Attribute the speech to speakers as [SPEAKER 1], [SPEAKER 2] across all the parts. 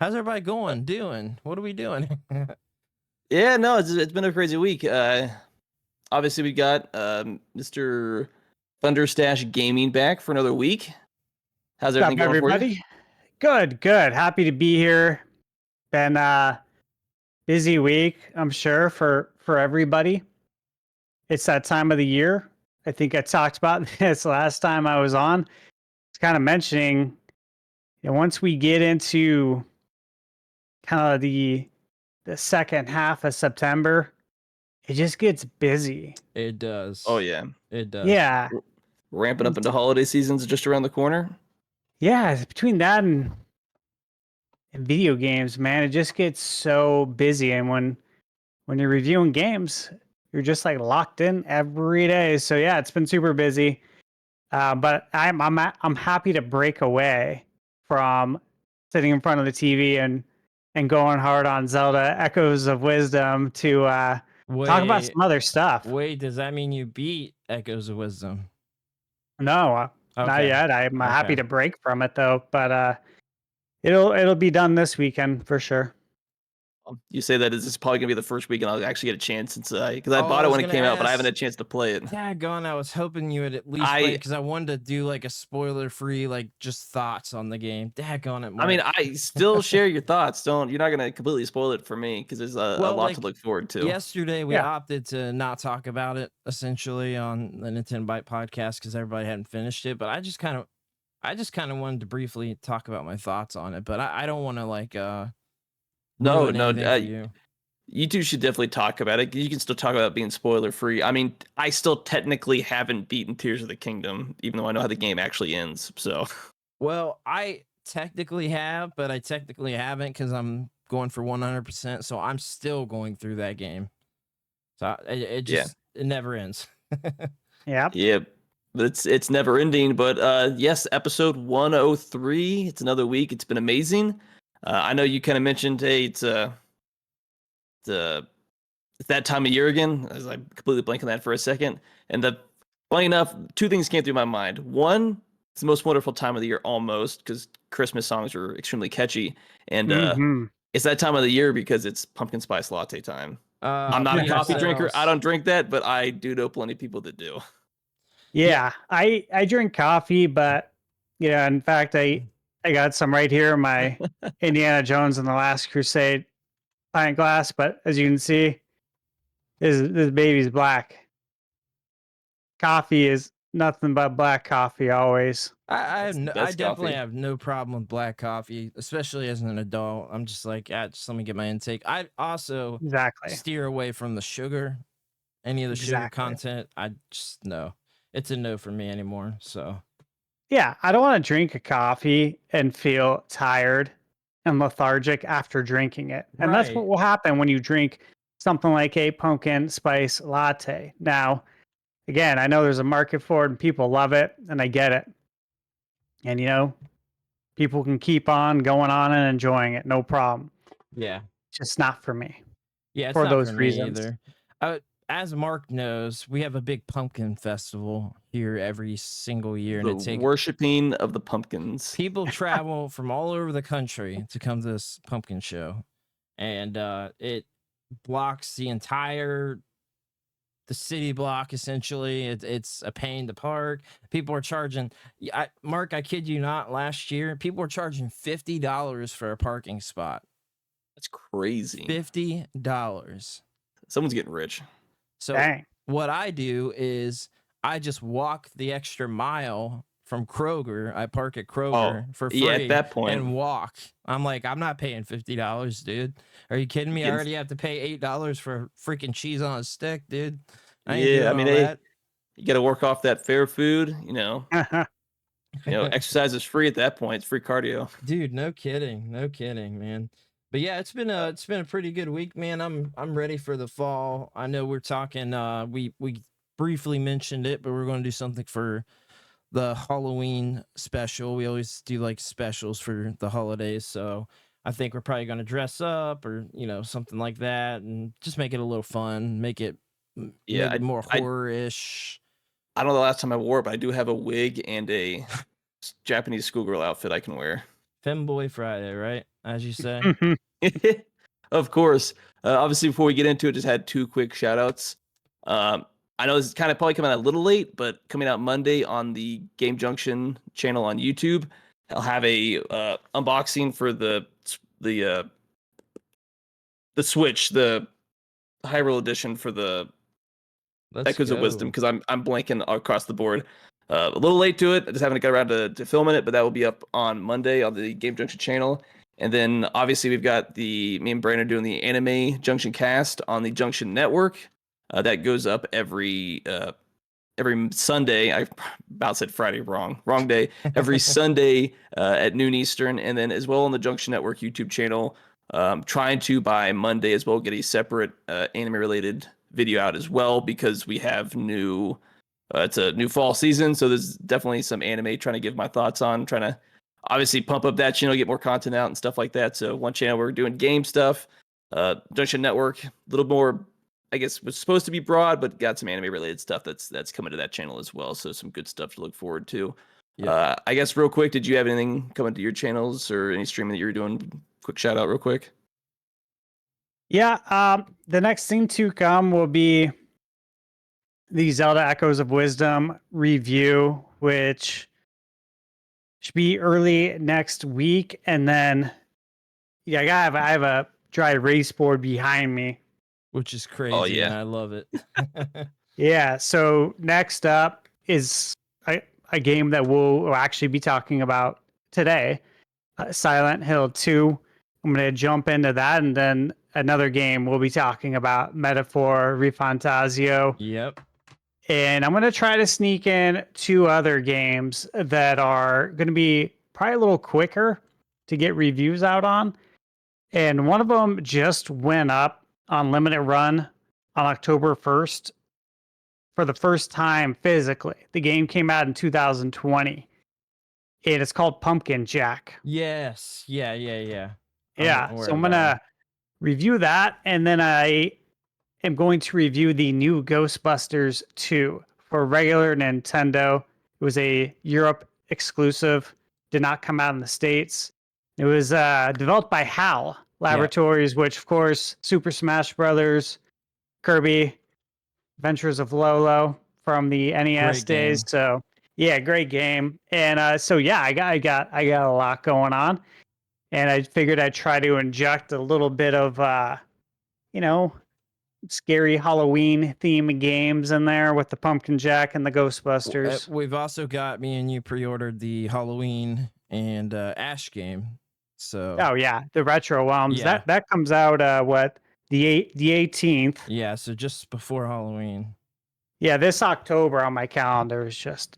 [SPEAKER 1] How's everybody doing? What are we doing?
[SPEAKER 2] Yeah, no, it's been a crazy week. Obviously we got Mr. Thunderstash Gaming back for another week. How's everything going for you?
[SPEAKER 3] Everybody? Good. Happy to be here. Been a busy week, I'm sure, for everybody. It's that time of the year. I think I talked about this last time I was on. It's kind of mentioning, once we get into kind of the second half of September, it just gets busy.
[SPEAKER 1] It does.
[SPEAKER 2] Oh yeah,
[SPEAKER 1] it does.
[SPEAKER 3] Yeah.
[SPEAKER 2] Ramping up into holiday season's just around the corner.
[SPEAKER 3] Yeah, it's between that and video games, man, it just gets so busy. And when you're reviewing games, you're just like locked in every day. So yeah, it's been super busy. But I'm happy to break away from sitting in front of the TV and going hard on Zelda Echoes of Wisdom to talk about some other stuff.
[SPEAKER 1] Wait, does that mean you beat Echoes of Wisdom?
[SPEAKER 3] No, not
[SPEAKER 1] Okay.
[SPEAKER 3] yet. I'm happy to break from it though. But it'll be done this weekend for sure.
[SPEAKER 2] You say that is this probably gonna be the first weekend I'll actually get a chance since because I bought it when it came out, but I haven't had a chance to play it.
[SPEAKER 1] Daggone, I was hoping you would at least play it because I wanted to do like a spoiler-free, like just thoughts on the game. Daggone it, Mark.
[SPEAKER 2] I mean, I still share your thoughts. You're not gonna completely spoil it for me because there's a lot to look forward to.
[SPEAKER 1] Yesterday we opted to not talk about it essentially on the Nintendo Byte podcast because everybody hadn't finished it. But I just kind of wanted to briefly talk about my thoughts on it. But I don't want to like
[SPEAKER 2] No, you two should definitely talk about it. You can still talk about being spoiler free. I mean, I still technically haven't beaten Tears of the Kingdom, even though I know how the game actually ends. So,
[SPEAKER 1] well, I technically have, but I technically haven't because I'm going for 100%. So I'm still going through that game. So it never ends.
[SPEAKER 3] Yeah.
[SPEAKER 2] But it's never ending. But yes, episode 103. It's another week. It's been amazing. I know you kind of mentioned, hey, it's that time of year again. I was like completely blanking on that for a second. And funny enough, two things came through my mind. One, it's the most wonderful time of the year almost because Christmas songs are extremely catchy. And it's that time of the year because it's pumpkin spice latte time. I'm not a coffee drinker. I don't drink that, but I do know plenty of people that do.
[SPEAKER 3] Yeah, I drink coffee, but in fact, I got some right here in my Indiana Jones and the Last Crusade pint glass, but as you can see, this baby's black. Coffee is nothing but black coffee always.
[SPEAKER 1] I definitely have no problem with black coffee, especially as an adult. I'm just like, just let me get my intake. I also steer away from the sugar, any of the sugar content. I just no, it's a no for me anymore. So.
[SPEAKER 3] Yeah, I don't want to drink a coffee and feel tired and lethargic after drinking it. And that's what will happen when you drink something like a pumpkin spice latte. Now, again, I know there's a market for it and people love it, and I get it. And, people can keep on going on and enjoying it, no problem.
[SPEAKER 1] Yeah.
[SPEAKER 3] It's just not for me.
[SPEAKER 1] Yeah, it's
[SPEAKER 3] for
[SPEAKER 1] not
[SPEAKER 3] those
[SPEAKER 1] for
[SPEAKER 3] reasons.
[SPEAKER 1] Me either. As Mark knows, we have a big pumpkin festival here every single year.
[SPEAKER 2] The worshiping of the pumpkins.
[SPEAKER 1] People travel from all over the country to come to this pumpkin show. And it blocks the city block, essentially. It's a pain to park. People are charging... Mark, I kid you not, last year, people were charging $50 for a parking spot.
[SPEAKER 2] That's crazy.
[SPEAKER 1] $50.
[SPEAKER 2] Someone's getting rich.
[SPEAKER 1] So what I do is I just walk the extra mile from Kroger. I park at Kroger for free
[SPEAKER 2] at that point.
[SPEAKER 1] And walk. I'm like, I'm not paying $50, dude. Are you kidding me? I already have to pay $8 for freaking cheese on a stick, dude.
[SPEAKER 2] You got to work off that fair food, exercise is free at that point. It's free cardio.
[SPEAKER 1] Dude, no kidding, man. But yeah, it's been a pretty good week, man. I'm ready for the fall. I know we're talking. We briefly mentioned it, but we're going to do something for the Halloween special. We always do like specials for the holidays, so I think we're probably going to dress up or something like that, and just make it a little fun, make it more horror-ish.
[SPEAKER 2] I don't know the last time I wore it, but I do have a wig and a Japanese schoolgirl outfit I can wear.
[SPEAKER 1] Femboy Friday, right? as you say.
[SPEAKER 2] Of course. Obviously, before we get into it, just had two quick shout outs. I know this is kind of probably coming out a little late, but coming out Monday on the Game Junction channel on YouTube, I'll have a unboxing for the Switch, the Hyrule edition for the
[SPEAKER 1] Let's
[SPEAKER 2] Echoes of Wisdom,
[SPEAKER 1] go.
[SPEAKER 2] because I'm blanking across the board. A little late to it. I just haven't got around to filming it, but that will be up on Monday on the Game Junction channel. And then obviously we've got me and Brandon doing the Anime Junction cast on the Junction Network. That goes up every Sunday. I about said Friday, wrong day. Every Sunday at noon Eastern, and then as well on the Junction Network YouTube channel. Trying to by Monday as well get a separate anime related video out as well, because we have it's a new fall season, so there's definitely some anime trying to give my thoughts on, trying to obviously pump up that channel, get more content out and stuff like that. So one channel we're doing game stuff, Junction Network, a little more, I guess, was supposed to be broad, but got some anime related stuff that's coming to that channel as well. So some good stuff to look forward to.
[SPEAKER 1] Yeah.
[SPEAKER 2] I guess real quick, did you have anything coming to your channels or any streaming that you were doing? Quick shout out real quick.
[SPEAKER 3] Yeah, the next thing to come will be the Zelda Echoes of Wisdom review, which should be early next week. And then, yeah, I have a dry erase board behind me.
[SPEAKER 1] Which is crazy,
[SPEAKER 2] yeah.
[SPEAKER 1] and I love it.
[SPEAKER 3] Yeah, so next up is a game that we'll actually be talking about today, Silent Hill 2. I'm going to jump into that, and then another game we'll be talking about, Metaphor Refantasio.
[SPEAKER 1] Yep.
[SPEAKER 3] And I'm going to try to sneak in two other games that are going to be probably a little quicker to get reviews out on. And one of them just went up on limited run on October 1st for the first time physically. The game came out in 2020. And it's called Pumpkin Jack.
[SPEAKER 1] Yes. Yeah.
[SPEAKER 3] Yeah, so I'm going to review that, and then I am going to review the new Ghostbusters 2 for regular Nintendo. It was a Europe exclusive, did not come out in the States. It was developed by HAL Laboratories, which, of course, Super Smash Brothers, Kirby, Adventures of Lolo from the NES days.
[SPEAKER 1] Game.
[SPEAKER 3] So, yeah, great game. And so, yeah, I got a lot going on. And I figured I'd try to inject a little bit of, scary Halloween theme games in there with the Pumpkin Jack and the Ghostbusters.
[SPEAKER 1] We've also got, me and you pre-ordered the Halloween and Ash game. So.
[SPEAKER 3] Oh yeah, the retro ones.
[SPEAKER 1] Yeah.
[SPEAKER 3] That comes out the 18th.
[SPEAKER 1] Yeah, so just before Halloween.
[SPEAKER 3] Yeah, this October on my calendar is just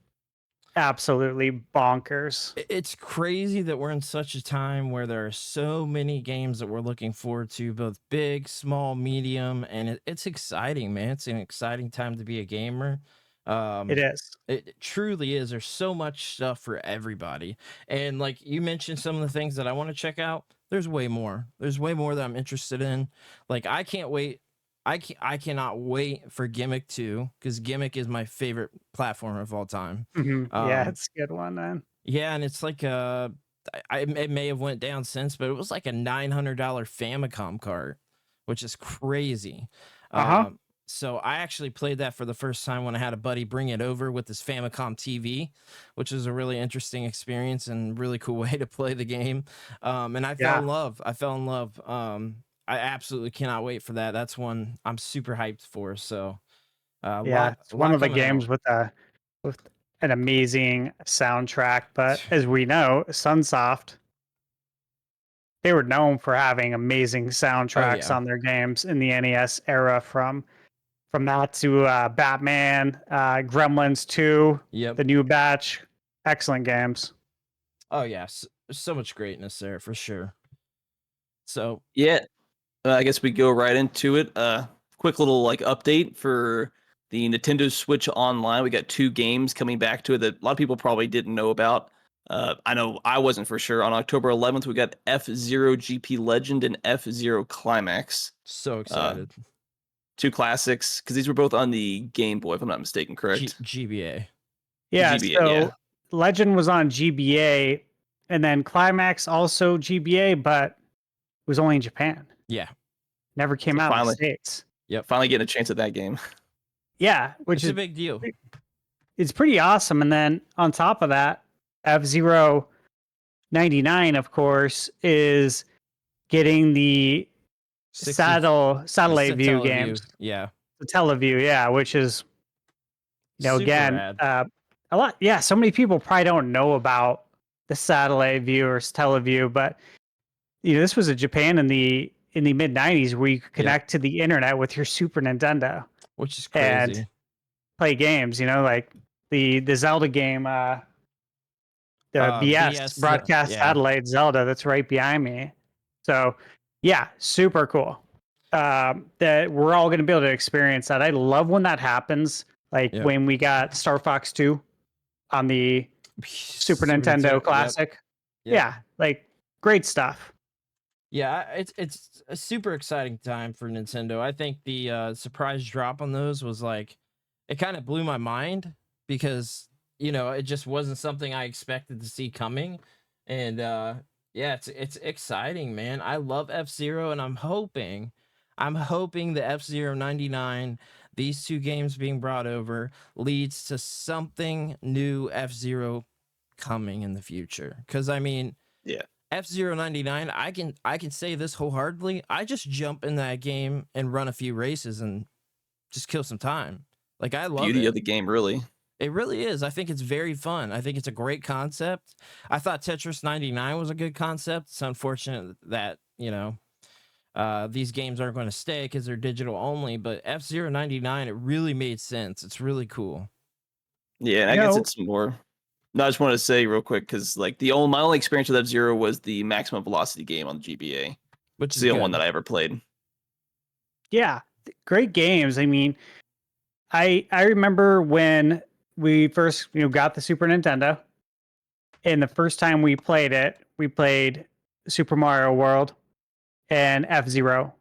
[SPEAKER 3] absolutely bonkers.
[SPEAKER 1] It's crazy that we're in such a time where there are so many games that we're looking forward to, both big, small, medium, and it's exciting, man. It's an exciting time to be a gamer.
[SPEAKER 3] It is.
[SPEAKER 1] It truly is. There's so much stuff for everybody. And like you mentioned, some of the things that I want to check out, there's way more. There's way more that I'm interested in. Like, I can't wait. I cannot wait for Gimmick 2, because Gimmick is my favorite platformer of all time.
[SPEAKER 3] Yeah, it's a good one, man.
[SPEAKER 1] Yeah, and it's like it may have went down since, but it was like a $900 Famicom cart, which is crazy. So I actually played that for the first time when I had a buddy bring it over with his Famicom TV, which was a really interesting experience and really cool way to play the game. And I fell in love. I absolutely cannot wait for that. That's one I'm super hyped for. So,
[SPEAKER 3] it's one of the games with an amazing soundtrack. But as we know, Sunsoft, they were known for having amazing soundtracks on their games in the NES era. From that to Batman, Gremlins 2, the new batch, excellent games.
[SPEAKER 1] Oh yes, so much greatness there for sure. So
[SPEAKER 2] yeah. I guess we go right into it. Quick little update for the Nintendo Switch Online. We got 2 games coming back to it that a lot of people probably didn't know about. I know I wasn't for sure. On October 11th, we got F-Zero GP Legend and F-Zero Climax.
[SPEAKER 1] So excited.
[SPEAKER 2] 2 classics, because these were both on the Game Boy, if I'm not mistaken, correct?
[SPEAKER 3] GBA. Legend was on GBA, and then Climax also GBA, but was only in Japan.
[SPEAKER 1] Yeah.
[SPEAKER 3] Never came
[SPEAKER 2] So
[SPEAKER 3] out in the
[SPEAKER 2] finally.
[SPEAKER 3] States.
[SPEAKER 2] Finally getting a chance at that game.
[SPEAKER 3] Yeah, which
[SPEAKER 1] It's
[SPEAKER 3] is
[SPEAKER 1] a big deal.
[SPEAKER 3] It's pretty awesome. And then on top of that, F-Zero 99, of course, is getting the
[SPEAKER 1] 60
[SPEAKER 3] satellite view
[SPEAKER 1] Satella
[SPEAKER 3] games.
[SPEAKER 1] Yeah.
[SPEAKER 3] The Teleview, yeah, which is,
[SPEAKER 1] Super
[SPEAKER 3] again,
[SPEAKER 1] rad.
[SPEAKER 3] a lot. Yeah, so many people probably don't know about the satellite view or Teleview, but this was in Japan in the mid '90s where you could connect to the internet with your Super Nintendo
[SPEAKER 1] Which is
[SPEAKER 3] and
[SPEAKER 1] crazy.
[SPEAKER 3] play games. Like the Zelda game, the BS broadcast
[SPEAKER 1] yeah.
[SPEAKER 3] satellite Zelda that's right behind me. So, yeah, super cool. That we're all going to be able to experience that. I love when that happens. Like
[SPEAKER 1] Yep.
[SPEAKER 3] when we got Star Fox 2 on the Super Nintendo Classic.
[SPEAKER 1] Yep.
[SPEAKER 3] Yeah, like great stuff.
[SPEAKER 1] Yeah, it's a super exciting time for Nintendo. I think the surprise drop on those was like, it kind of blew my mind because it just wasn't something I expected to see coming, and yeah, it's exciting, man. I love F-Zero, and I'm hoping the F-Zero 99, these two games being brought over, leads to something new F-Zero coming in the future. Because I mean,
[SPEAKER 2] Yeah.
[SPEAKER 1] F-Zero 99, I can say this wholeheartedly. I just jump in that game and run a few races and just kill some time. Like, I love
[SPEAKER 2] Beauty
[SPEAKER 1] it.
[SPEAKER 2] of the game, really.
[SPEAKER 1] It really is. I think it's very fun. I think it's a great concept. I thought Tetris 99 was a good concept. It's unfortunate that, these games aren't going to stay because they're digital only, but F-Zero 99, it really made sense. It's really cool.
[SPEAKER 2] Yeah, and I guess it's more. No, I just wanted to say real quick because like my only experience with F-Zero was the maximum velocity game on the GBA,
[SPEAKER 1] Which is
[SPEAKER 2] the
[SPEAKER 1] good.
[SPEAKER 2] only one that I ever played.
[SPEAKER 3] Yeah, great games. I mean, I remember when we first got the Super Nintendo, and the first time we played Super Mario World and F-Zero.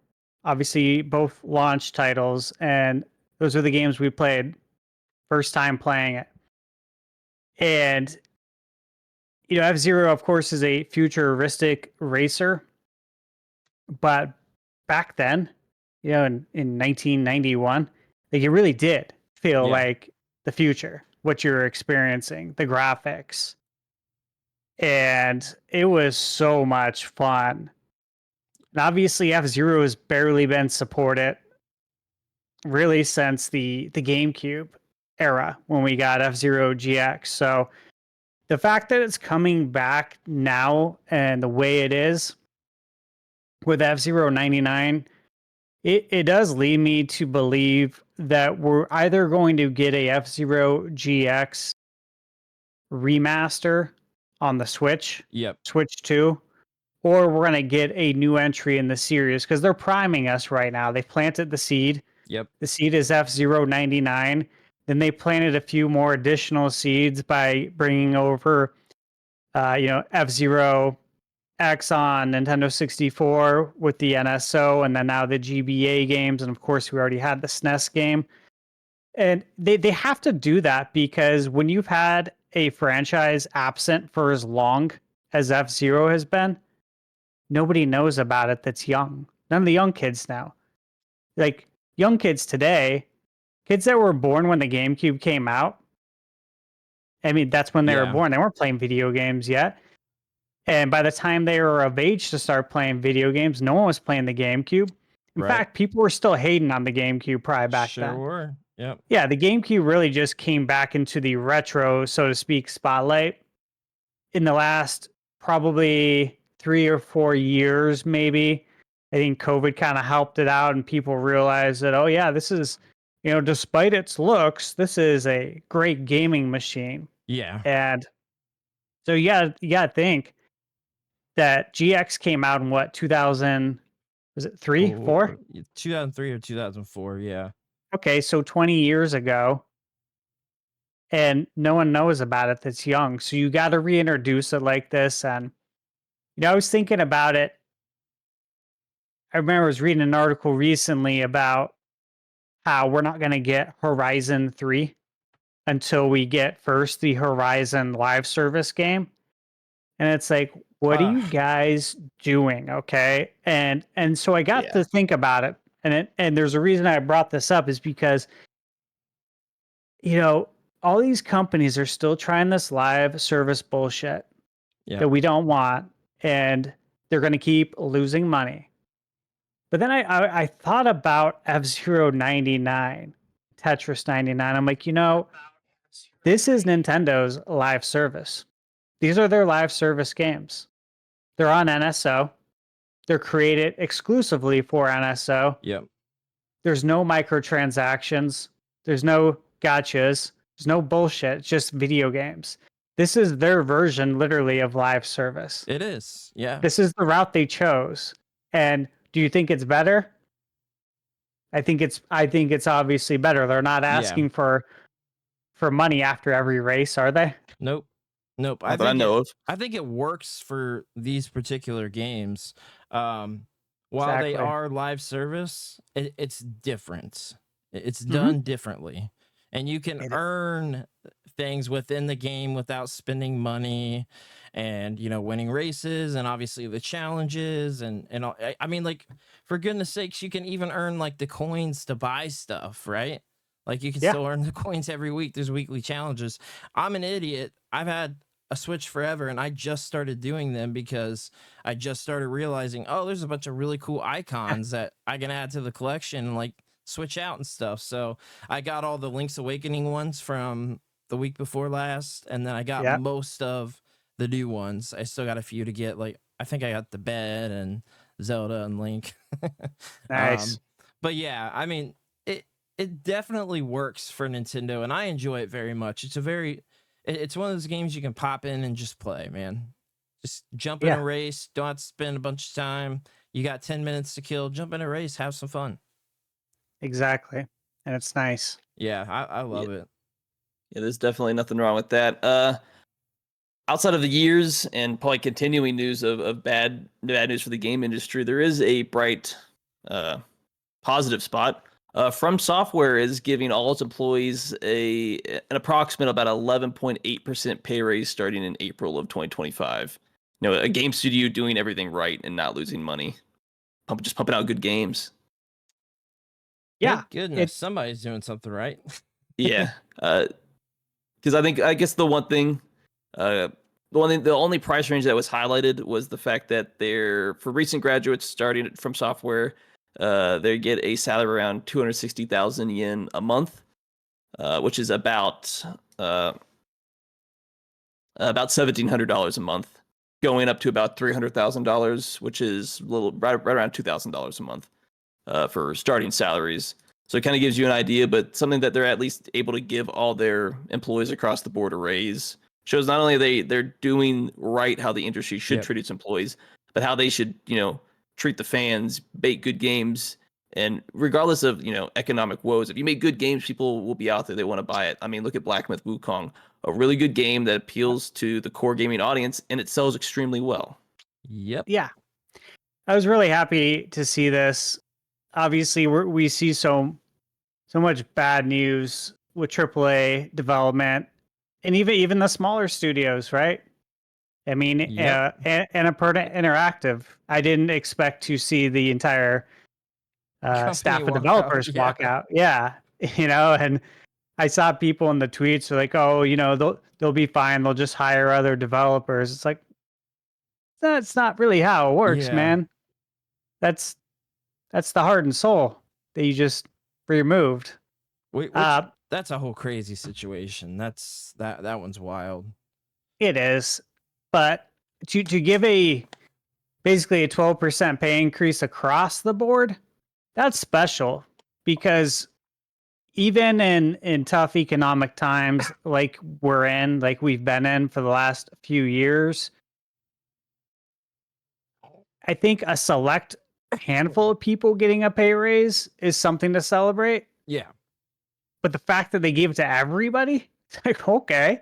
[SPEAKER 3] Obviously, both launch titles, and those are the games we played first time playing it. And F-Zero, of course, is a futuristic racer, but back then, in 1991, like it really did feel like the future, what you're experiencing, the graphics. And it was so much fun. And obviously, F-Zero has barely been supported really since the GameCube era when we got F-Zero GX. So the fact that it's coming back now and the way it is with F-Zero 99, it does lead me to believe that we're either going to get a F-Zero GX remaster on the Switch, Switch 2, or we're going to get a new entry in the series because they're priming us right now. They planted the seed. The seed is F-Zero 99. Then they planted a few more additional seeds by bringing over, F-Zero X on Nintendo 64 with the NSO, and then now the GBA games. And of course, we already had the SNES game. And they have to do that because when you've had a franchise absent for as long as F-Zero has been, nobody knows about it that's young. None of the young kids know. Like, young kids today, kids that were born when the GameCube came out, I mean, that's when they were born. They weren't playing video games yet. And by the time they were of age to start playing video games, no one was playing the GameCube. In fact, people were still hating on the GameCube probably back then.
[SPEAKER 1] Sure were. Yep.
[SPEAKER 3] Yeah, the GameCube really just came back into the retro, so to speak, spotlight in the last probably 3 or 4 years, maybe. I think COVID kind of helped it out, and people realized that, oh yeah, this is, despite its looks, this is a great gaming machine.
[SPEAKER 1] Yeah.
[SPEAKER 3] And so you gotta think that GX came out in what, 2000, was it 3, 4?
[SPEAKER 1] 2003 or 2004, yeah.
[SPEAKER 3] Okay, so 20 years ago, and no one knows about it that's young. So you got to reintroduce it like this. And, I was thinking about it. I remember I was reading an article recently about how we're not going to get Horizon 3 until we get first the Horizon live service game. And it's like, what are
[SPEAKER 1] Uh,
[SPEAKER 3] you guys doing? Okay. And so I got
[SPEAKER 2] Yeah.
[SPEAKER 3] to think about it. And there's a reason I brought this up is because, you know, all these companies are still trying this live service bullshit
[SPEAKER 1] yeah,
[SPEAKER 3] that we don't want, and they're going to keep losing money. But then I thought about F-Zero 99, Tetris 99. I'm like, this is Nintendo's live service. These are their live service games. They're on NSO. They're created exclusively for NSO.
[SPEAKER 1] yep.
[SPEAKER 3] There's no microtransactions. There's no gotchas. There's no bullshit. It's just video games. This is their version, literally, of live service.
[SPEAKER 1] It is. Yeah.
[SPEAKER 3] This is the route they chose. And do you think it's better? I think it's obviously better. They're not
[SPEAKER 1] Yeah.
[SPEAKER 3] asking for money after every race, are they?
[SPEAKER 1] Nope. Nope.
[SPEAKER 2] Not that I know of.
[SPEAKER 1] I think it works for these particular games. While they
[SPEAKER 3] Exactly.
[SPEAKER 1] are live service, it's different. It's
[SPEAKER 3] Mhm.
[SPEAKER 1] done differently, and you can
[SPEAKER 3] It-
[SPEAKER 1] earn things within the game without spending money, and winning races, and obviously the challenges, and all. I mean, like, for goodness sakes, you can even earn like the coins to buy stuff, right? Like, you can
[SPEAKER 3] Yeah.
[SPEAKER 1] still earn the coins every week. There's weekly challenges. I'm an idiot. I've had a Switch forever, and I just started doing them because I just started realizing, oh, there's a bunch of really cool icons that I can add to the collection and like switch out and stuff. So I got all the Link's Awakening ones from the week before last, and then I got
[SPEAKER 3] Yep.
[SPEAKER 1] most of the new ones. I still got a few to get. Like, I think I got the bed and Zelda and Link.
[SPEAKER 3] Nice.
[SPEAKER 1] But yeah, I mean, it definitely works for Nintendo, and I enjoy it very much. It's one of those games you can pop in and just play, man. Just jump in
[SPEAKER 3] Yeah.
[SPEAKER 1] a race, don't have to spend a bunch of time. You got 10 minutes to kill, jump in a race, have some fun.
[SPEAKER 3] Exactly. And it's nice.
[SPEAKER 1] Yeah, I love it.
[SPEAKER 2] Yeah, there's definitely nothing wrong with that. Outside of the years and probably continuing news of bad news for the game industry, there is a bright positive spot. From Software is giving all its employees an approximate about 11.8% pay raise starting in April of 2025. A game studio doing everything right and not losing money, just pumping out good games.
[SPEAKER 3] Yeah.
[SPEAKER 1] Thank goodness somebody's doing something right.
[SPEAKER 2] Yeah, because I guess the only price range that was highlighted was the fact that for recent graduates starting from Software, they get a salary around 260,000 yen a month, which is about $1,700 a month, going up to about $300,000, which is right around $2,000 a month for starting salaries. So it kind of gives you an idea, but something that they're at least able to give all their employees across the board a raise shows not only they're doing right how the industry should
[SPEAKER 1] Yep.
[SPEAKER 2] treat its employees, but how they should treat the fans, bake good games, and regardless of economic woes, if you make good games, people will be out there. They want to buy it. I mean, look at Black Myth Wukong, a really good game that appeals to the core gaming audience, and it sells extremely well.
[SPEAKER 1] Yep.
[SPEAKER 3] Yeah. I was really happy to see this. Obviously, we see so much bad news with AAA development, and even the smaller studios, right? I mean,
[SPEAKER 1] Yep.
[SPEAKER 3] Annapurna Interactive. I didn't expect to see the entire staff of
[SPEAKER 1] walk out,
[SPEAKER 3] developers
[SPEAKER 1] yeah.
[SPEAKER 3] walk out. Yeah, and I saw people in the tweets are like, "Oh, they'll be fine. They'll just hire other developers." It's like that's not really how it works,
[SPEAKER 1] Yeah.
[SPEAKER 3] man. That's the heart and soul that you just removed.
[SPEAKER 1] That's a whole crazy situation. That one's wild.
[SPEAKER 3] It is, but to give basically a 12% pay increase across the board, that's special because even in tough economic times like we've been in for the last few years, I think a select handful of people getting a pay raise is something to celebrate.
[SPEAKER 1] Yeah.
[SPEAKER 3] But the fact that they gave it to everybody, it's like, okay,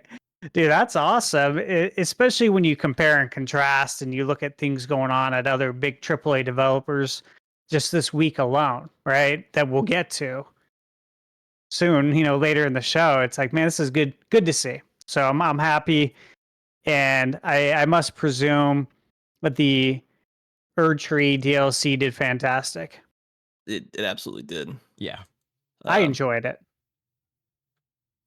[SPEAKER 3] dude, that's awesome. Especially when you compare and contrast and you look at things going on at other big AAA developers just this week alone, right? That we'll get to soon, later in the show. It's like, man, this is good to see. So I'm happy. And I must presume but the Erdtree DLC did fantastic.
[SPEAKER 2] It absolutely did.
[SPEAKER 1] Yeah.
[SPEAKER 3] I enjoyed it.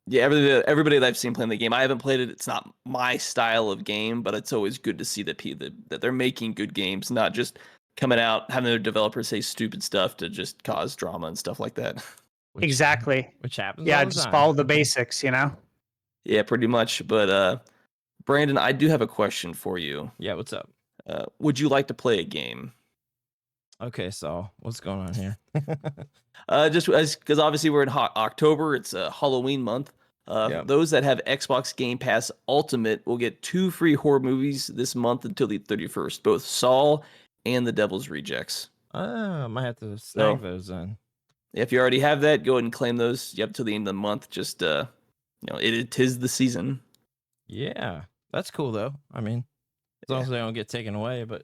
[SPEAKER 2] Yeah, everybody that I've seen playing the game, I haven't played it. It's not my style of game, but it's always good to see that they're making good games, not just coming out having their developers say stupid stuff to just cause drama and stuff like that.
[SPEAKER 3] Exactly.
[SPEAKER 1] Which happens.
[SPEAKER 3] Yeah,
[SPEAKER 1] all the
[SPEAKER 3] just
[SPEAKER 1] time.
[SPEAKER 3] follow the basics, you know?
[SPEAKER 2] Yeah, pretty much. But Brandon, I do have a question for you.
[SPEAKER 1] Yeah, what's up?
[SPEAKER 2] Would you like to play a game?
[SPEAKER 1] Okay, so what's going on here?
[SPEAKER 2] Just because obviously we're in October, it's a Halloween month.
[SPEAKER 1] Yep.
[SPEAKER 2] Those that have Xbox Game Pass Ultimate will get 2 free horror movies this month until the 31st, both Saw and The Devil's Rejects.
[SPEAKER 1] I might have to snag those then.
[SPEAKER 2] If you already have that, go ahead and claim those. You have till the end of the month. Just it is the season.
[SPEAKER 1] Yeah, that's cool though. I mean, as long as they don't get taken away, but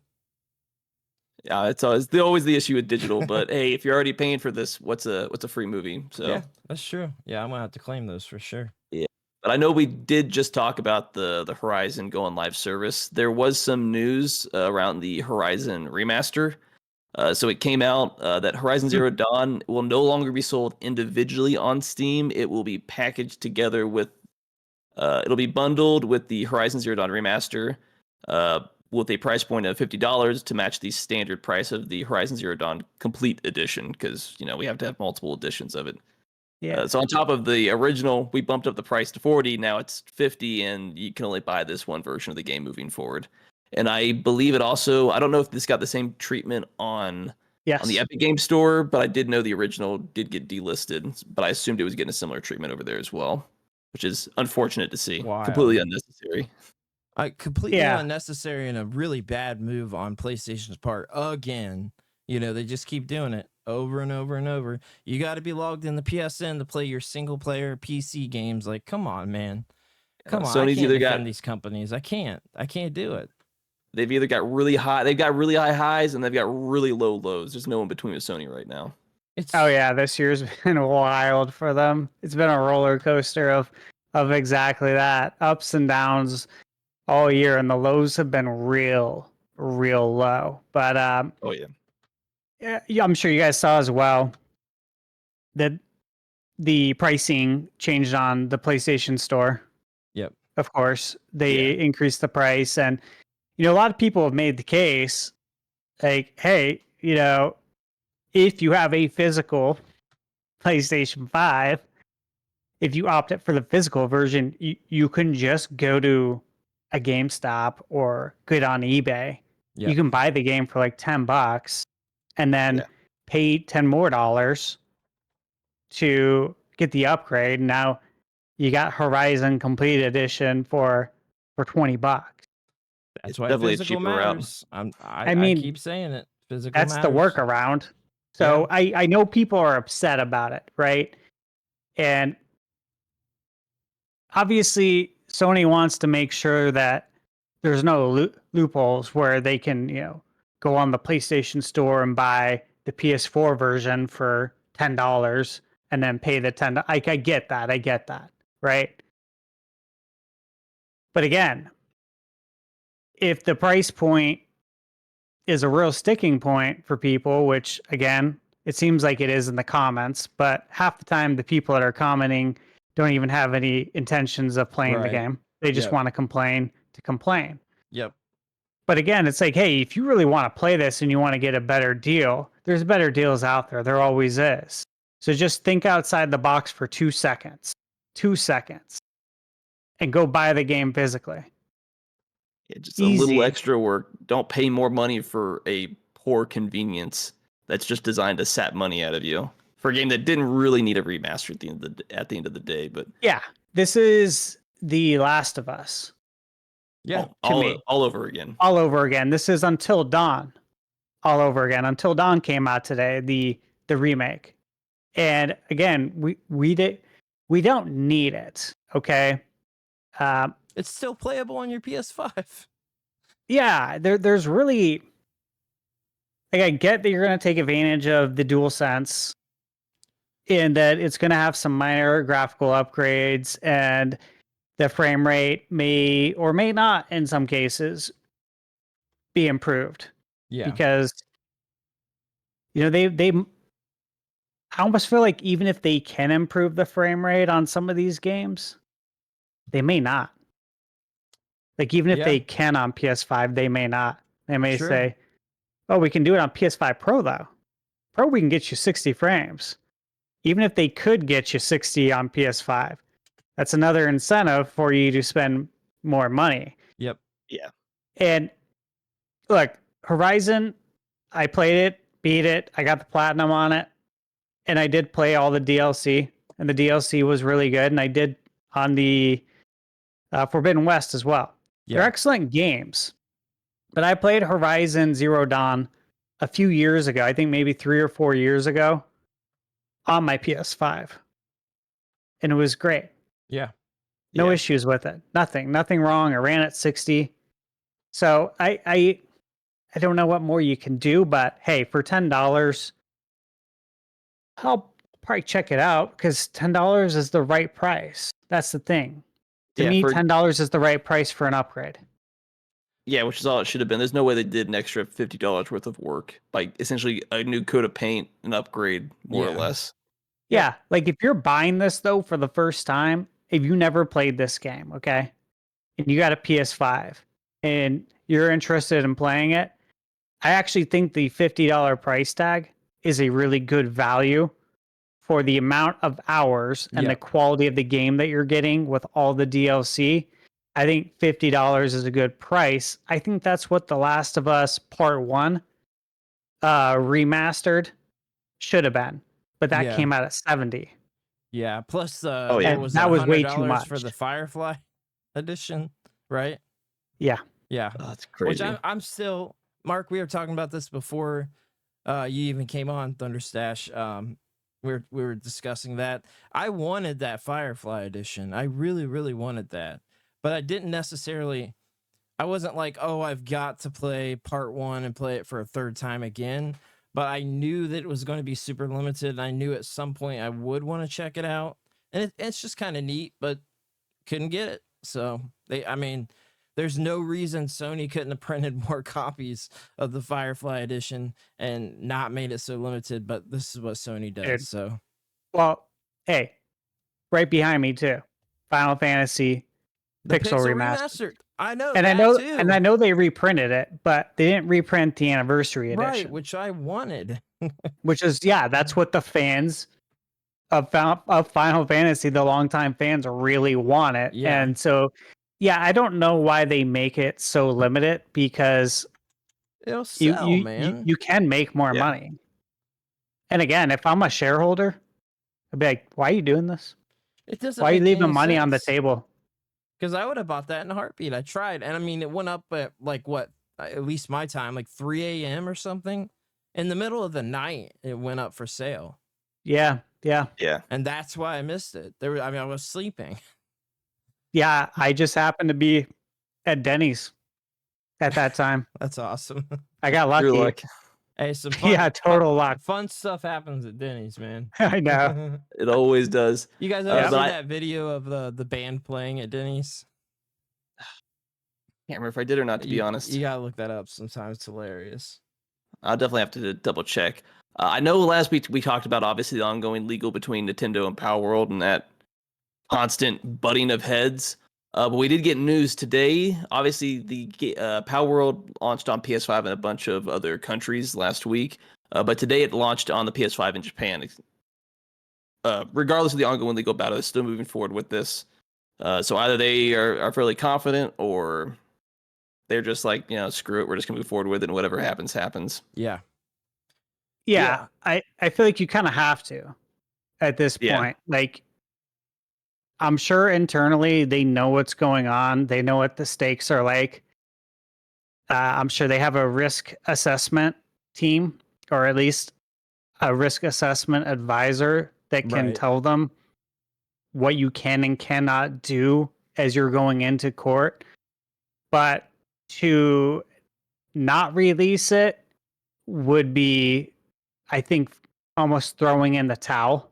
[SPEAKER 2] yeah, it's always the issue with digital. But hey, if you're already paying for this, what's a free movie? So
[SPEAKER 1] yeah, that's true. Yeah, I'm gonna have to claim those for sure.
[SPEAKER 2] Yeah, but I know we did just talk about the Horizon going live service. There was some news around the Horizon remaster. So it came out that Horizon Zero Dawn will no longer be sold individually on Steam. It will be packaged together with, it'll be bundled with the Horizon Zero Dawn remaster with a price point of $50 to match the standard price of the Horizon Zero Dawn Complete Edition, because we have to have multiple editions of it.
[SPEAKER 3] Yeah.
[SPEAKER 2] So on top of the original, we bumped up the price to $40. Now it's $50, and you can only buy this one version of the game moving forward. And I believe it also, I don't know if this got the same treatment on the Epic Game Store, but I did know the original did get delisted, but I assumed it was getting a similar treatment over there as well, which is unfortunate to see.
[SPEAKER 1] Wild.
[SPEAKER 2] Completely unnecessary.
[SPEAKER 1] Completely unnecessary and a really bad move on PlayStation's part again. They just keep doing it over and over and over. You got to be logged in the PSN to play your single player PC games. Like, come on, man. Come on.
[SPEAKER 2] Sony's
[SPEAKER 1] I can't
[SPEAKER 2] either
[SPEAKER 1] defend these companies. I can't do it.
[SPEAKER 2] They've either got really high highs and they've got really low lows. There's no in between with Sony right now.
[SPEAKER 3] Oh yeah, this year's been wild for them. It's been a roller coaster of exactly that, ups and downs all year, and the lows have been real low. But
[SPEAKER 2] oh yeah,
[SPEAKER 3] I'm sure you guys saw as well that the pricing changed on the PlayStation Store.
[SPEAKER 1] Yep.
[SPEAKER 3] Of course, they increased the price, and a lot of people have made the case, like, hey, if you have a physical PlayStation 5, if you opt for the physical version, you can just go to a GameStop or get on eBay. Yep. You can buy the game for like $10 and then pay $10 more to get the upgrade. Now you got Horizon Complete Edition for $20.
[SPEAKER 1] That's why definitely physical matters. I keep saying it. Physical
[SPEAKER 3] that's
[SPEAKER 1] matters.
[SPEAKER 3] the workaround. So I know people are upset about it, right? And obviously Sony wants to make sure that there's no loopholes where they can, go on the PlayStation Store and buy the PS4 version for $10 and then pay the $10. I get that, right? But again, if the price point is a real sticking point for people, which again, it seems like it is in the comments, but half the time the people that are commenting don't even have any intentions of playing the game. They just want to complain to complain.
[SPEAKER 1] Yep.
[SPEAKER 3] But again, it's like, hey, if you really want to play this and you want to get a better deal, there's better deals out there. There always is. So just think outside the box for 2 seconds. 2 seconds. And go buy the game physically.
[SPEAKER 2] Yeah, just a little extra work. Don't pay more money for a poor convenience that's just designed to sap money out of you for a game that didn't really need a remaster at the end of the day. But
[SPEAKER 3] yeah, this is The Last of Us.
[SPEAKER 1] Yeah,
[SPEAKER 2] all over again.
[SPEAKER 3] All over again. This is Until Dawn. All over again. Until Dawn came out today, the remake. And again, we don't need it. Okay.
[SPEAKER 1] It's still playable on your PS5.
[SPEAKER 3] Yeah, there's really, like, I get that you're going to take advantage of the DualSense in that it's going to have some minor graphical upgrades and the frame rate may or may not in some cases. be improved
[SPEAKER 1] Yeah.
[SPEAKER 3] because they I almost feel like even if they can improve the frame rate on some of these games, they may not. Like even if
[SPEAKER 1] Yeah.
[SPEAKER 3] they can on PS5, they may not. They may
[SPEAKER 1] Sure.
[SPEAKER 3] say, "Oh, we can do it on PS5 Pro though. Pro we can get you 60 frames." Even if they could get you 60 on PS5, that's another incentive for you to spend more money.
[SPEAKER 1] Yep.
[SPEAKER 2] Yeah.
[SPEAKER 3] And look, Horizon, I played it, beat it, I got the platinum on it, and I did play all the DLC, and the DLC was really good. And I did on the Forbidden West as well. They're
[SPEAKER 1] Yeah.
[SPEAKER 3] excellent games, but I played Horizon Zero Dawn a few years ago. I think maybe 3 or 4 years ago on my PS5, and it was great.
[SPEAKER 1] Yeah.
[SPEAKER 3] No
[SPEAKER 2] Yeah.
[SPEAKER 3] issues with it. Nothing wrong. I ran at 60. So I don't know what more you can do, but hey, for $10, I'll probably check it out because $10 is the right price. That's the thing. To
[SPEAKER 2] Yeah,
[SPEAKER 3] me,
[SPEAKER 2] for
[SPEAKER 3] $10 is the right price for an upgrade.
[SPEAKER 2] Yeah, which is all it should have been. There's no way they did an extra $50 worth of work, like essentially a new coat of paint, an upgrade, more or
[SPEAKER 1] Yeah.
[SPEAKER 2] less.
[SPEAKER 3] Yeah, like if you're buying this though for the first time, if you never played this game, okay, and you got a PS5 and you're interested in playing it, I actually think the $50 price tag is a really good value for the amount of hours and the
[SPEAKER 1] Yep.
[SPEAKER 3] quality of the game that you're getting with all the DLC. I think $50 is a good price. I think that's what The Last of Us Part 1 remastered should have been, but that
[SPEAKER 1] Yeah.
[SPEAKER 3] came out at 70.
[SPEAKER 1] Yeah. Plus,
[SPEAKER 2] Oh,
[SPEAKER 1] what
[SPEAKER 2] yeah.
[SPEAKER 3] And
[SPEAKER 1] was
[SPEAKER 3] that
[SPEAKER 1] it,
[SPEAKER 3] was way too
[SPEAKER 1] $100 for
[SPEAKER 3] much.
[SPEAKER 1] the Firefly edition, right?
[SPEAKER 3] Yeah.
[SPEAKER 1] Yeah.
[SPEAKER 2] Oh, that's
[SPEAKER 1] Which
[SPEAKER 2] crazy.
[SPEAKER 1] I'm still, Mark. We were talking about this before you even came on Thunderstash. We were discussing that. I wanted that Firefly edition. I really, really wanted that, but I didn't necessarily. I wasn't like, oh, I've got to play part 1 and play it for a third time again. But I knew that it was going to be super limited. And I knew at some point I would want to check it out. And it's just kind of neat, but couldn't get it. So there's no reason Sony couldn't have printed more copies of the Firefly edition and not made it so limited. But this is what Sony does.
[SPEAKER 3] Dude.
[SPEAKER 1] So
[SPEAKER 3] Well, hey, right behind me too. Final Fantasy
[SPEAKER 1] the
[SPEAKER 3] Pixel
[SPEAKER 1] Pixel
[SPEAKER 3] Remastered.
[SPEAKER 1] Remastered, I know
[SPEAKER 3] And
[SPEAKER 1] that
[SPEAKER 3] I
[SPEAKER 1] too.
[SPEAKER 3] know they reprinted it, but they didn't reprint the anniversary
[SPEAKER 1] Right,
[SPEAKER 3] edition.
[SPEAKER 1] which I wanted.
[SPEAKER 3] Which is that's what the fans of Final Fantasy, the longtime fans, really want it.
[SPEAKER 1] Yeah.
[SPEAKER 3] And so I don't know why they make it so limited because
[SPEAKER 1] It'll sell, man.
[SPEAKER 3] you can make more
[SPEAKER 2] Yeah.
[SPEAKER 3] money. And again, if I'm a shareholder, I'd be like, why are you doing this?
[SPEAKER 1] It doesn't.
[SPEAKER 3] Why are you
[SPEAKER 1] make
[SPEAKER 3] leaving
[SPEAKER 1] any
[SPEAKER 3] money on the
[SPEAKER 1] sense.
[SPEAKER 3] table?
[SPEAKER 1] Because I would have bought that in a heartbeat. I tried, and I mean, it went up at like what, at least my time, like 3 a.m. or something. In the middle of the night, it went up for sale,
[SPEAKER 3] Yeah.
[SPEAKER 2] Yeah.
[SPEAKER 1] and that's why I missed it. I was sleeping.
[SPEAKER 3] Yeah, I just happened to be at Denny's at that time.
[SPEAKER 1] That's awesome.
[SPEAKER 3] I got lucky.
[SPEAKER 2] You're like,
[SPEAKER 1] Hey, some fun,
[SPEAKER 3] Yeah, total luck.
[SPEAKER 1] fun stuff happens at Denny's, man.
[SPEAKER 3] I know.
[SPEAKER 2] it always does.
[SPEAKER 1] You guys ever
[SPEAKER 2] but
[SPEAKER 1] see
[SPEAKER 2] I
[SPEAKER 1] that video of the band playing at Denny's?
[SPEAKER 2] can't remember if I did or not, to be honest.
[SPEAKER 1] You gotta look that up sometime. It's hilarious.
[SPEAKER 2] I'll definitely have to double check. I know last week we talked about obviously the ongoing legal between Nintendo and Power World and that constant butting of heads. But we did get news today. Obviously, the Power World launched on PS5 and a bunch of other countries last week. But today it launched on the PS5 in Japan. Regardless of the ongoing legal battle, they're still moving forward with this. So either they are fairly confident or they're just like, screw it, we're just going to move forward with it and whatever happens, happens.
[SPEAKER 1] Yeah.
[SPEAKER 3] Yeah, I feel like you kind of have to at this
[SPEAKER 2] Yeah.
[SPEAKER 3] point. Like, I'm sure internally they know what's going on. They know what the stakes are like. I'm sure they have a risk assessment team, or at least a risk assessment advisor that can
[SPEAKER 1] Right.
[SPEAKER 3] tell them what you can and cannot do as you're going into court. But to not release it would be, I think, almost throwing in the towel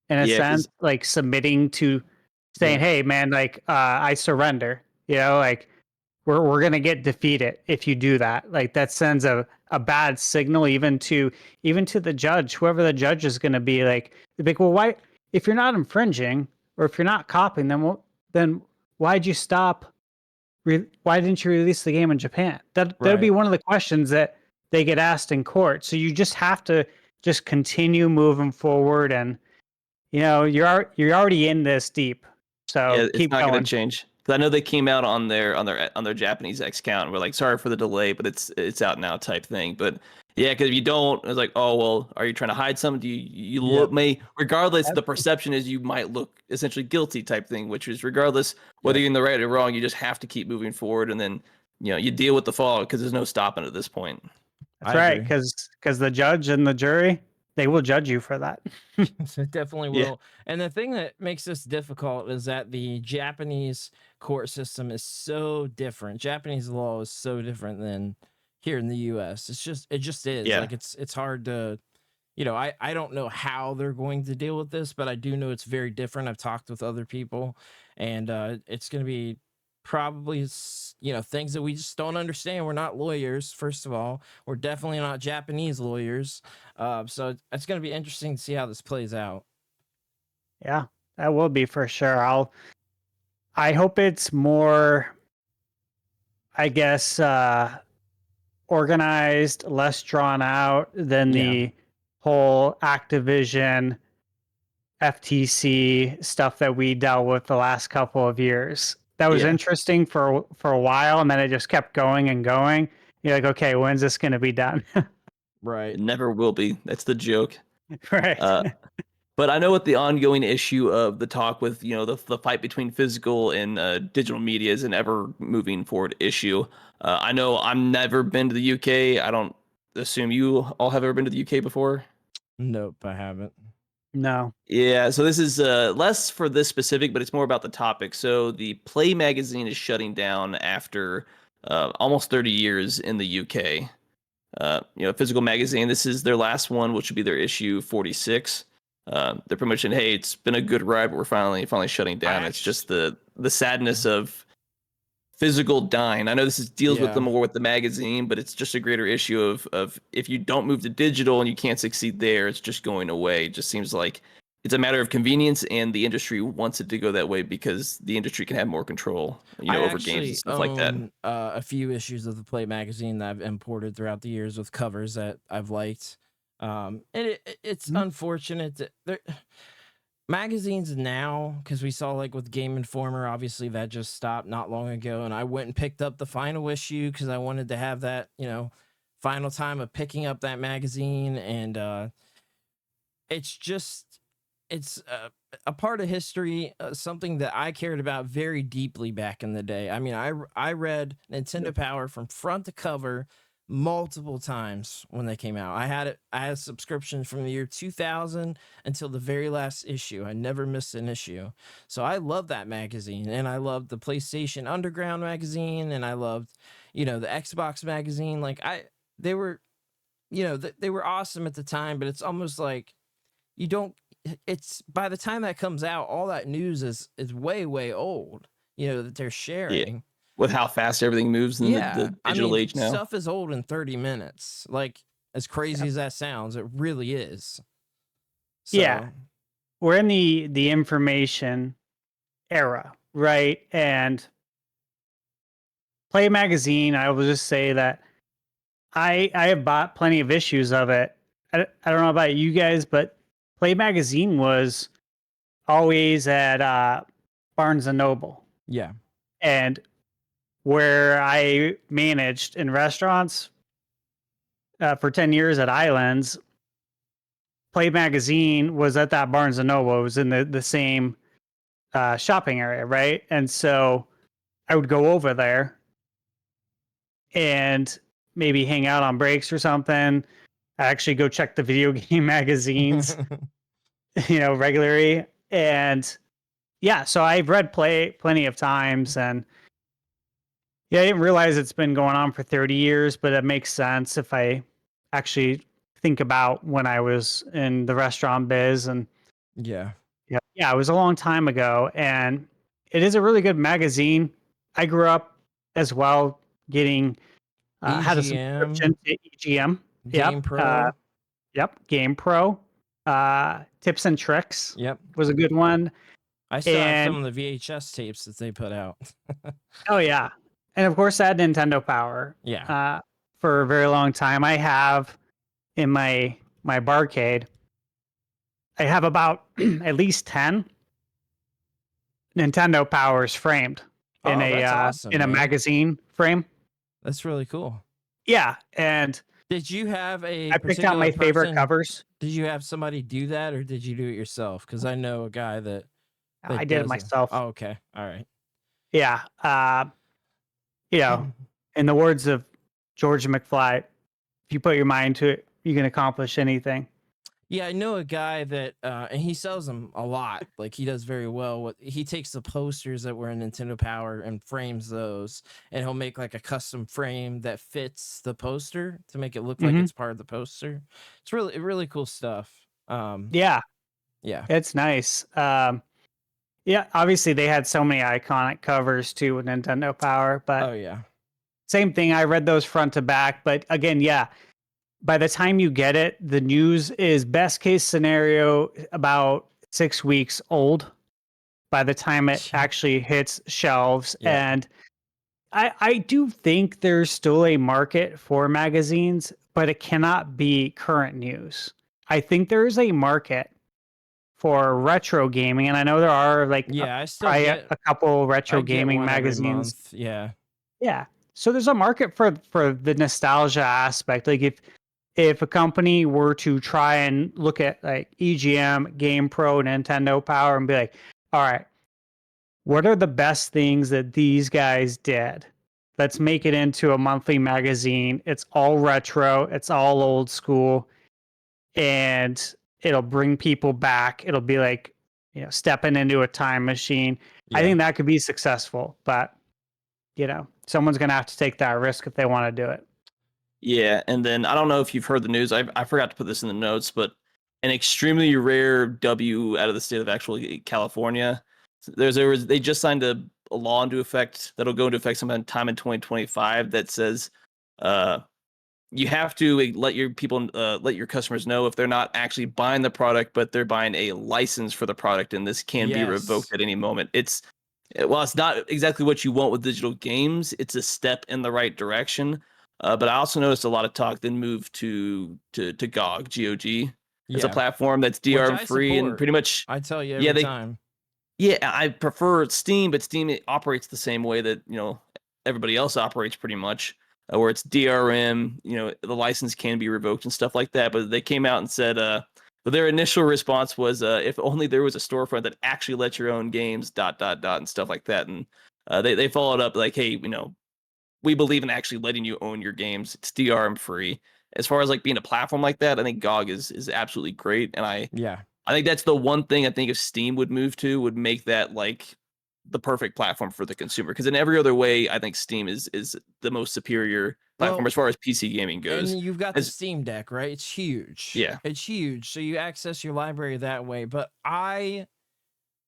[SPEAKER 3] in a
[SPEAKER 2] Yeah, 'cause-
[SPEAKER 3] sense, like submitting to saying,
[SPEAKER 1] Yeah.
[SPEAKER 3] hey man, like I surrender, like we're gonna get defeated if you do that. Like that sends a bad signal even to the judge, whoever the judge is gonna be. Like they're like, well, why if you're not infringing or if you're not copying, then why'd you stop? Why didn't you release the game in Japan? That'd be
[SPEAKER 1] Right.
[SPEAKER 3] one of the questions that they get asked in court. So you just have to just continue moving forward, and you're already in this deep. So
[SPEAKER 2] Yeah, it's
[SPEAKER 3] keep
[SPEAKER 2] not going
[SPEAKER 3] going.
[SPEAKER 2] to change. 'Cause I know they came out on their Japanese X account. And we're like, sorry for the delay, but it's out now type thing. But yeah, because if you don't, it's like, oh well, are you trying to hide something? Do you look regardless? The perception is you might look essentially guilty type thing, which is regardless whether you're in the right or wrong, you just have to keep moving forward, and then you deal with the fallout because there's no stopping at this point.
[SPEAKER 3] That's
[SPEAKER 1] I
[SPEAKER 3] right,
[SPEAKER 1] agree.
[SPEAKER 3] because the judge and the jury, they will judge you for that.
[SPEAKER 1] It definitely
[SPEAKER 2] Yeah.
[SPEAKER 1] will. And the thing that makes this difficult is that the Japanese court system is so different. Japanese law is so different than here in the US. It just is.
[SPEAKER 2] Yeah.
[SPEAKER 1] Like it's hard to, I don't know how they're going to deal with this, but I do know it's very different. I've talked with other people, and it's going to be probably things that we just don't understand. We're not lawyers, first of all. We're definitely not Japanese lawyers. So it's going to be interesting to see how this plays out.
[SPEAKER 3] Yeah, that will be for sure. I hope it's more, I guess, organized, less drawn out than
[SPEAKER 1] Yeah.
[SPEAKER 3] the whole Activision FTC stuff that we dealt with the last couple of years. That was
[SPEAKER 2] Yeah.
[SPEAKER 3] interesting for a while, and then it just kept going and going. You're like, okay, when's this going to be done?
[SPEAKER 1] Right.
[SPEAKER 2] It never will be. That's the joke.
[SPEAKER 3] Right.
[SPEAKER 2] But I know with the ongoing issue of the talk with the fight between physical and digital media is an ever moving forward issue. I know I've never been to the UK. I don't assume you all have ever been to the UK before.
[SPEAKER 1] Nope, I haven't.
[SPEAKER 3] No.
[SPEAKER 2] Yeah, so this is less for this specific, but it's more about the topic. So the Play magazine is shutting down after almost 30 years in the UK. Physical magazine. This is their last one, which would be their issue 46. They're pretty much saying, "Hey, it's been a good ride, but we're finally shutting down." It's just the sadness of physical dying. I know this deals with the magazine, but it's just a greater issue of if you don't move to digital and you can't succeed there, it's just going away. It just seems like it's a matter of convenience, and the industry wants it to go that way because the industry can have more control, over games and stuff like that.
[SPEAKER 1] A few issues of the Play magazine that I've imported throughout the years with covers that I've liked. And it's unfortunate that magazines now, because we saw like with Game Informer, obviously that just stopped not long ago, and I went and picked up the final issue because I wanted to have that final time of picking up that magazine, and it's a part of history, something that I cared about very deeply back in the day. I mean, I read Nintendo Power from front to cover multiple times when they came out. I had a subscription from the year 2000 until the very last issue. I never missed an issue. So I love that magazine, and I loved the PlayStation Underground magazine, and I loved, the Xbox magazine. Like they were, they were awesome at the time, but it's almost like it's by the time that comes out, all that news is way, way old, that they're sharing.
[SPEAKER 2] With how fast everything moves in the digital age now.
[SPEAKER 1] Stuff is old in 30 minutes. Like, as crazy as that sounds, it really is. So,
[SPEAKER 3] yeah. We're in the information era, right? And Play magazine, I will just say that I have bought plenty of issues of it. I don't know about you guys, but Play magazine was always at Barnes and Noble.
[SPEAKER 1] Yeah.
[SPEAKER 3] And where I managed in restaurants for 10 years at Islands, Play magazine was at that Barnes and Noble. It was in the same shopping area, right? And so I would go over there and maybe hang out on breaks or something. I actually go check the video game magazines, regularly. And yeah, so I've read Play plenty of times, and yeah, I didn't realize it's been going on for 30 years, but it makes sense if I actually think about when I was in the restaurant biz. And
[SPEAKER 1] yeah,
[SPEAKER 3] it was a long time ago, and it is a really good magazine. I grew up as well, getting had a
[SPEAKER 1] EGM,
[SPEAKER 3] subscription to EGM.
[SPEAKER 1] Game
[SPEAKER 3] Yep.
[SPEAKER 1] Pro.
[SPEAKER 3] Yep. Game Pro. Tips and Tricks
[SPEAKER 1] Yep.
[SPEAKER 3] was a good one.
[SPEAKER 1] I still have
[SPEAKER 3] And
[SPEAKER 1] some of the VHS tapes that they put out.
[SPEAKER 3] oh yeah, and of course I had Nintendo Power.
[SPEAKER 1] Yeah.
[SPEAKER 3] For a very long time. I have in my barcade. I have about at least 10 Nintendo Powers framed in
[SPEAKER 1] Oh, that's awesome,
[SPEAKER 3] in a
[SPEAKER 1] man.
[SPEAKER 3] magazine frame.
[SPEAKER 1] That's really cool.
[SPEAKER 3] Yeah, and
[SPEAKER 1] Did you have a
[SPEAKER 3] I picked out my favorite
[SPEAKER 1] person-
[SPEAKER 3] covers.
[SPEAKER 1] Did you have somebody do that, or did you do it yourself? Because I know a guy that
[SPEAKER 3] I did it
[SPEAKER 1] does
[SPEAKER 3] myself.
[SPEAKER 1] Oh, okay. All right.
[SPEAKER 3] Yeah, you know, in the words of George McFly, if you put your mind to it, you can accomplish anything.
[SPEAKER 1] Yeah, I know a guy that, and he sells them a lot. Like, he does very well. He takes the posters that were in Nintendo Power and frames those, and he'll make like a custom frame that fits the poster to make it look like
[SPEAKER 3] Mhm.
[SPEAKER 1] it's part of the poster. It's really cool stuff.
[SPEAKER 3] Yeah,
[SPEAKER 1] Yeah.
[SPEAKER 3] it's nice. Yeah, obviously they had so many iconic covers too with Nintendo Power, but
[SPEAKER 1] Oh yeah.
[SPEAKER 3] same thing. I read those front to back, but again, yeah. By the time you get it, the news is best case scenario about 6 weeks old by the time it actually hits shelves.
[SPEAKER 1] Yeah.
[SPEAKER 3] And I do think there's still a market for magazines, but it cannot be current news. I think there is a market for retro gaming, and I know there are like
[SPEAKER 1] Yeah, I still
[SPEAKER 3] probably
[SPEAKER 1] get
[SPEAKER 3] a couple retro
[SPEAKER 1] I get
[SPEAKER 3] gaming
[SPEAKER 1] one every
[SPEAKER 3] magazines.
[SPEAKER 1] month. Yeah.
[SPEAKER 3] Yeah. So there's a market for the nostalgia aspect. Like if a company were to try and look at like EGM, Game Pro, Nintendo Power and be like, all right, what are the best things that these guys did? Let's make it into a monthly magazine. It's all retro, it's all old school, and it'll bring people back. It'll be like, stepping into a time machine. I
[SPEAKER 1] Yeah.
[SPEAKER 3] think that could be successful, but someone's going to have to take that risk if they want to do it.
[SPEAKER 2] Yeah, and then I don't know if you've heard the news. I forgot to put this in the notes, but an extremely rare W out of the state of actually California. They just signed a law into effect that'll go into effect sometime in 2025 that says you have to let your customers know if they're not actually buying the product, but they're buying a license for the product, and this can be revoked
[SPEAKER 1] Yes.
[SPEAKER 2] at any moment. It's not exactly what you want with digital games. It's a step in the right direction. But I also noticed a lot of talk then moved to GOG as a
[SPEAKER 1] Yeah.
[SPEAKER 2] platform that's
[SPEAKER 1] Which
[SPEAKER 2] DRM
[SPEAKER 1] I
[SPEAKER 2] free and
[SPEAKER 1] support.
[SPEAKER 2] pretty much.
[SPEAKER 1] I tell you
[SPEAKER 2] Yeah,
[SPEAKER 1] every time.
[SPEAKER 2] Yeah, I prefer Steam, but Steam operates the same way that everybody else operates pretty much, where it's DRM. The license can be revoked and stuff like that. But they came out and said, but their initial response was, if only there was a storefront that actually let your own games ... and stuff like that. And they followed up like, hey, we believe in actually letting you own your games. It's DRM free. As far as like being a platform like that, I think GOG is absolutely great, and I think that's the one thing I think if Steam would move to would make that like the perfect platform for the consumer. Because in every other way, I think Steam is the most superior platform as far as PC gaming goes.
[SPEAKER 1] And you've got the Steam Deck, right? It's huge.
[SPEAKER 2] Yeah.
[SPEAKER 1] It's huge. So you access your library that way. But I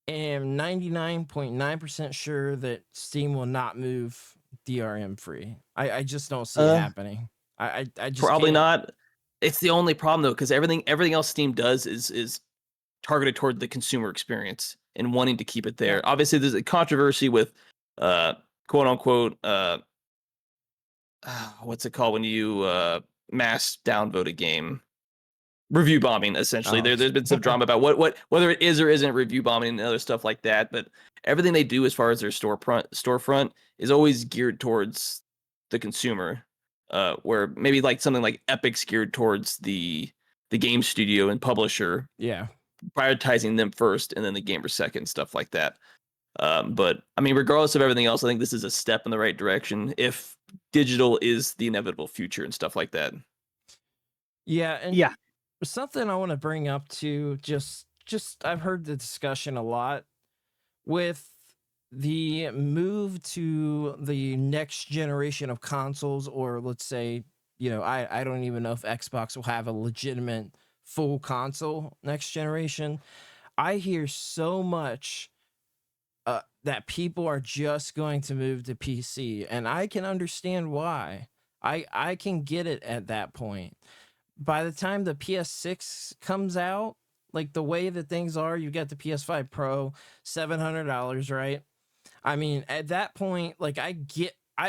[SPEAKER 1] am 99.9% sure that Steam will not move DRM free. I just don't see it happening. I just
[SPEAKER 2] probably
[SPEAKER 1] can't.
[SPEAKER 2] not. It's the only problem though, because everything else Steam does is targeted toward the consumer experience and wanting to keep it there.
[SPEAKER 1] Yeah.
[SPEAKER 2] Obviously, there's a controversy with quote unquote what's it called when you mass downvote a game? Review bombing, essentially.
[SPEAKER 1] Oh.
[SPEAKER 2] There's been some drama about what whether it is or isn't review bombing and other stuff like that. But everything they do as far as their storefront is always geared towards the consumer. Where maybe like something like Epic's geared towards the game studio and publisher.
[SPEAKER 1] Yeah.
[SPEAKER 2] Prioritizing them first and then the gamer second, stuff like that. But I mean, regardless of everything else, I think this is a step in the right direction if digital is the inevitable future and stuff like that.
[SPEAKER 1] Yeah, and
[SPEAKER 3] Yeah.
[SPEAKER 1] something I want to bring up too, just I've heard the discussion a lot with the move to the next generation of consoles, or let's say, I don't even know if Xbox will have a legitimate full console next generation. I hear so much that people are just going to move to PC, and I can understand why. I can get it at that point. By the time the PS6 comes out, like the way that things are, you get the PS5 Pro, $700, right? I mean, at that point, like I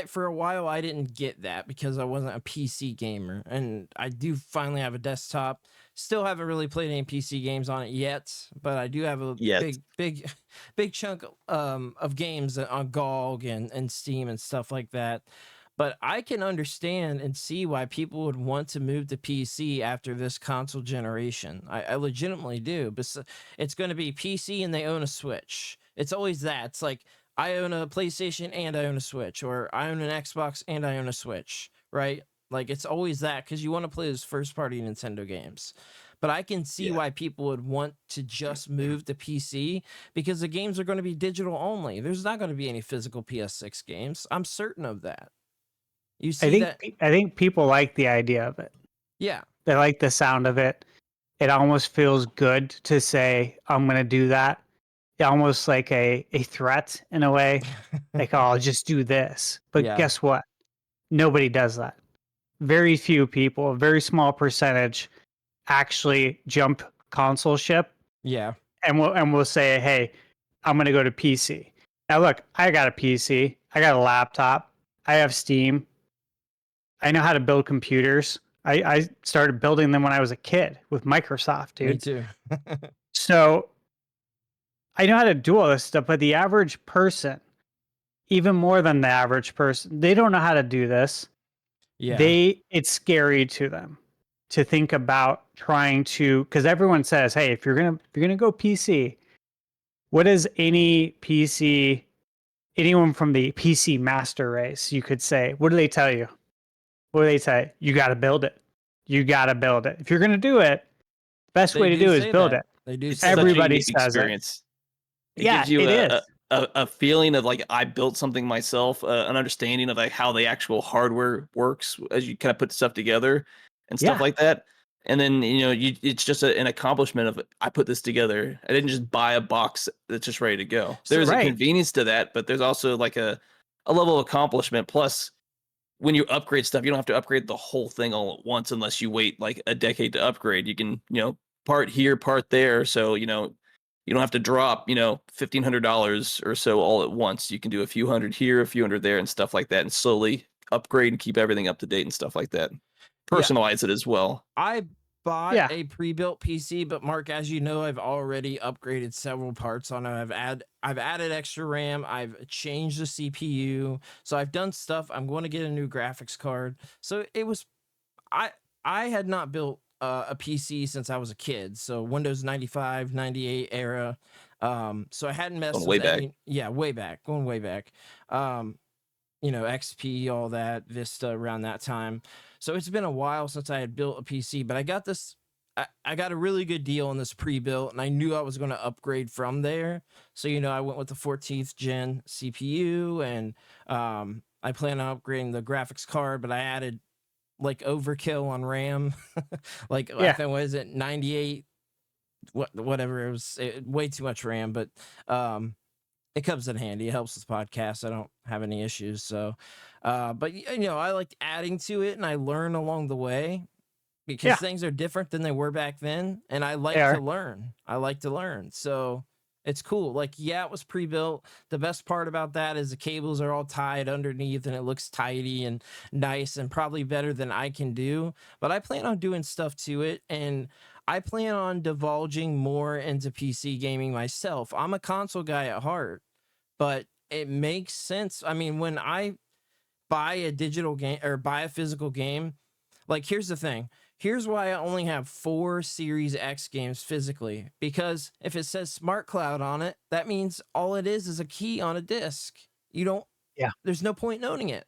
[SPEAKER 1] for a while I didn't get that because I wasn't a PC gamer, and I do finally have a desktop. Still haven't really played any PC games on it yet, but I do have a
[SPEAKER 2] Yet.
[SPEAKER 1] big chunk of games on GOG and Steam and stuff like that. But I can understand and see why people would want to move to PC after this console generation. I legitimately do. But it's going to be PC and they own a Switch. It's always that. It's like I own a PlayStation and I own a Switch, or I own an Xbox and I own a Switch, right? Like it's always that because you want to play those first party Nintendo games. But I can see why people would want to just move to PC because the games are going to be digital only. There's not going to be any physical PS6 games. I'm certain of that. You see that?
[SPEAKER 3] I think people like the idea of it.
[SPEAKER 1] Yeah.
[SPEAKER 3] They like the sound of it. It almost feels good to say, I'm going to do that. Almost like a threat in a way. Like, oh, I'll just do this. But
[SPEAKER 1] Yeah.
[SPEAKER 3] guess what? Nobody does that. Very few people, a very small percentage actually jump console ship
[SPEAKER 1] Yeah.
[SPEAKER 3] and we'll say, hey, I'm going to go to PC. Now, look, I got a PC. I got a laptop. I have Steam. I know how to build computers. I started building them when I was a kid with Microsoft, dude.
[SPEAKER 1] Me too.
[SPEAKER 3] So I know how to do all this stuff, but the average person, even more than the average person, they don't know how to do this.
[SPEAKER 1] Yeah.
[SPEAKER 3] It's scary to them to think about trying to, because everyone says, hey, if you're gonna go PC, what is anyone from the PC master race, you could say, what do they tell you? What do they say? You got to build it. You got to build it. If you're going to do it, best way to do is build it.
[SPEAKER 1] They do.
[SPEAKER 2] It's
[SPEAKER 1] Say
[SPEAKER 2] such a
[SPEAKER 3] Everybody
[SPEAKER 2] unique
[SPEAKER 3] says
[SPEAKER 2] experience. It
[SPEAKER 3] Yeah,
[SPEAKER 2] gives you
[SPEAKER 3] it is.
[SPEAKER 2] a feeling of like I built something myself, an understanding of like how the actual hardware works as you kind of put stuff together and stuff
[SPEAKER 3] Yeah.
[SPEAKER 2] like that. And then it's just an accomplishment of I put this together. I didn't just buy a box that's just ready to go. There's a
[SPEAKER 3] Right.
[SPEAKER 2] convenience to that, but there's also like a level of accomplishment. Plus, when you upgrade stuff, you don't have to upgrade the whole thing all at once unless you wait like a decade to upgrade. You can part here, part there. So you don't have to drop $1,500 or so all at once. You can do a few hundred here, a few hundred there, and stuff like that, and slowly upgrade and keep everything up to date and stuff like that. Personalize it as well.
[SPEAKER 1] I bought
[SPEAKER 3] Yeah.
[SPEAKER 1] a pre-built PC, but Mark, as you know, I've already upgraded several parts on it. I've added extra RAM. I've changed the CPU. So I've done stuff. I'm going to get a new graphics card. So it was, I had not built a PC since I was a kid. So Windows 95, 98 era. So I hadn't messed
[SPEAKER 2] Going
[SPEAKER 1] with
[SPEAKER 2] way back.
[SPEAKER 1] going way back. XP, all that, Vista around that time. So it's been a while since I had built a PC, but I got this. I got a really good deal on this pre-built, and I knew I was going to upgrade from there. So I went with the 14th gen CPU, and I plan on upgrading the graphics card, but I added like overkill on RAM. Like I think, what is it, 98? Whatever, it was way too much RAM, but it comes in handy. It helps with podcasts. I don't have any issues. So, but I liked adding to it, and I learn along the way because things are different than they were back then, and I like to learn. So it's cool. Like, it was pre-built. The best part about that is the cables are all tied underneath, and it looks tidy and nice, and probably better than I can do. But I plan on doing stuff to it, and I plan on divulging more into PC gaming myself. I'm a console guy at heart, but it makes sense. I mean, when I buy a digital game or buy a physical game, like, here's the thing. Here's why I only have 4 Series X games physically, because if it says Smart Cloud on it, that means all it is a key on a disc. There's no point in owning it.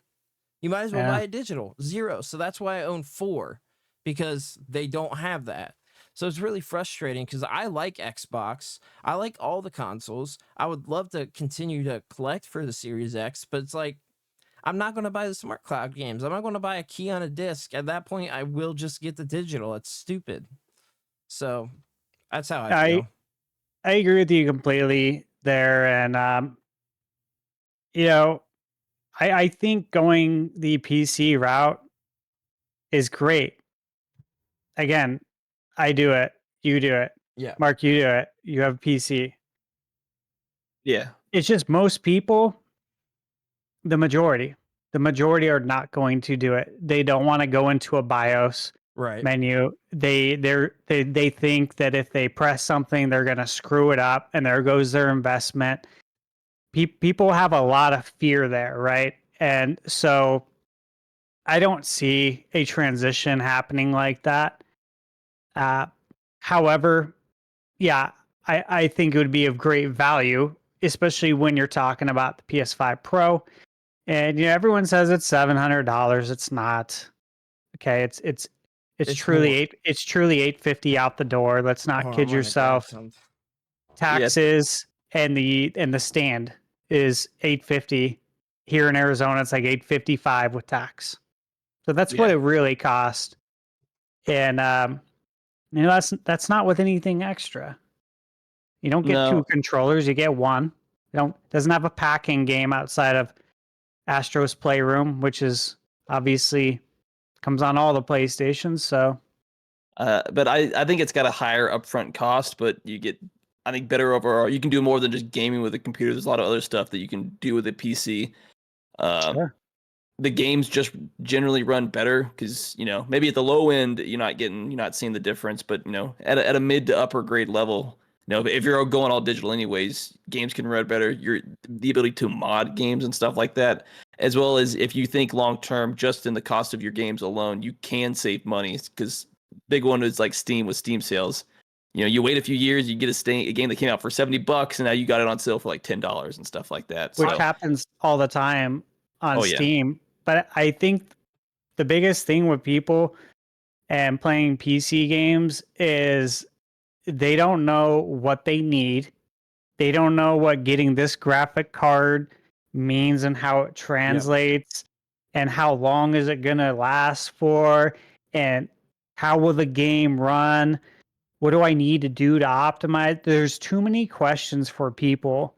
[SPEAKER 1] You might as well buy it digital. 0. So that's why I own 4, because they don't have that. So it's really frustrating because I like Xbox. I like all the consoles. I would love to continue to collect for the Series X, but it's like, I'm not going to buy the Smart Cloud games. I'm not going to buy a key on a disc. At that point, I will just get the digital. It's stupid. So that's how I feel.
[SPEAKER 3] I agree with you completely there. And I think going the PC route is great. Again, I do it. You do it.
[SPEAKER 1] Yeah.
[SPEAKER 3] Mark, you do it. You have a PC.
[SPEAKER 2] Yeah.
[SPEAKER 3] It's just most people, the majority are not going to do it. They don't want to go into a BIOS
[SPEAKER 1] Right.
[SPEAKER 3] menu. They think that if they press something, they're going to screw it up, and there goes their investment. People have a lot of fear there, right? And so I don't see a transition happening like that. However, yeah, I think it would be of great value, especially when you're talking about the PS5 Pro. And everyone says it's $700. It's not. Okay, it's truly
[SPEAKER 1] more.
[SPEAKER 3] it's truly $850 out the door. Let's not
[SPEAKER 1] Hold on,
[SPEAKER 3] kid
[SPEAKER 1] I'm gonna grab
[SPEAKER 3] yourself.
[SPEAKER 1] something.
[SPEAKER 3] Taxes and the stand is $850. Here in Arizona, it's like $855 with tax. So that's what
[SPEAKER 2] Yeah.
[SPEAKER 3] it really cost. And that's not with anything extra. You don't get two
[SPEAKER 2] No.
[SPEAKER 3] controllers, you get one. Doesn't have a packing game outside of Astro's Playroom, which is obviously comes on all the PlayStations. So
[SPEAKER 2] But I think it's got a higher upfront cost, but you get, I think, better overall. You can do more than just gaming with a computer. There's a lot of other stuff that you can do with a PC.
[SPEAKER 3] sure.
[SPEAKER 2] The games just generally run better because, maybe at the low end you're not seeing the difference, but at a mid to upper grade level, if you're going all digital anyways, games can run better. The ability to mod games and stuff like that, as well as if you think long term, just in the cost of your games alone, you can save money because big one is like Steam with Steam sales. You wait a few years, you get a game that came out for $70, and now you got it on sale for like $10 and stuff like that.
[SPEAKER 3] Which
[SPEAKER 2] So,
[SPEAKER 3] happens all the time on
[SPEAKER 2] Oh, yeah.
[SPEAKER 3] Steam. But I think the biggest thing with people and playing PC games is they don't know what they need. They don't know what getting this graphic card means and how it translates and how long is it going to last for and how will the game run? What do I need to do to optimize? There's too many questions for people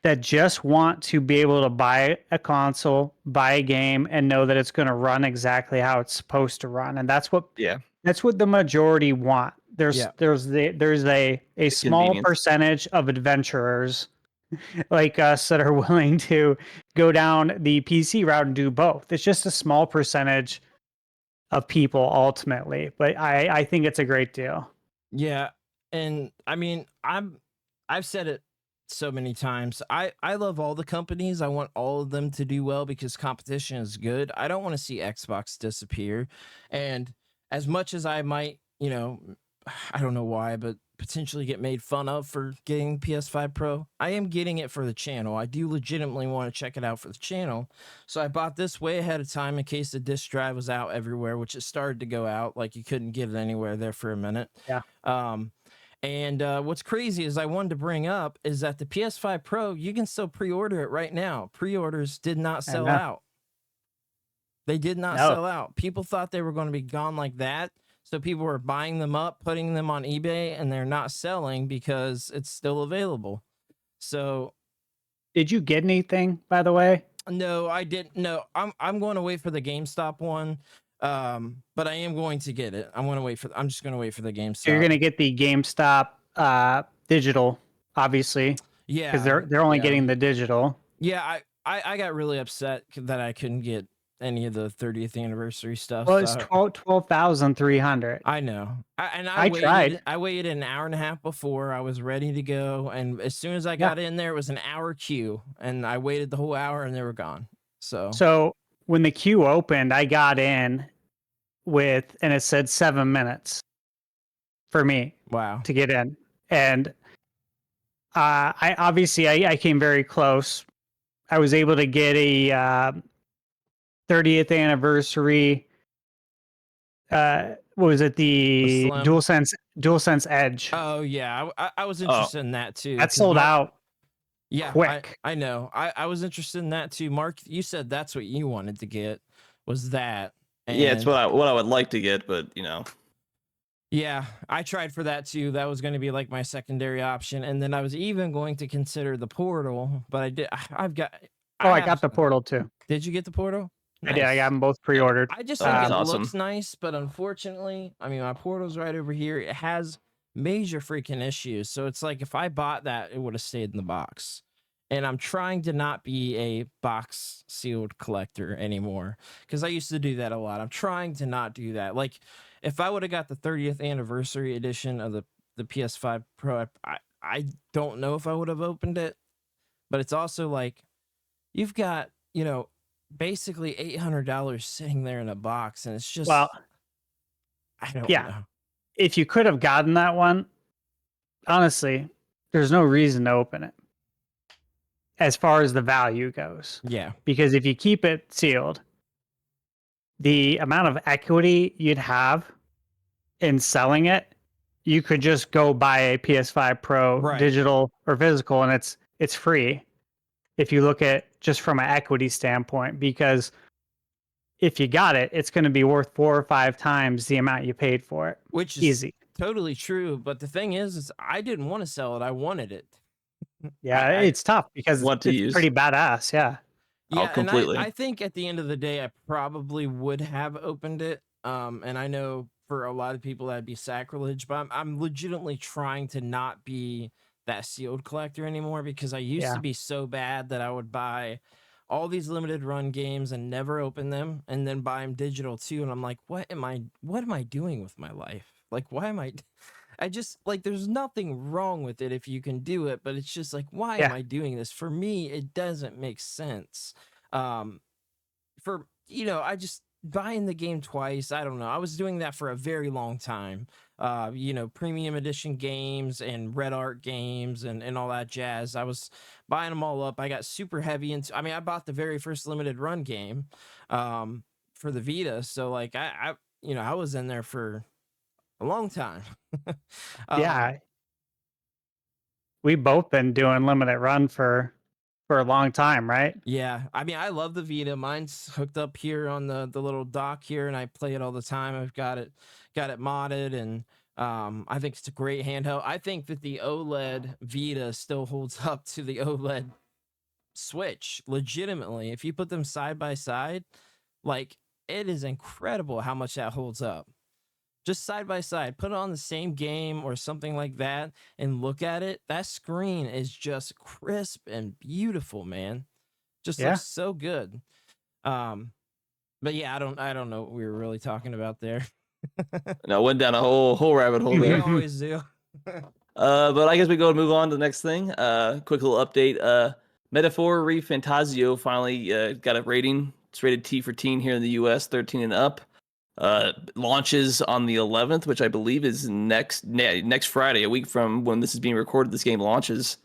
[SPEAKER 3] that just want to be able to buy a console, buy a game, and know that it's going to run exactly how it's supposed to run. And that's what
[SPEAKER 2] Yeah.
[SPEAKER 3] the majority want. There's
[SPEAKER 1] Yeah.
[SPEAKER 3] a small
[SPEAKER 2] convenience.
[SPEAKER 3] percentage of adventurers like us that are willing to go down the PC route and do both. It's just a small percentage of people ultimately, but I think it's a great deal.
[SPEAKER 1] Yeah, and I mean, I've said it so many times. I love all the companies. I want all of them to do well because competition is good. I don't want to see Xbox disappear. And as much as I might, I don't know why, but potentially get made fun of for getting PS5 Pro, I am getting it for the channel. I do legitimately want to check it out for the channel. So I bought this way ahead of time in case the disc drive was out everywhere, which it started to go out. Like you couldn't get it anywhere there for a minute.
[SPEAKER 3] Yeah.
[SPEAKER 1] And what's crazy is I wanted to bring up is that the PS5 Pro, you can still pre-order it right now. Pre-orders did not sell out. They did not sell out. People thought they were going to be gone like that. So people were buying them up, putting them on eBay, and they're not selling because it's still available. So,
[SPEAKER 3] did you get anything, by the way?
[SPEAKER 1] No, I didn't. No, I'm going to wait for the GameStop one. But I am going to get it. I'm just going to wait for the GameStop.
[SPEAKER 3] So you're going to get the GameStop digital, obviously.
[SPEAKER 1] Yeah,
[SPEAKER 3] because they're only getting the digital.
[SPEAKER 1] Yeah, I got really upset that I couldn't get any of the 30th anniversary stuff.
[SPEAKER 3] Well, it's 12,300.
[SPEAKER 1] I know.
[SPEAKER 3] I tried.
[SPEAKER 1] I waited an hour and a half before. I was ready to go, and as soon as I got in there, it was an hour queue, and I waited the whole hour, and they were gone. So
[SPEAKER 3] when the queue opened, I got in and it said 7 minutes for me.
[SPEAKER 1] Wow.
[SPEAKER 3] To get in, and I came very close. I was able to get a 30th anniversary. What was it? The DualSense Edge.
[SPEAKER 1] Oh yeah, I was interested in that too.
[SPEAKER 3] That sold out.
[SPEAKER 1] Yeah,
[SPEAKER 3] quick.
[SPEAKER 1] I know. I was interested in that too. Mark, you said that's what you wanted to get. Was that?
[SPEAKER 2] Yeah, it's what I would like to get, but
[SPEAKER 1] Yeah, I tried for that too. That was going to be like my secondary option, and then I was even going to consider the Portal, but I did. I've got.
[SPEAKER 3] Oh,
[SPEAKER 1] I
[SPEAKER 3] I
[SPEAKER 1] have.
[SPEAKER 3] got the Portal too.
[SPEAKER 1] Did you get the Portal?
[SPEAKER 3] I did. I got
[SPEAKER 1] Nice.
[SPEAKER 3] them both pre-ordered.
[SPEAKER 1] I just
[SPEAKER 2] Oh,
[SPEAKER 1] think
[SPEAKER 2] that's
[SPEAKER 1] it
[SPEAKER 2] awesome.
[SPEAKER 1] looks nice, but unfortunately, I mean, my Portal's right over here. It has major freaking issues. So it's like if I bought that, it would have stayed in the box. And I'm trying to not be a box sealed collector anymore because I used to do that a lot. I'm trying to not do that. Like if I would have got the 30th anniversary edition of the PS5 Pro, I don't know if I would have opened it, but it's also like you've got, basically $800 sitting there in a box, and it's just,
[SPEAKER 3] Well,
[SPEAKER 1] I don't
[SPEAKER 3] yeah.
[SPEAKER 1] know.
[SPEAKER 3] If you could have gotten that one, honestly, there's no reason to open it as far as the value goes.
[SPEAKER 1] Yeah.
[SPEAKER 3] Because if you keep it sealed, the amount of equity you'd have in selling it, you could just go buy a PS5 Pro
[SPEAKER 1] Right.
[SPEAKER 3] digital or physical, and it's free if you look at just from an equity standpoint, because if you got it, it's going to be worth 4 or 5 times the amount you paid for it.
[SPEAKER 1] Which is
[SPEAKER 3] Easy.
[SPEAKER 1] totally true. But the thing is I didn't want to sell it. I wanted it.
[SPEAKER 3] Yeah, it's tough because
[SPEAKER 2] Want to
[SPEAKER 3] it's
[SPEAKER 2] use.
[SPEAKER 3] pretty badass. Yeah.
[SPEAKER 1] Yeah, and
[SPEAKER 2] completely.
[SPEAKER 1] I think at the end of the day, I probably would have opened it. And I know for a lot of people that'd be sacrilege, but I'm legitimately trying to not be that sealed collector anymore because I used to be so bad that I would buy all these limited run games and never open them and then buy them digital too. And I'm like, what am I doing with my life? Like, why am I just like, there's nothing wrong with it if you can do it, but it's just like, why am
[SPEAKER 3] Yeah.
[SPEAKER 1] I doing this? For me, it doesn't make sense. For, I just buying the game twice. I don't know. I was doing that for a very long time. Premium edition games and red art games and all that jazz. I was buying them all up. I got super heavy into, I bought the very first limited run game, for the Vita. So like I was in there for a long time.
[SPEAKER 3] Yeah. We've both been doing limited run for a long time, right?
[SPEAKER 1] Yeah, I love the Vita. Mine's hooked up here on the little dock here, and I play it all the time. I've got it modded, and I think it's a great handheld. I think that the OLED Vita still holds up to the OLED Switch. Legitimately, if you put them side by side, like it is incredible how much that holds up. Just side by side, put it on the same game or something like that and look at it. That screen is just crisp and beautiful, man. Just looks so good. But yeah, I don't know what we were really talking about there.
[SPEAKER 2] No, went down a whole rabbit hole
[SPEAKER 1] We
[SPEAKER 2] there.
[SPEAKER 1] always do.
[SPEAKER 2] But I guess we go and move on to the next thing. Quick little update. Metaphor ReFantasio finally got a rating. It's rated T for teen here in the US, 13 and up. Launches on the 11th, which I believe is next Friday, a week from when this is being recorded. This game launches.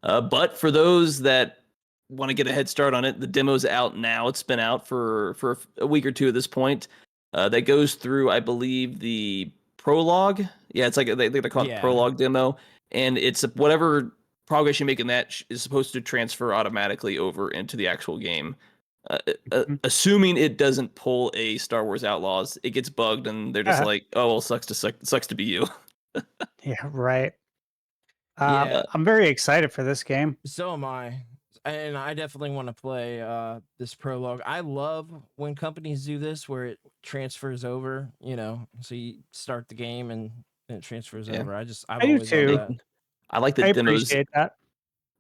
[SPEAKER 2] But for those that want to get a head start on it, the demo's out now. It's been out for a week or two at this point. That goes through, I believe, the prologue. Yeah, it's like they call it prologue demo, and it's whatever progress you make in that is supposed to transfer automatically over into the actual game. Assuming it doesn't pull a Star Wars Outlaws, it gets bugged, and they're just like, "Oh, well, sucks to be you."
[SPEAKER 3] Yeah, right. I'm very excited for this game.
[SPEAKER 1] So am I. And I definitely want to play this prologue. I love when companies do this where it transfers over, so you start the game and it transfers over. I've
[SPEAKER 3] I do
[SPEAKER 1] always
[SPEAKER 3] too.
[SPEAKER 1] loved that.
[SPEAKER 2] I like the
[SPEAKER 3] I
[SPEAKER 2] demos.
[SPEAKER 3] appreciate that.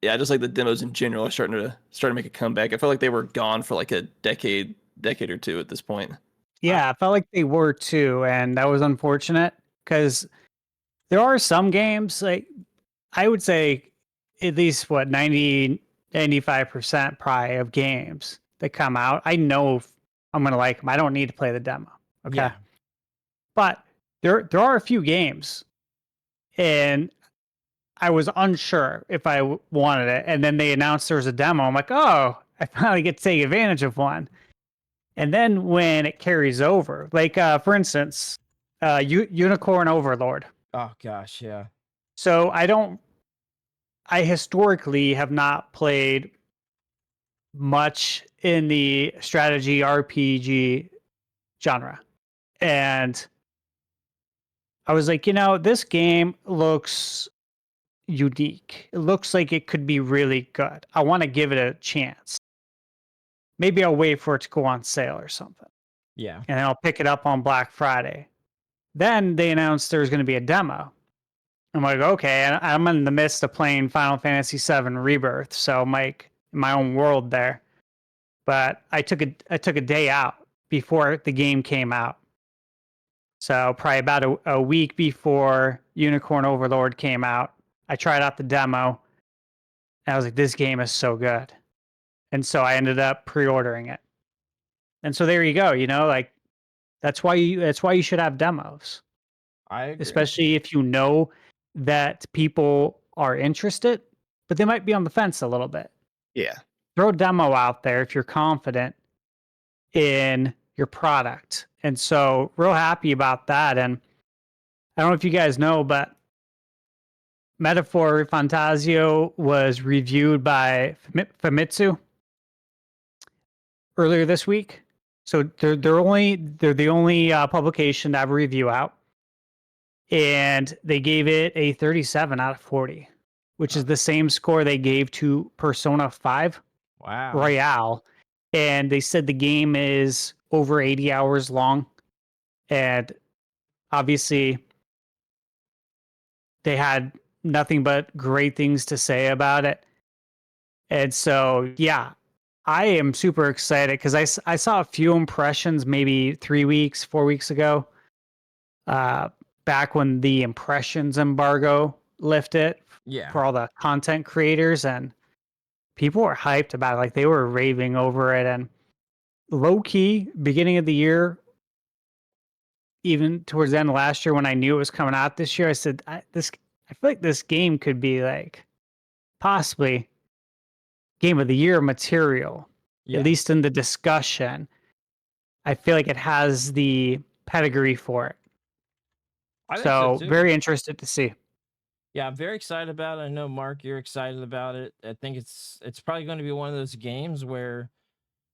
[SPEAKER 2] Yeah, I just like the demos in general are starting to make a comeback. I felt like they were gone for like a decade or two at this point.
[SPEAKER 3] Yeah, I felt like they were too, and that was unfortunate because there are some games, like I would say at least 95% probably of games that come out, I know if I'm gonna like them. I don't need to play the demo. Okay.
[SPEAKER 1] Yeah.
[SPEAKER 3] But there are a few games, and I was unsure if I wanted it, and then they announced there was a demo. I'm like, oh, I finally get to take advantage of one. And then when it carries over, like for instance, Unicorn Overlord.
[SPEAKER 1] Oh gosh, yeah.
[SPEAKER 3] So I historically have not played much in the strategy RPG genre. And I was like, this game looks unique. It looks like it could be really good. I want to give it a chance. Maybe I'll wait for it to go on sale or something.
[SPEAKER 1] Yeah.
[SPEAKER 3] And then I'll pick it up on Black Friday. Then they announced there's going to be a demo. I'm like, okay, and I'm in the midst of playing Final Fantasy VII Rebirth, so I'm like in my own world there. But I took a day out before the game came out. So probably about a week before Unicorn Overlord came out, I tried out the demo, and I was like, this game is so good. And so I ended up pre-ordering it. And so there you go, like that's why you should have demos.
[SPEAKER 1] I agree.
[SPEAKER 3] Especially if you know that people are interested, but they might be on the fence a little bit.
[SPEAKER 2] Yeah.
[SPEAKER 3] Throw a demo out there if you're confident in your product. And so, real happy about that. And I don't know if you guys know, but Metaphor Fantasio was reviewed by Famitsu earlier this week. So they're the only publication to have a review out. And they gave it a 37 out of 40, which is the same score they gave to Persona 5
[SPEAKER 1] Wow.
[SPEAKER 3] Royale. And they said the game is over 80 hours long. And obviously, they had nothing but great things to say about it. And so, yeah, I am super excited because I saw a few impressions maybe 3 weeks, 4 weeks ago. Back when the impressions embargo lifted
[SPEAKER 1] Yeah.
[SPEAKER 3] for all the content creators, and people were hyped about it. Like they were raving over it. And low key, beginning of the year, even towards the end of last year when I knew it was coming out this year, I said, I feel like this game could be like possibly game of the year material,
[SPEAKER 1] Yeah.
[SPEAKER 3] at least in the discussion. I feel like it has the pedigree for it.
[SPEAKER 1] I think so
[SPEAKER 3] So
[SPEAKER 1] too.
[SPEAKER 3] very interested to see.
[SPEAKER 1] Yeah, I'm very excited about it. I know Mark, you're excited about it. I think it's probably going to be one of those games where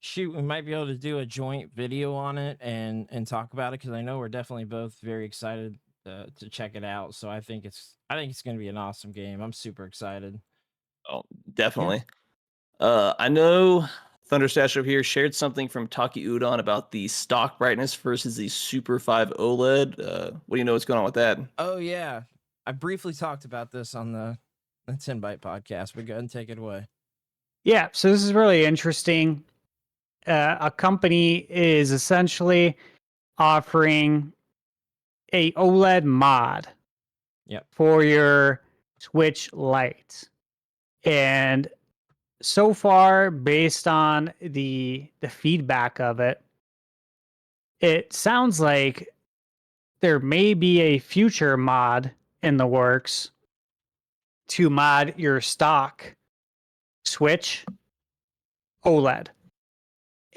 [SPEAKER 1] shoot, we might be able to do a joint video on it and talk about it because I know we're definitely both very excited to check it out. So I think it's going to be an awesome game. I'm super excited.
[SPEAKER 2] Oh, definitely. I know Thunderstash over here shared something from Taki Udon about the stock brightness versus the Super 5 OLED. What do you know what's going on with that?
[SPEAKER 1] Oh yeah, I briefly talked about this on the 10 Byte podcast, but go ahead and take it away.
[SPEAKER 3] Yeah, so this is really interesting. A company is essentially offering a OLED mod
[SPEAKER 1] Yep.
[SPEAKER 3] for your Switch Lite. And so far, based on the feedback of it, it sounds like there may be a future mod in the works to mod your stock Switch OLED.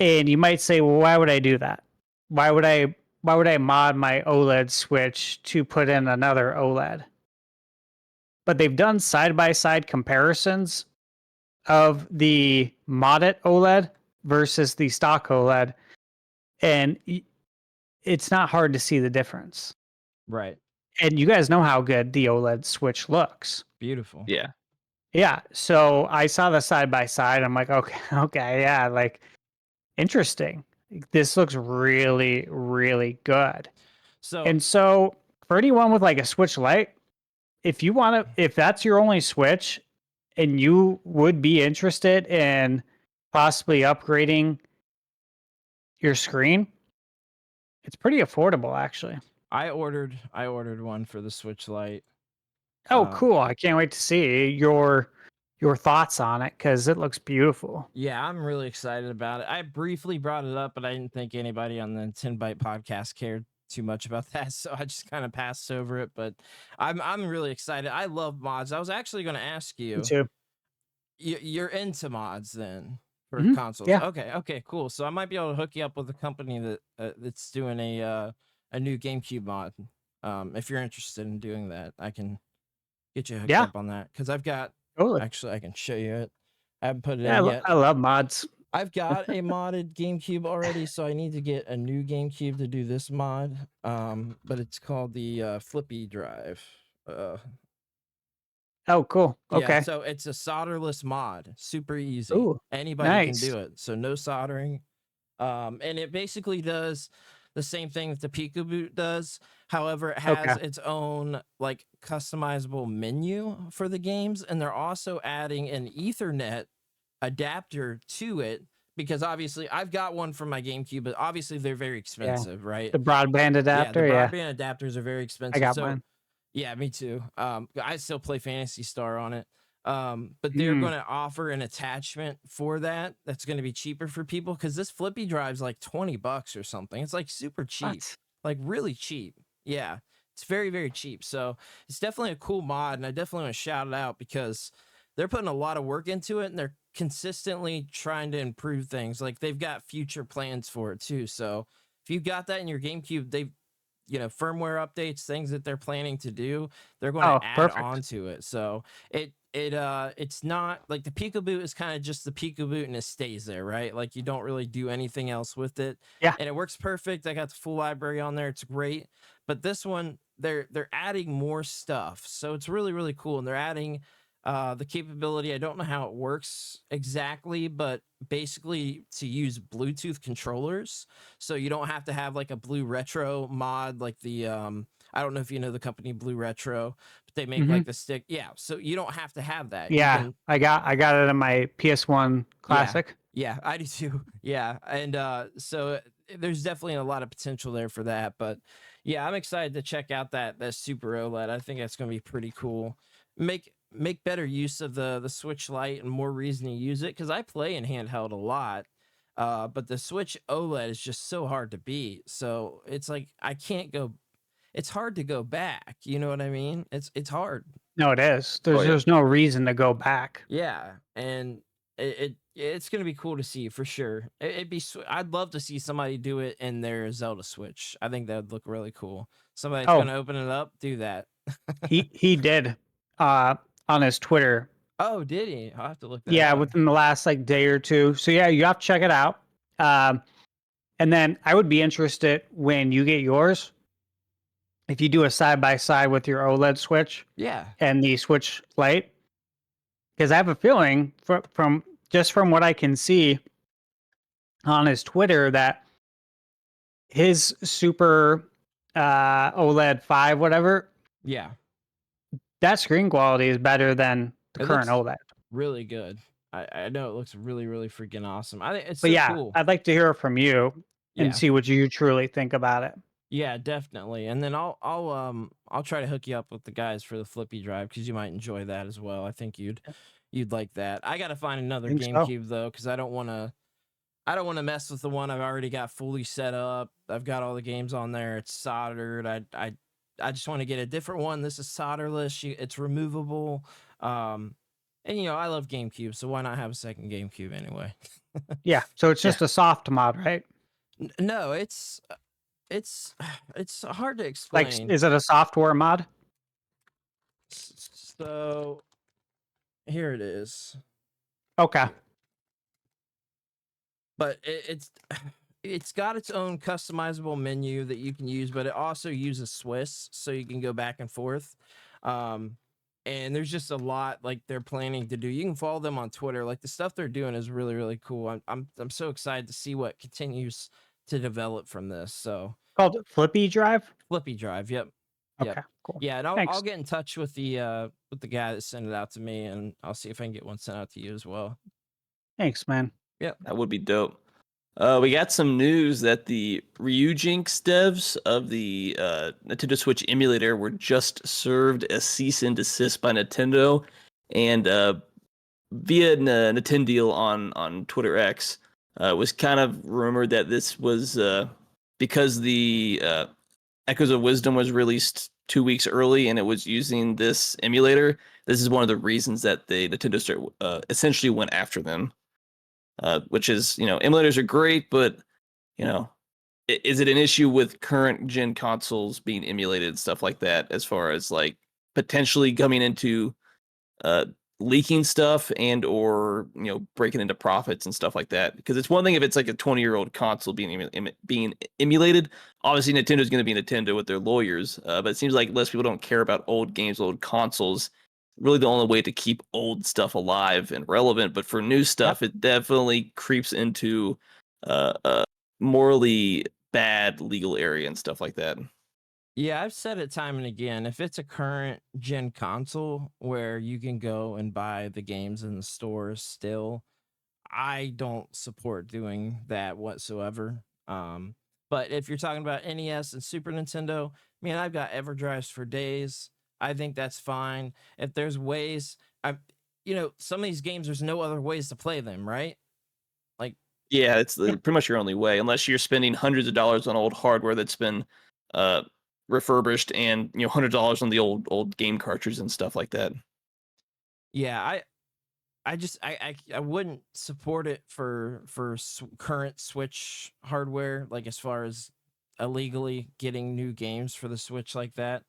[SPEAKER 3] And you might say, well, why would I do that? Why would I mod my OLED Switch to put in another OLED? But they've done side-by-side comparisons of the modded OLED versus the stock OLED, and it's not hard to see the difference.
[SPEAKER 1] Right.
[SPEAKER 3] And you guys know how good the OLED Switch looks.
[SPEAKER 1] Beautiful.
[SPEAKER 2] Yeah.
[SPEAKER 3] Yeah, so I saw the side-by-side. I'm like, okay, yeah, like, interesting. This looks really, really good.
[SPEAKER 1] So
[SPEAKER 3] And so for anyone with like a Switch Lite, if that's your only Switch and you would be interested in possibly upgrading your screen, it's pretty affordable actually.
[SPEAKER 1] I ordered one for the Switch Lite.
[SPEAKER 3] Oh, cool. I can't wait to see your thoughts on it because it looks beautiful.
[SPEAKER 1] Yeah, I'm really excited about it. I briefly brought it up, but I didn't think anybody on the 10 Byte podcast cared too much about that, so I just kind of passed over it. But I'm really excited. I love mods. I was actually going to ask you,
[SPEAKER 3] Me too.
[SPEAKER 1] you're into mods then for
[SPEAKER 3] Mhm,
[SPEAKER 1] consoles?
[SPEAKER 3] yeah.
[SPEAKER 1] Okay, cool. So I might be able to hook you up with a company that's doing a new GameCube mod. If you're interested in doing that, I can get you hooked
[SPEAKER 3] Yeah.
[SPEAKER 1] up on that because I've got.
[SPEAKER 3] Totally.
[SPEAKER 1] Actually, I can show you it. I haven't put it
[SPEAKER 3] Yeah,
[SPEAKER 1] in yet.
[SPEAKER 3] I love mods.
[SPEAKER 1] I've got a modded GameCube already, so I need to get a new GameCube to do this mod. But it's called the Flippy Drive.
[SPEAKER 3] Oh, cool.
[SPEAKER 1] Yeah,
[SPEAKER 3] Okay.
[SPEAKER 1] so it's a solderless mod, super easy.
[SPEAKER 3] Ooh,
[SPEAKER 1] Anybody can
[SPEAKER 3] nice.
[SPEAKER 1] do it, so no soldering. And it basically does the same thing that the Peekaboo does. However, it has
[SPEAKER 3] Okay.
[SPEAKER 1] its own like customizable menu for the games, and they're also adding an Ethernet adapter to it because obviously I've got one for my GameCube, but obviously they're very
[SPEAKER 3] Yeah.
[SPEAKER 1] expensive, right?
[SPEAKER 3] The broadband
[SPEAKER 1] Yeah, the
[SPEAKER 3] adapter. Yeah,
[SPEAKER 1] broadband adapters are very
[SPEAKER 3] I
[SPEAKER 1] expensive.
[SPEAKER 3] got
[SPEAKER 1] So
[SPEAKER 3] mine.
[SPEAKER 1] yeah, me too. I still play Fantasy Star on it. But they're
[SPEAKER 3] Hmm.
[SPEAKER 1] going to offer an attachment for that that's going to be cheaper for people because this flippy drive's like $20 or something. It's like super cheap,
[SPEAKER 3] What?
[SPEAKER 1] like really cheap. Yeah, it's very, very cheap. So it's definitely a cool mod, and I definitely want to shout it out because they're putting a lot of work into it and they're consistently trying to improve things. Like they've got future plans for it too. So if you've got that in your GameCube, they've firmware updates, things that they're planning to do, they're going
[SPEAKER 3] Oh,
[SPEAKER 1] to add
[SPEAKER 3] perfect.
[SPEAKER 1] on to it. So it's not like the Peekaboo is kind of just the Peekaboo and it stays there, right? Like you don't really do anything else with it.
[SPEAKER 3] Yeah.
[SPEAKER 1] And it works perfect. I got the full library on there. It's great. But this one, they're adding more stuff. So it's really, really cool. And they're adding the capability. I don't know how it works exactly, but basically to use Bluetooth controllers. So you don't have to have like a Blue Retro mod like the I don't know if you know the company Blue Retro, but they make
[SPEAKER 3] Hmm.
[SPEAKER 1] like the stick. Yeah, so you don't have to have that. You
[SPEAKER 3] Yeah,
[SPEAKER 1] can
[SPEAKER 3] I got it on my PS1
[SPEAKER 1] yeah.
[SPEAKER 3] Classic.
[SPEAKER 1] Yeah, I do too. Yeah. And so there's definitely a lot of potential there for that, but yeah, I'm excited to check out that Super OLED. I think that's going to be pretty cool. Make better use of the Switch Lite and more reason to use it cuz I play in handheld a lot. But the Switch OLED is just so hard to beat. So it's like I can't go it's hard to go back. You know what I mean? It's hard.
[SPEAKER 3] No, it is.
[SPEAKER 2] Oh yeah.
[SPEAKER 3] There's no reason to go back.
[SPEAKER 1] Yeah, and it's gonna be cool to see for sure. I'd love to see somebody do it in their Zelda Switch. I think that would look really cool. Somebody that's
[SPEAKER 3] Oh,
[SPEAKER 1] gonna open it up, do that.
[SPEAKER 3] he did uh on his Twitter.
[SPEAKER 1] Oh, did he? I'll have to look that
[SPEAKER 3] Yeah,
[SPEAKER 1] up.
[SPEAKER 3] within the last like day or two. So yeah, you have to check it out. Um and then I would be interested when you get yours if you do a side by side with your OLED Switch
[SPEAKER 1] Yeah,
[SPEAKER 3] and the Switch Lite, because I have a feeling from just from what I can see on his Twitter that his Super OLED 5 whatever,
[SPEAKER 1] yeah.
[SPEAKER 3] that screen quality is better than the
[SPEAKER 1] It
[SPEAKER 3] current
[SPEAKER 1] looks
[SPEAKER 3] OLED.
[SPEAKER 1] really good. I know it looks really, really freaking awesome. I think it's
[SPEAKER 3] But
[SPEAKER 1] so
[SPEAKER 3] yeah,
[SPEAKER 1] cool.
[SPEAKER 3] I'd like to hear from you and
[SPEAKER 1] Yeah.
[SPEAKER 3] see what you truly think about it.
[SPEAKER 1] Yeah, definitely. And then I'll try to hook you up with the guys for the flippy drive because you might enjoy that as well. I think you'd like that. I gotta find
[SPEAKER 3] I
[SPEAKER 1] another
[SPEAKER 3] think so.
[SPEAKER 1] GameCube though, because I don't wanna mess with the one I've already got fully set up. I've got all the games on there. It's soldered. I just want to get a different one. This is solderless. It's removable. Um and I love GameCube, so why not have a second GameCube anyway?
[SPEAKER 3] Yeah, so it's
[SPEAKER 1] Yeah.
[SPEAKER 3] just a soft mod, right?
[SPEAKER 1] No, it's it's hard to
[SPEAKER 3] Like,
[SPEAKER 1] explain.
[SPEAKER 3] is it a software mod?
[SPEAKER 1] So here it is.
[SPEAKER 3] Okay.
[SPEAKER 1] But it's got its own customizable menu that you can use, but it also uses Swiss, so you can go back and forth. Um, and there's just a lot like they're planning to do. You can follow them on Twitter. Like the stuff they're doing is really, really cool. I'm so excited to see what continues to develop from this. So
[SPEAKER 3] Called Flippy Drive?
[SPEAKER 1] Flippy Drive, yep. Yep.
[SPEAKER 3] Okay, cool.
[SPEAKER 1] Yeah, and I'll
[SPEAKER 3] Thanks.
[SPEAKER 1] get in touch with the guy that sent it out to me, and I'll see if I can get one sent out to you as well.
[SPEAKER 3] Thanks, man.
[SPEAKER 1] Yep.
[SPEAKER 2] That would be dope. We got some news that the Ryujinx devs of the Nintendo Switch emulator were just served a cease and desist by Nintendo, and via Nintendo on Twitter X, was kind of rumored that this was because the Echoes of Wisdom was released 2 weeks early and it was using this emulator. This is one of the reasons that the Nintendo Store essentially went after them. Which is, emulators are great, but, is it an issue with current gen consoles being emulated and stuff like that, as far as like potentially coming into leaking stuff and or breaking into profits and stuff like that. Because it's one thing if it's like a 20-year-old console being emulated. Obviously, Nintendo's going to be Nintendo with their lawyers, but it seems like less people don't care about old games, old consoles. Really, the only way to keep old stuff alive and relevant. But for new stuff, it definitely creeps into a morally bad legal area and stuff like that.
[SPEAKER 1] Yeah, I've said it time and again. If it's a current gen console where you can go and buy the games in the stores still, I don't support doing that whatsoever. But if you're talking about NES and Super Nintendo, man, I've got EverDrives for days. I think that's fine. If there's ways, some of these games, there's no other ways to play them, right? Like,
[SPEAKER 2] yeah, it's pretty much your only way, unless you're spending hundreds of dollars on old hardware that's been refurbished, and $100 on the old game cartridges and stuff like that.
[SPEAKER 1] Yeah, I wouldn't support it for current Switch hardware, like as far as illegally getting new games for the Switch like that.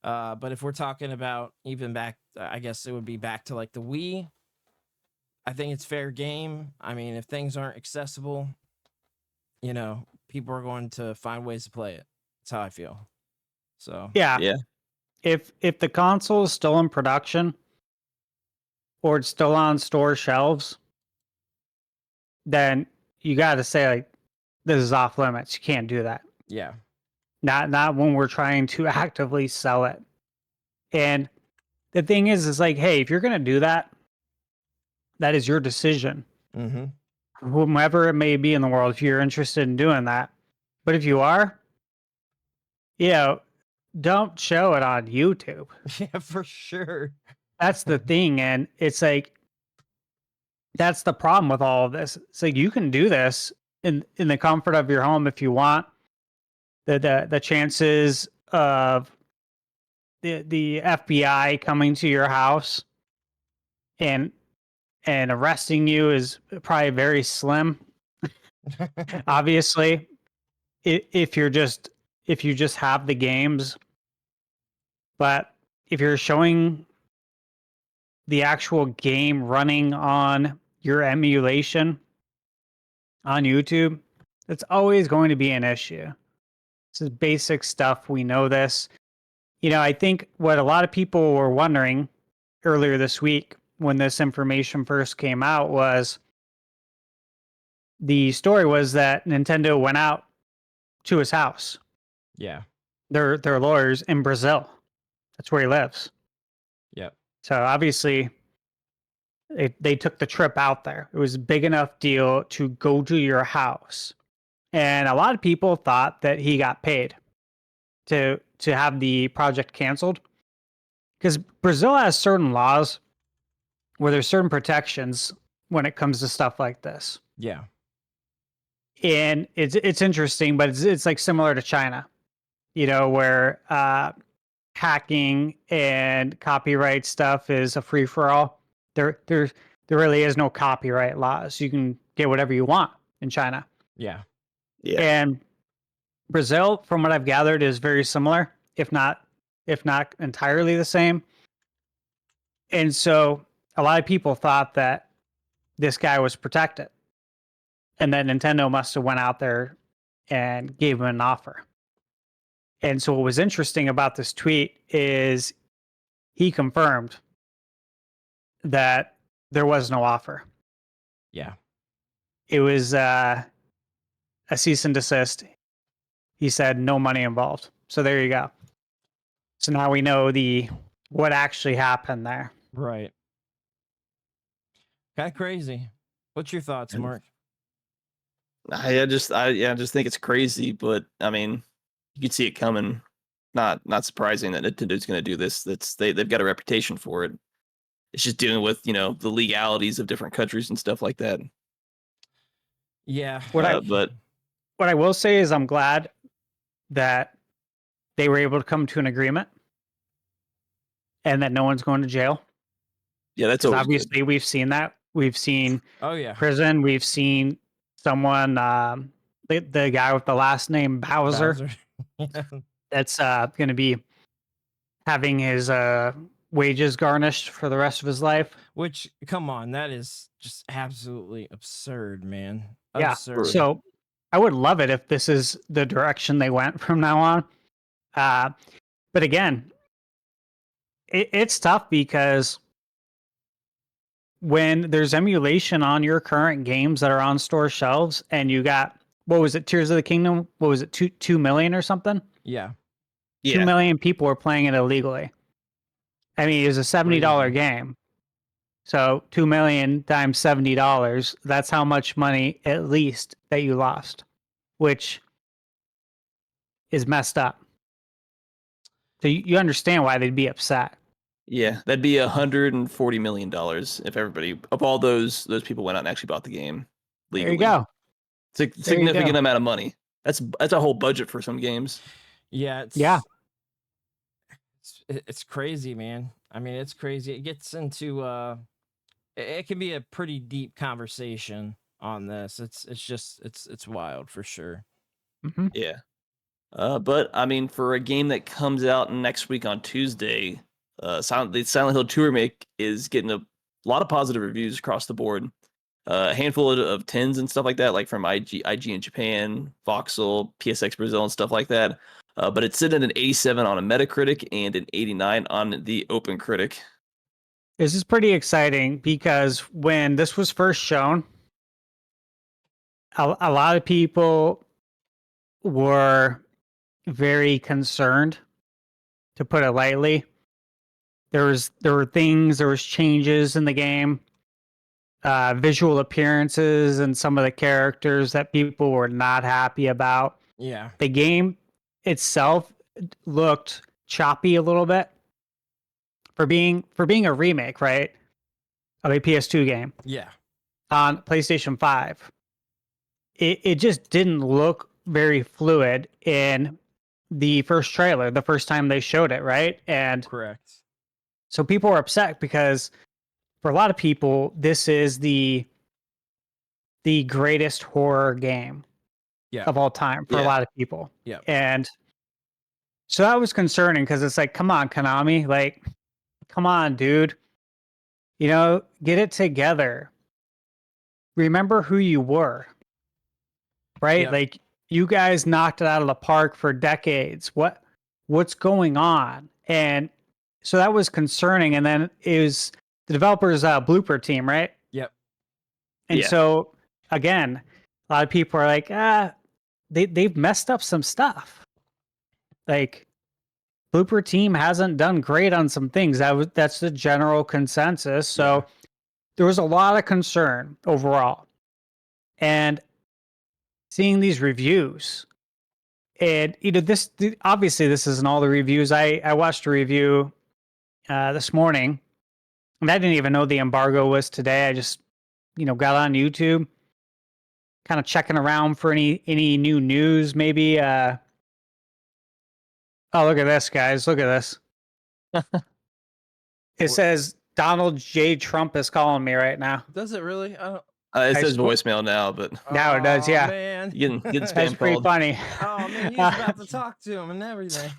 [SPEAKER 1] But if we're talking about even back, I guess it would be back to like the Wii. I think it's fair game. I mean, if things aren't accessible, people are going to find ways to play it. That's how I feel. So
[SPEAKER 3] yeah. If the console is still in production or it's still on store shelves, then you got to say like this is off limits. You can't do that.
[SPEAKER 1] Yeah.
[SPEAKER 3] Not when we're trying to actively sell it. And the thing is like, hey, if you're gonna do that, that is your decision.
[SPEAKER 1] Mm-hmm.
[SPEAKER 3] Whomever it may be in the world, if you're interested in doing that. But if you are, don't show it on YouTube.
[SPEAKER 1] Yeah, for sure.
[SPEAKER 3] That's the thing. And it's like, that's the problem with all of this. It's like, you can do this in the comfort of your home if you want. The chances of the FBI coming to your house and arresting you is probably very slim. Obviously, if you just have the games, but if you're showing the actual game running on your emulation on YouTube, it's always going to be an issue. This is basic stuff. We know this. I think what a lot of people were wondering earlier this week when this information first came out was the story was that Nintendo went out to his house.
[SPEAKER 1] Yeah.
[SPEAKER 3] Their lawyers in Brazil. That's where he lives.
[SPEAKER 1] Yep.
[SPEAKER 3] So obviously they took the trip out there. It was a big enough deal to go to your house. And a lot of people thought that he got paid to have the project canceled. Because Brazil has certain laws where there's certain protections when it comes to stuff like this.
[SPEAKER 1] Yeah.
[SPEAKER 3] And it's interesting, but it's like similar to China, where hacking and copyright stuff is a free for all. There really is no copyright laws. You can get whatever you want in China.
[SPEAKER 1] Yeah.
[SPEAKER 2] Yeah.
[SPEAKER 3] And Brazil, from what I've gathered, is very similar, if not entirely the same. And so a lot of people thought that this guy was protected, and that Nintendo must have went out there and gave him an offer. And so what was interesting about this tweet is he confirmed that there was no offer.
[SPEAKER 1] Yeah.
[SPEAKER 3] It was a cease and desist. He said no money involved. So there you go. So now we know what actually happened there.
[SPEAKER 1] Right. Kind of crazy. What's your thoughts, Mark?
[SPEAKER 2] I just think it's crazy, but I mean, you could see it coming. Not surprising that Nintendo's going to do this. They've got a reputation for it. It's just dealing with the legalities of different countries and stuff like that.
[SPEAKER 1] Yeah.
[SPEAKER 3] What I will say is I'm glad that they were able to come to an agreement and that no one's going to jail.
[SPEAKER 2] Yeah, that's always
[SPEAKER 3] obviously
[SPEAKER 2] good.
[SPEAKER 3] We've seen that. We've seen prison. We've seen someone, the guy with the last name Bowser.
[SPEAKER 1] Yeah.
[SPEAKER 3] That's going to be having his wages garnished for the rest of his life.
[SPEAKER 1] Which, come on, that is just absolutely absurd, man.
[SPEAKER 3] Yeah.
[SPEAKER 1] Absurd.
[SPEAKER 3] So I would love it if this is the direction they went from now on. But again, it's tough because when there's emulation on your current games that are on store shelves and you got, what was it, Tears of the Kingdom? What was it, 2 million or something?
[SPEAKER 1] Yeah.
[SPEAKER 3] 2 million people are playing it illegally. I mean, it's a $70 game. So 2 million times $70, that's how much money at least that you lost, which is messed up. So you understand why they'd be upset.
[SPEAKER 2] Yeah, that'd be $140 million if everybody of all those people went out and actually bought the game legally.
[SPEAKER 3] There you go.
[SPEAKER 2] It's a significant amount of money. That's a whole budget for some games.
[SPEAKER 1] Yeah. It's crazy, man. I mean, it's crazy. It gets into it can be a pretty deep conversation on this. It's wild for sure.
[SPEAKER 3] Mm-hmm.
[SPEAKER 2] Yeah. But I mean, for a game that comes out next week on Tuesday, the Silent Hill 2 remake is getting a lot of positive reviews across the board. A handful of 10s and stuff like that, like from IG in Japan, Voxel, PSX Brazil, and stuff like that. But it's sitting at an 87 on a Metacritic and an 89 on the OpenCritic.
[SPEAKER 3] This is pretty exciting because when this was first shown, a lot of people were very concerned, to put it lightly. There was changes in the game, visual appearances and some of the characters that people were not happy about.
[SPEAKER 1] Yeah.
[SPEAKER 3] The game itself looked choppy a little bit for being a remake, right? Of a PS2 game.
[SPEAKER 1] Yeah.
[SPEAKER 3] On PlayStation 5. It just didn't look very fluid in the first trailer, the first time they showed it, right? And
[SPEAKER 1] correct.
[SPEAKER 3] So people were upset because for a lot of people, this is the greatest horror game of all time for a lot of people.
[SPEAKER 1] Yeah.
[SPEAKER 3] And so that was concerning because it's like, come on, Konami, like, come on, dude. You know, get it together. Remember who you were. Right?
[SPEAKER 1] Yep.
[SPEAKER 3] Like, you guys knocked it out of the park for decades. What's going on? And so that was concerning. And then it was the developers' blooper team, right?
[SPEAKER 1] Yep.
[SPEAKER 3] And so again, a lot of people are like, they've messed up some stuff. Like, blooper team hasn't done great on some things. That's the general consensus. So there was a lot of concern overall. And seeing these reviews, and obviously this isn't all the reviews. I watched a review this morning, and I didn't even know the embargo was today. I just got on YouTube, kind of checking around for any new news. Maybe oh, look at this, guys! Look at this. It says Donald J. Trump is calling me right now.
[SPEAKER 1] Does it really?
[SPEAKER 2] It says voicemail now, but
[SPEAKER 3] now it does. Yeah,
[SPEAKER 1] man.
[SPEAKER 2] getting spam
[SPEAKER 3] that's pretty
[SPEAKER 2] called.
[SPEAKER 3] funny.
[SPEAKER 1] Oh man, he's about to talk to him and everything.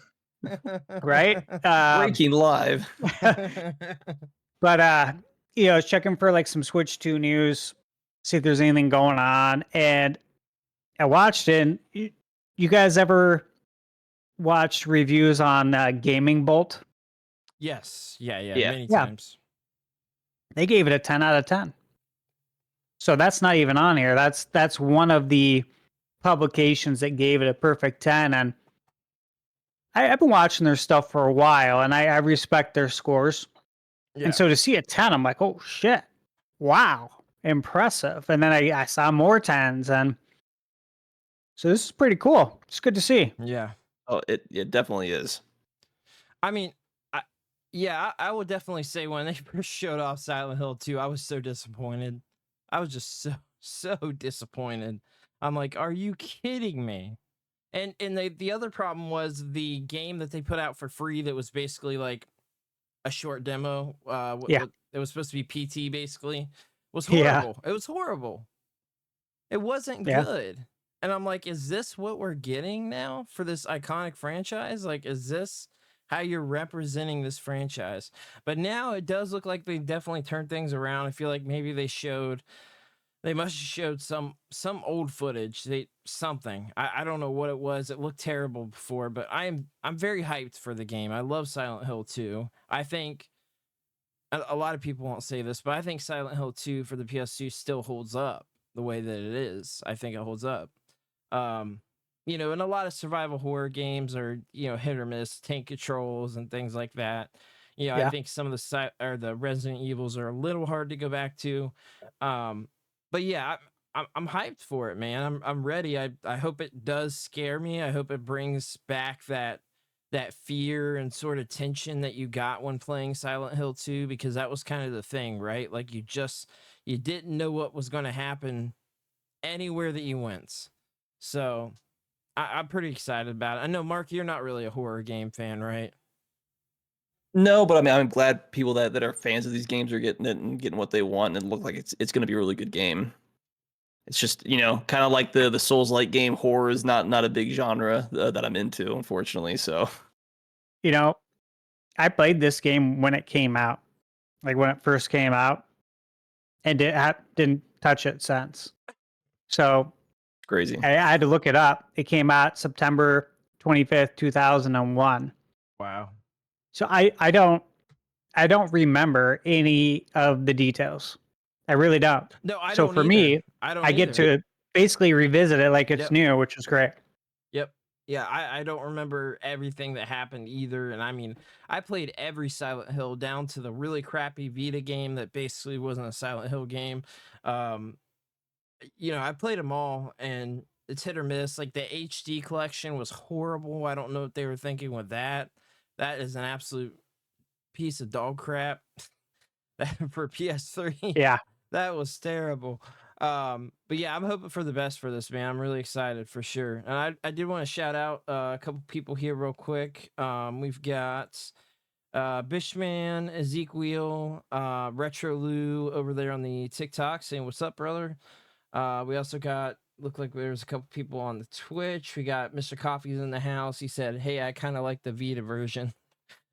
[SPEAKER 3] Right?
[SPEAKER 2] Breaking live.
[SPEAKER 3] But I was checking for like some Switch 2 news, see if there's anything going on, and I watched it. And you guys ever watched reviews on Gaming Bolt?
[SPEAKER 1] Yes. Yeah. Many
[SPEAKER 3] Yeah.
[SPEAKER 1] times.
[SPEAKER 3] They gave it a 10 out of 10. So that's not even on here. That's one of the publications that gave it a perfect 10. And I've been watching their stuff for a while, and I respect their scores.
[SPEAKER 1] Yeah.
[SPEAKER 3] And so to see a 10, I'm like, oh shit, wow, impressive. And then I saw more 10s, and so this is pretty cool. It's good to see.
[SPEAKER 1] Yeah.
[SPEAKER 2] Oh, it definitely is.
[SPEAKER 1] I mean, I would definitely say when they first showed off Silent Hill 2, I was so disappointed. I was just so disappointed. I'm like, are you kidding me? And the other problem was the game that they put out for free that was basically like a short demo. It was supposed to be PT basically. Was horrible.
[SPEAKER 3] Yeah.
[SPEAKER 1] It was horrible. It wasn't good. And I'm like, is this what we're getting now for this iconic franchise? Like, is this how you're representing this franchise. But now it does look like they definitely turned things around. I feel like maybe they must have showed some old footage. I don't know what it was. It looked terrible before, but I'm very hyped for the game. I love Silent Hill 2. I think a lot of people won't say this, but I think Silent Hill 2 for the PS2 still holds up the way that it is. I think it holds up. Um, and a lot of survival horror games are, hit or miss, tank controls and things like that. I
[SPEAKER 3] Yeah.
[SPEAKER 1] think some of the Resident Evils are a little hard to go back to. But yeah, I'm hyped for it, man. I'm ready. I hope it does scare me. I hope it brings back that fear and sort of tension that you got when playing Silent Hill 2, because that was kind of the thing, right? Like you didn't know what was going to happen anywhere that you went. So I'm pretty excited about it. I know, Mark, you're not really a horror game fan, right?
[SPEAKER 2] No, but I mean, I'm glad people that are fans of these games are getting it and getting what they want, and it look like it's going to be a really good game. It's just, kind of like the Souls-like game. Horror is not a big genre that I'm into, unfortunately. So,
[SPEAKER 3] I played this game when it came out, like when it first came out, and didn't touch it since. So
[SPEAKER 2] crazy.
[SPEAKER 3] I had to look it up. It came out September 25th, 2001.
[SPEAKER 1] Wow.
[SPEAKER 3] So I don't remember any of the details. I really don't.
[SPEAKER 1] No, I
[SPEAKER 3] So
[SPEAKER 1] don't
[SPEAKER 3] for
[SPEAKER 1] either.
[SPEAKER 3] me,
[SPEAKER 1] I don't
[SPEAKER 3] I get
[SPEAKER 1] either.
[SPEAKER 3] to basically revisit it like it's
[SPEAKER 1] Yep.
[SPEAKER 3] new, which is great.
[SPEAKER 1] Yep. Yeah, I don't remember everything that happened either. And I mean, I played every Silent Hill down to the really crappy Vita game that basically wasn't a Silent Hill game. I played them all, and it's hit or miss. Like the HD collection was horrible. I don't know what they were thinking with that. That is an absolute piece of dog crap for PS3.
[SPEAKER 3] Yeah.
[SPEAKER 1] That was terrible. But yeah, I'm hoping for the best for this, man. I'm really excited for sure. And I did want to shout out a couple people here real quick. We've got Bishman, Ezekiel, Retro Lou over there on the TikTok saying, "What's up, brother?" We also got, look like there's a couple people on the Twitch. We got Mr. Coffee's in the house. He said, "Hey, I kind of like the Vita version."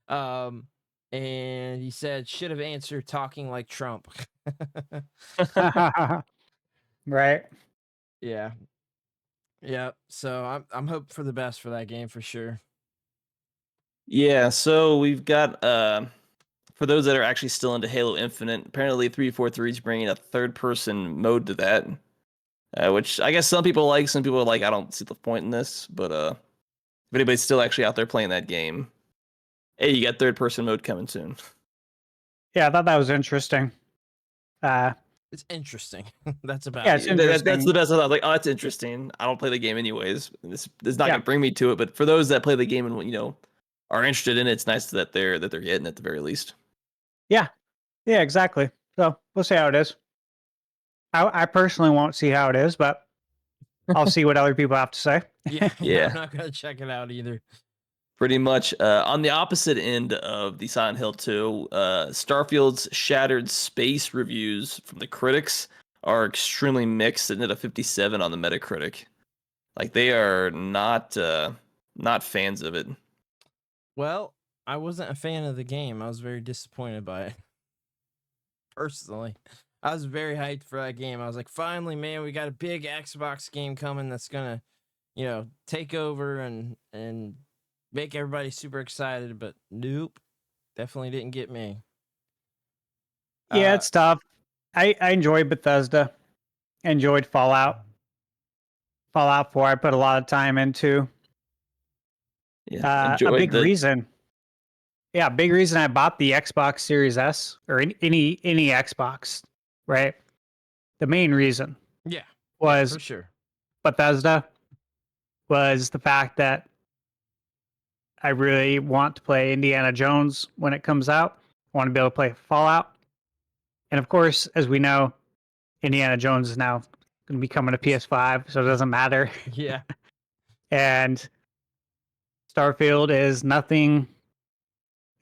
[SPEAKER 1] And he said, "Should have answered talking like Trump."
[SPEAKER 3] Right.
[SPEAKER 1] Yeah. Yeah. So I'm hoping for the best for that game for sure.
[SPEAKER 2] Yeah, so we've got for those that are actually still into Halo Infinite, apparently 343 is bringing a third-person mode to that, which I guess some people like. Some people are like, I don't see the point in this. But if anybody's still actually out there playing that game, hey, you got third-person mode coming soon.
[SPEAKER 3] Yeah, I thought that was interesting.
[SPEAKER 1] It's interesting. That's about
[SPEAKER 3] Yeah,
[SPEAKER 1] it.
[SPEAKER 3] it's
[SPEAKER 2] That's
[SPEAKER 3] interesting.
[SPEAKER 2] the best. I was like, oh, that's interesting. I don't play the game anyways. This is not
[SPEAKER 3] Yeah.
[SPEAKER 2] gonna bring me to it. But for those that play the game and are interested in it, it's nice that they're getting it at the very least.
[SPEAKER 3] Yeah, exactly. So we'll see how it is. I personally won't see how it is, but I'll see what other people have to say.
[SPEAKER 1] Yeah.
[SPEAKER 2] Yeah.
[SPEAKER 1] I'm not gonna check it out either.
[SPEAKER 2] Pretty much on the opposite end of the Silent Hill 2, Starfield's Shattered Space reviews from the critics are extremely mixed, sitting at a 57 on the Metacritic. Like they are not fans of it.
[SPEAKER 1] Well, I wasn't a fan of the game. I was very disappointed by it. Personally, I was very hyped for that game. I was like, finally, man, we got a big Xbox game coming that's gonna, take over and make everybody super excited. But nope, definitely didn't get me.
[SPEAKER 3] Yeah, it's tough. I enjoyed Bethesda. Enjoyed Fallout. Fallout 4 I put a lot of time into.
[SPEAKER 2] Yeah,
[SPEAKER 3] A big reason. Yeah, a big reason I bought the Xbox Series S or any Xbox, right? The main reason
[SPEAKER 1] Yeah,
[SPEAKER 3] was
[SPEAKER 1] for sure.
[SPEAKER 3] Bethesda, was the fact that I really want to play Indiana Jones when it comes out. I want to be able to play Fallout. And of course, as we know, Indiana Jones is now going to be coming to PS5, so it doesn't matter.
[SPEAKER 1] Yeah.
[SPEAKER 3] And Starfield is nothing.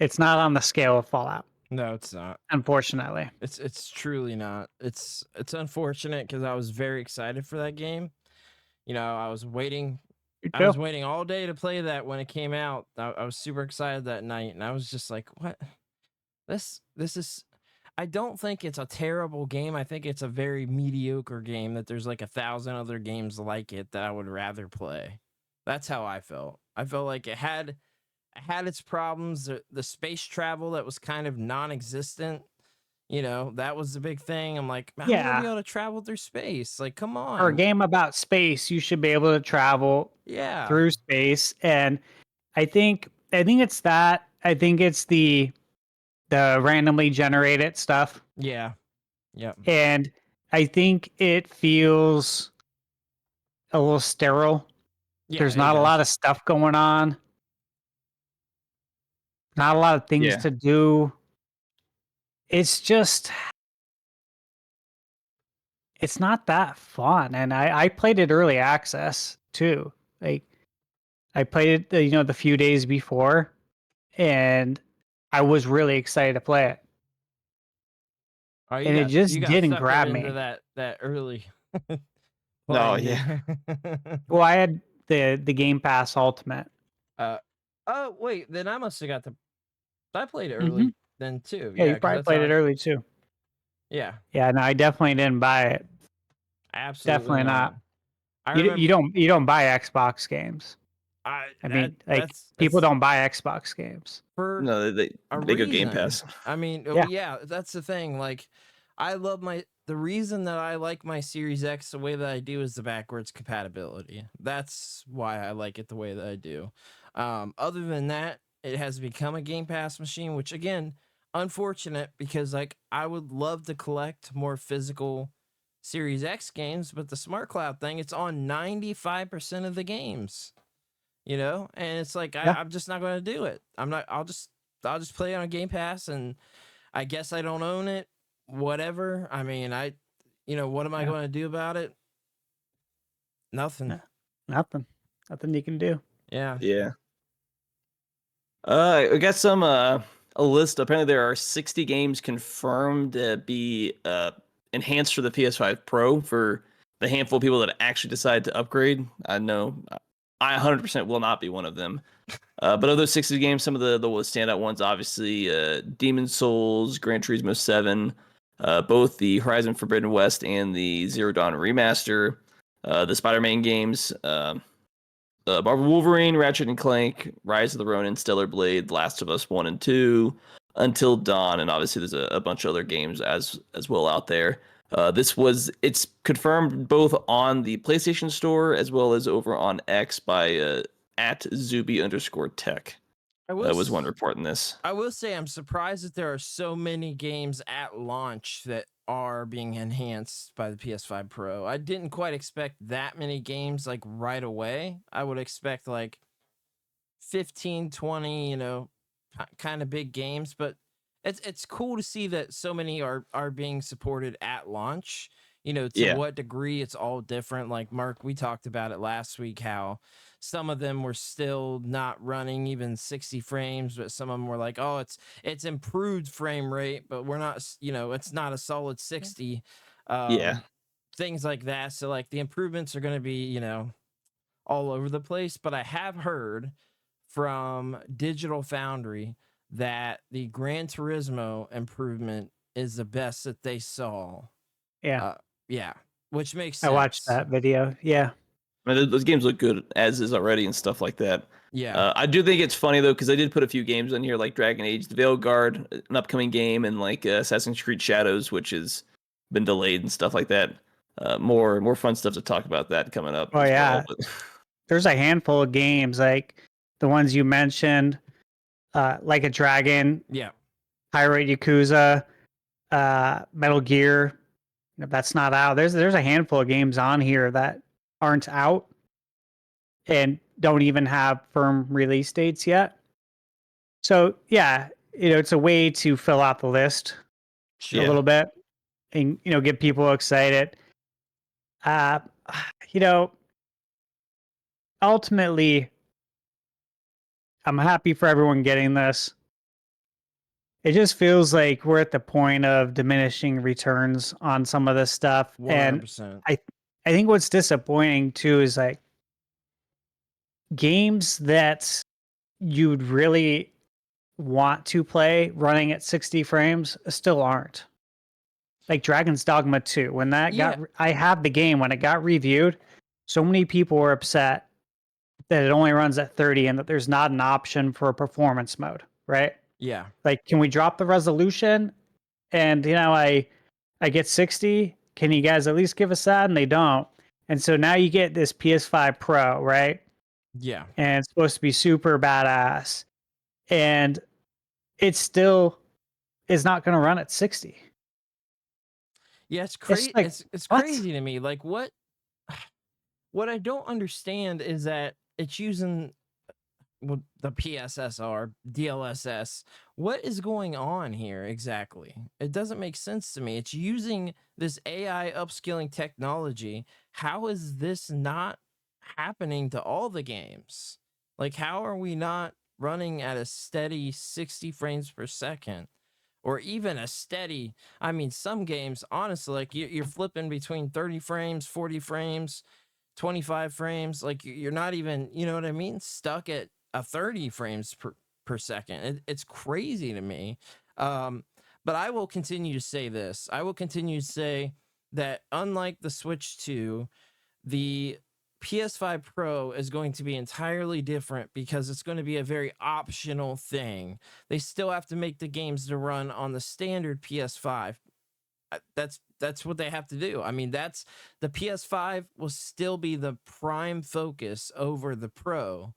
[SPEAKER 3] It's not on the scale of Fallout.
[SPEAKER 1] No, it's not.
[SPEAKER 3] Unfortunately.
[SPEAKER 1] It's truly not. It's unfortunate because I was very excited for that game. I was waiting
[SPEAKER 3] You
[SPEAKER 1] I
[SPEAKER 3] too.
[SPEAKER 1] was waiting all day to play that when it came out. I was super excited that night, and I was just like, "What? This is." I don't think it's a terrible game. I think it's a very mediocre game. That there's like 1,000 other games like it that I would rather play. That's how I felt. I felt like it had its problems. The space travel that was kind of non-existent. That was the big thing. I'm like, how am I gonna be
[SPEAKER 3] Yeah.
[SPEAKER 1] able to travel through space? Like, come
[SPEAKER 3] For a
[SPEAKER 1] on.
[SPEAKER 3] game about space, you should be able to travel
[SPEAKER 1] Yeah.
[SPEAKER 3] through space. And I think it's that. I think it's the randomly generated stuff.
[SPEAKER 1] Yeah. Yep.
[SPEAKER 3] And I think it feels a little sterile.
[SPEAKER 1] Yeah,
[SPEAKER 3] There's
[SPEAKER 1] it
[SPEAKER 3] not a lot
[SPEAKER 1] does.
[SPEAKER 3] of stuff going on, not a lot of things
[SPEAKER 2] Yeah.
[SPEAKER 3] to do. It's just it's not that fun. And I played it early access too. Like I played it the few days before, and I was really excited to play it.
[SPEAKER 1] Oh, you
[SPEAKER 3] And it
[SPEAKER 1] got
[SPEAKER 3] just
[SPEAKER 1] you got
[SPEAKER 3] didn't
[SPEAKER 1] suckered
[SPEAKER 3] grab
[SPEAKER 1] into
[SPEAKER 3] me.
[SPEAKER 1] that early
[SPEAKER 2] No,
[SPEAKER 1] playing,
[SPEAKER 2] yeah.
[SPEAKER 1] didn't you?
[SPEAKER 3] Well, I had the Game Pass Ultimate.
[SPEAKER 1] uh, oh wait, then I must have got the. I played it
[SPEAKER 3] Hmm.
[SPEAKER 1] early then too.
[SPEAKER 3] Yeah,
[SPEAKER 1] Yeah,
[SPEAKER 3] you
[SPEAKER 1] because
[SPEAKER 3] probably
[SPEAKER 1] that's how.
[SPEAKER 3] played it early too.
[SPEAKER 1] Yeah,
[SPEAKER 3] Yeah, no, I definitely didn't buy it.
[SPEAKER 1] absolutely
[SPEAKER 3] Definitely
[SPEAKER 1] not.
[SPEAKER 3] not.
[SPEAKER 1] I
[SPEAKER 3] You
[SPEAKER 1] remember.
[SPEAKER 3] don't buy Xbox games.
[SPEAKER 1] I
[SPEAKER 3] I
[SPEAKER 1] that
[SPEAKER 3] mean, like
[SPEAKER 1] that's
[SPEAKER 3] people
[SPEAKER 1] it's
[SPEAKER 3] don't buy Xbox games.
[SPEAKER 1] for
[SPEAKER 2] No,
[SPEAKER 1] a
[SPEAKER 2] they go Game
[SPEAKER 1] reason.
[SPEAKER 2] Pass.
[SPEAKER 1] I mean,
[SPEAKER 3] Yeah,
[SPEAKER 1] yeah, that's the thing. Like, I love the reason that I like my Series X the way that I do is the backwards compatibility. That's why I like it the way that I do. Other than that, it has become a Game Pass machine, which again, unfortunate because like I would love to collect more physical Series X games, but the Smart Cloud thing, it's on 95% of the games. And it's like
[SPEAKER 3] yeah,
[SPEAKER 1] I'm just not going to do it. I'm not. I'll just play it on Game Pass, and I guess I don't own it. Whatever. I mean, what am I
[SPEAKER 3] yeah.
[SPEAKER 1] going to do about it? Nothing.
[SPEAKER 3] No, nothing, nothing you can do.
[SPEAKER 1] Yeah.
[SPEAKER 2] Yeah. I got a list. Apparently, there are 60 games confirmed to be enhanced for the PS5 Pro for the handful of people that actually decide to upgrade. I know I 100% will not be one of them. But of those 60 games, some of the standout ones, obviously, Demon Souls, Gran Turismo 7, both the Horizon Forbidden West and the Zero Dawn remaster, the Spider-Man games, Marvel Wolverine, Ratchet and Clank, Rise of the Ronin, Stellar Blade, Last of Us 1 and 2, Until Dawn, and obviously there's a bunch of other games as well out there. It's confirmed both on the PlayStation Store as well as over on X by at Zuby_tech.
[SPEAKER 1] I will.
[SPEAKER 2] Was one report in this.
[SPEAKER 1] I will say I'm surprised that there are so many games at launch that are being enhanced by the PS5 Pro. I didn't quite expect that many games like right away. I would expect like 15, 20, kind of big games, but it's cool to see that so many are being supported at launch. To
[SPEAKER 2] Yeah,
[SPEAKER 1] what degree it's all different. Like Mark, we talked about it last week how some of them were still not running even 60 frames, but some of them were like, oh, it's improved frame rate, but we're not, it's not a solid 60.
[SPEAKER 2] yeah,
[SPEAKER 1] Um, things like that. So like the improvements are going to be, all over the place. But I have heard from Digital Foundry that the Gran Turismo improvement is the best that they saw.
[SPEAKER 3] Yeah,
[SPEAKER 1] Yeah, which makes
[SPEAKER 3] I watched
[SPEAKER 1] sense.
[SPEAKER 3] that video. Yeah,
[SPEAKER 2] I mean, those games look good as is already and stuff like that.
[SPEAKER 1] Yeah.
[SPEAKER 2] I do think it's funny though because I did put a few games on here like Dragon Age, the Veilguard, an upcoming game, and like Assassin's Creed Shadows, which has been delayed and stuff like that. More fun stuff to talk about that coming up
[SPEAKER 3] oh
[SPEAKER 2] as
[SPEAKER 3] yeah.
[SPEAKER 2] well. But
[SPEAKER 3] There's a handful of games like the ones you mentioned, like a Dragon,
[SPEAKER 1] Yeah.
[SPEAKER 3] Pirate Yakuza, Metal Gear. If that's not out, there's a handful of games on here that aren't out and don't even have firm release dates yet. So yeah, it's a way to fill out the list a
[SPEAKER 2] Yeah.
[SPEAKER 3] little bit and get people excited. Uh, you know, ultimately, I'm happy for everyone getting this. It just feels like we're at the point of diminishing returns on some of this stuff, and
[SPEAKER 1] 100%.
[SPEAKER 3] I think what's disappointing too is like games that you'd really want to play running at 60 frames still aren't. Like Dragon's Dogma 2, when that
[SPEAKER 1] Yeah,
[SPEAKER 3] I have the game when it got reviewed, so many people were upset that it only runs at 30 and that there's not an option for a performance mode, right?
[SPEAKER 1] yeah,
[SPEAKER 3] Like, can we drop the resolution? And I get 60. Can you guys at least give us that? And they don't. And so now you get this PS5 Pro, right?
[SPEAKER 1] yeah.
[SPEAKER 3] And it's supposed to be super badass. And it still is not going to run at 60.
[SPEAKER 1] Yeah, it's
[SPEAKER 3] It's
[SPEAKER 1] crazy.
[SPEAKER 3] like,
[SPEAKER 1] It's
[SPEAKER 3] what?
[SPEAKER 1] crazy to me. Like what I don't understand is that it's using the PSSR, DLSS. What is going on here exactly? It doesn't make sense to me. It's using this AI upscaling technology. How is this not happening to all the games? Like, how are we not running at a steady 60 frames per second? Or even a steady, I mean, some games, honestly, like you're flipping between 30 frames, 40 frames, 25 frames. Like you're not even, you know what I mean, stuck at a 30 frames per second. It's crazy to me. Um, but I will continue to say this. I will continue to say that unlike the Switch 2, the PS5 Pro is going to be entirely different because it's going to be a very optional thing. They still have to make the games to run on the standard PS5. That's what they have to do. I mean, that's the PS5 will still be the prime focus over the Pro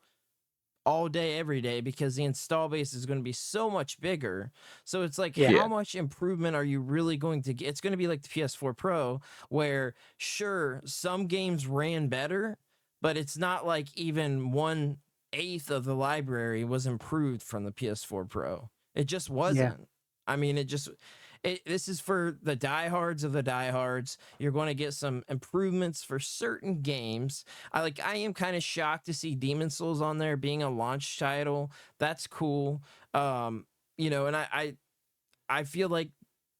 [SPEAKER 1] all day every day because the install base is going to be so much bigger. So it's like,
[SPEAKER 3] Yeah.
[SPEAKER 1] how much improvement are you really going to get? It's going to be like the PS4 Pro, where sure, some games ran better, but it's not like even 1/8 of the library was improved from the PS4 Pro. It just
[SPEAKER 3] Yeah.
[SPEAKER 1] wasn't. I mean, this is for the diehards of the diehards. You're going to get some improvements for certain games. I am kind of shocked to see Demon Souls on there being a launch title. That's cool. And I feel like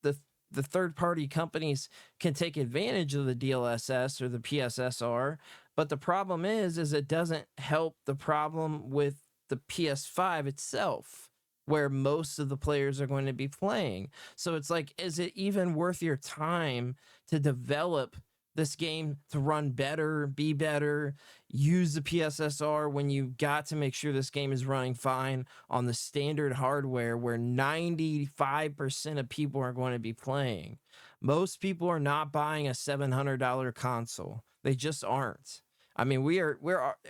[SPEAKER 1] the the third party companies can take advantage of the DLSS or the PSSR, but the problem is it doesn't help the problem with the PS5 itself, where most of the players are going to be playing. So it's like, is it even worth your time to develop this game to run better, be better, use the PSSR when you got to make sure this game is running fine on the standard hardware where 95% of people are going to be playing? Most people are not buying a $700 console. They just aren't. I mean, we're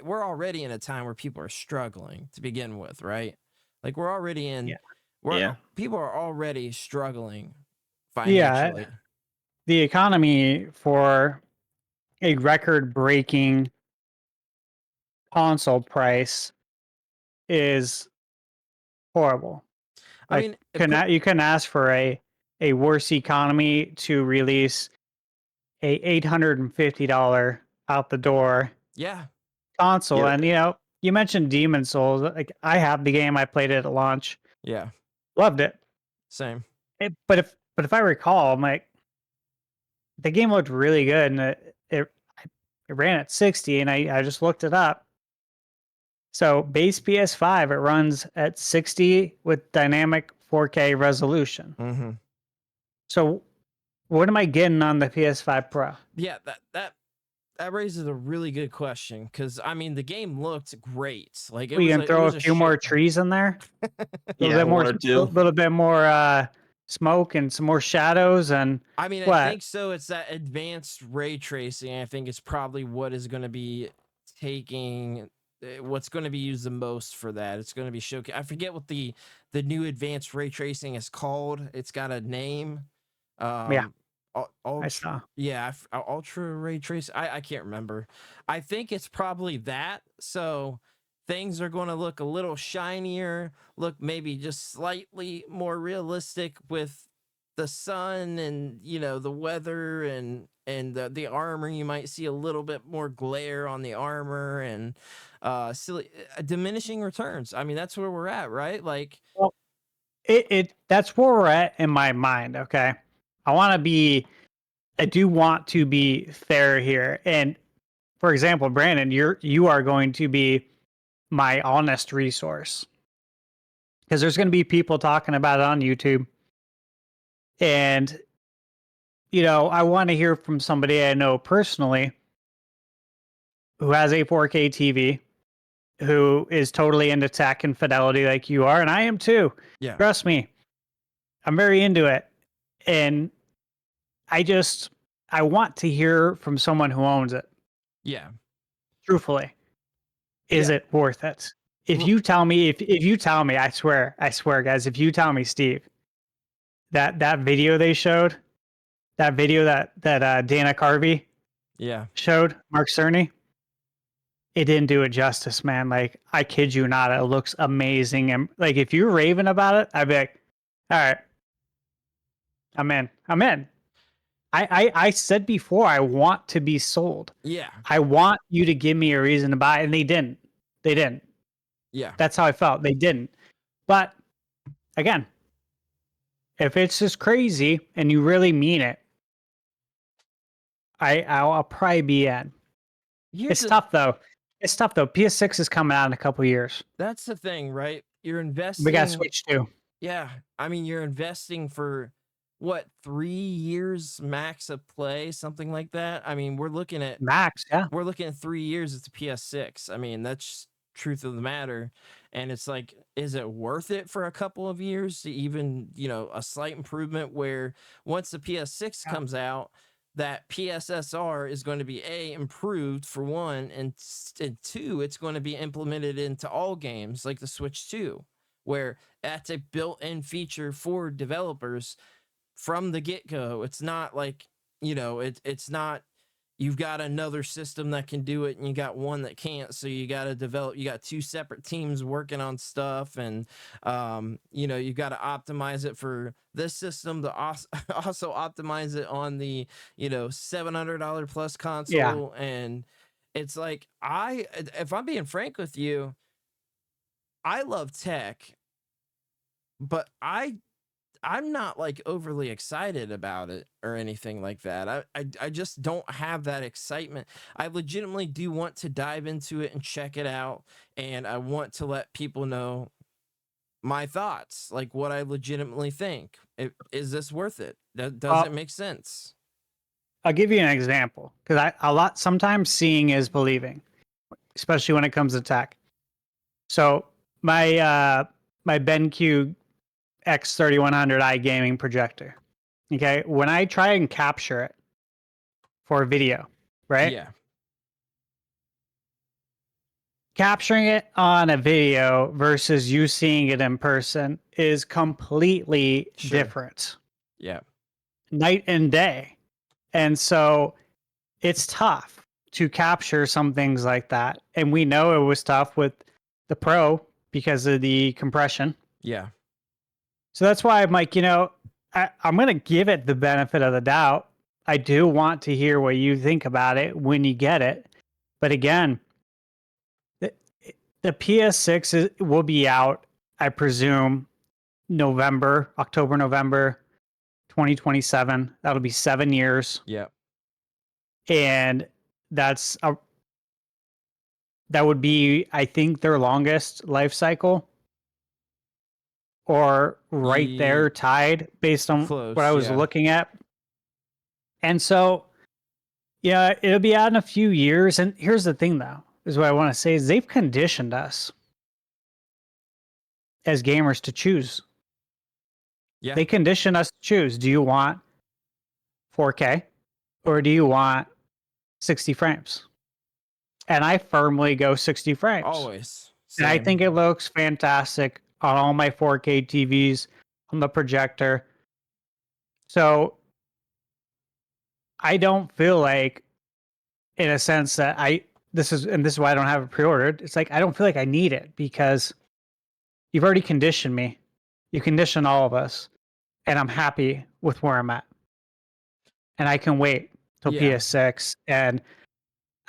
[SPEAKER 1] already in a time where people are struggling to begin with, right? Like we're already in
[SPEAKER 3] Yeah.
[SPEAKER 2] Yeah.
[SPEAKER 1] people are already struggling
[SPEAKER 3] Yeah.
[SPEAKER 1] financially.
[SPEAKER 3] The economy for a record breaking console price is horrible.
[SPEAKER 1] I mean,
[SPEAKER 3] You couldn't ask for a worse economy to release a $850 out the door
[SPEAKER 1] yeah,
[SPEAKER 3] console.
[SPEAKER 2] Yeah.
[SPEAKER 3] And you mentioned Demon Souls. Like, I have the game. I played it at launch.
[SPEAKER 1] yeah,
[SPEAKER 3] Loved it.
[SPEAKER 1] same.
[SPEAKER 3] But if I recall, I'm like, the game looked really good, and it ran at 60, and I just looked it up. So base PS5, it runs at 60 with dynamic 4K resolution.
[SPEAKER 1] Mm-hmm.
[SPEAKER 3] So what am I getting on the PS5 Pro?
[SPEAKER 1] Yeah, that raises a really good question because I mean the game looked great. Like
[SPEAKER 3] We can throw a few more trees in there, a
[SPEAKER 2] Yeah,
[SPEAKER 3] little bit more,
[SPEAKER 2] one or two.
[SPEAKER 3] little bit more smoke and some more shadows, and
[SPEAKER 1] I mean, I
[SPEAKER 3] what?
[SPEAKER 1] think so. It's that advanced ray tracing. I think it's probably what is going to be taking. What's going to be used the most for that? It's going to be showcase. I forget what the new advanced ray tracing is called. It's got a name.
[SPEAKER 3] Yeah, I
[SPEAKER 1] Ultra,
[SPEAKER 3] saw.
[SPEAKER 1] yeah, ultra ray trace. I can't remember. I think it's probably that. So things are going to look a little shinier, look maybe just slightly more realistic with the sun and the weather and the armor. You might see a little bit more glare on the armor and silly diminishing returns. I mean, that's where we're at, right? Like,
[SPEAKER 3] Well, that's where we're at in my mind. Okay, I do want to be fair here, and for example, Brandon, you are going to be my honest resource. Because there's going to be people talking about it on YouTube. And, you know, I want to hear from somebody I know personally who has a 4K TV, who is totally into tech and fidelity like you are. And I am too.
[SPEAKER 1] Yeah.
[SPEAKER 3] Trust me. I'm very into it. And I want to hear from someone who owns it.
[SPEAKER 1] Yeah.
[SPEAKER 3] Truthfully. Is
[SPEAKER 1] Yeah.
[SPEAKER 3] it worth it? If
[SPEAKER 1] Well-
[SPEAKER 3] you tell me, if you tell me, I swear, guys, if you tell me, Steve, that video they showed, that video that Dana Carvey
[SPEAKER 1] Yeah.
[SPEAKER 3] showed, Mark Cerny, it didn't do it justice, man. Like, I kid you not, it looks amazing. And like, if you're raving about it, I'd be like, all right, I'm in. I said before, I want to be sold.
[SPEAKER 1] Yeah.
[SPEAKER 3] I want you to give me a reason to buy, and they didn't.
[SPEAKER 1] Yeah.
[SPEAKER 3] That's how I felt. They didn't. But again, if it's just crazy and you really mean it, I'll probably be in. It's tough though. PS6 is coming out in a couple years.
[SPEAKER 1] That's the thing, right? You're investing.
[SPEAKER 3] We got Switch too.
[SPEAKER 1] Yeah. I mean, you're investing for what, 3 years max of play, something like that. I mean, we're looking at
[SPEAKER 3] Max, yeah.
[SPEAKER 1] 3 years. It's a PS6. I mean, that's truth of the matter. And it's like, is it worth it for a couple of years to even, you know, a slight improvement where once the PS6 comes out, that PSSR is going to be improved for one, and two, it's going to be implemented into all games like the Switch 2, where that's a built-in feature for developers from the get-go. It's not like, you know, it's not you've got another system that can do it and you got one that can't, so you got to develop, you got two separate teams working on stuff, and you know, you got to optimize it for this system to also optimize it on the, you know, $700 plus console. And it's like, if I'm being frank with you, I love tech, but I'm not like overly excited about it or anything like that. I just don't have that excitement. I legitimately do want to dive into it and check it out, and I want to let people know my thoughts, like what I legitimately think. Is this worth it? Does it make sense?
[SPEAKER 3] I'll give you an example, because sometimes seeing is believing, especially when it comes to tech. So my BenQ X3100i gaming projector. Okay, when I try and capture it for video, right?
[SPEAKER 1] Yeah.
[SPEAKER 3] Capturing it on a video versus you seeing it in person is completely different.
[SPEAKER 1] Yeah.
[SPEAKER 3] Night and day. And so it's tough to capture some things like that. And we know it was tough with the Pro because of the compression.
[SPEAKER 1] Yeah.
[SPEAKER 3] So that's why I'm like, you know, I'm going to give it the benefit of the doubt. I do want to hear what you think about it when you get it. But again, the PS6 will be out, I presume, October, November 2027. That'll be 7 years.
[SPEAKER 1] Yeah.
[SPEAKER 3] And that would be, I think, their longest life cycle. Or right there tied based on
[SPEAKER 1] Close,
[SPEAKER 3] what I was looking at. And so, yeah, it'll be out in a few years. And here's the thing, though, is what I want to say is they've conditioned us as gamers to choose.
[SPEAKER 1] Yeah.
[SPEAKER 3] They condition us to choose. Do you want 4K or do you want 60 frames? And I firmly go 60 frames.
[SPEAKER 1] Always.
[SPEAKER 3] And I think it looks fantastic on all my 4K TVs, on the projector. So I don't feel like, in a sense, that this is why I don't have it pre-ordered. It's like I don't feel like I need it because you've already conditioned me. You conditioned all of us, and I'm happy with where I'm at. And I can wait till PS6, and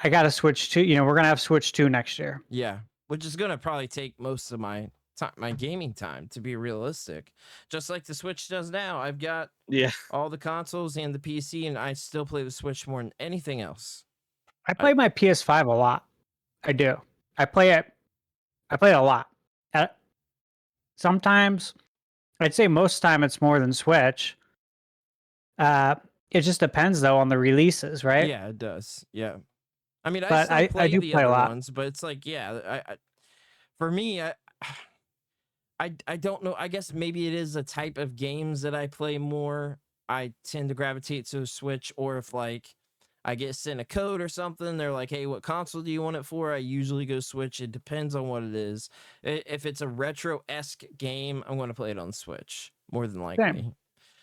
[SPEAKER 3] I got to Switch 2. You know, we're gonna have Switch 2 next year.
[SPEAKER 1] Yeah, which is gonna probably take most of my gaming time, to be realistic. Just like the Switch does now. I've got all the consoles and the PC, and I still play the Switch more than anything else.
[SPEAKER 3] I play my PS5 a lot. I do. I play it I play it a lot. Sometimes, I'd say most time it's more than Switch. Uh, it just depends though on the releases, right?
[SPEAKER 1] Yeah, it does. Yeah. I mean, I
[SPEAKER 3] But
[SPEAKER 1] still
[SPEAKER 3] I
[SPEAKER 1] play
[SPEAKER 3] do
[SPEAKER 1] the
[SPEAKER 3] play a
[SPEAKER 1] other
[SPEAKER 3] lot.
[SPEAKER 1] ones, but it's like, yeah, for me, I don't know. I guess maybe it is a type of games that I play more. I tend to gravitate to a Switch, or if like I get sent a code or something, they're like, "Hey, what console do you want it for?" I usually go Switch. It depends on what it is. If it's a retro-esque game, I'm going to play it on Switch more than
[SPEAKER 3] Same.
[SPEAKER 1] likely.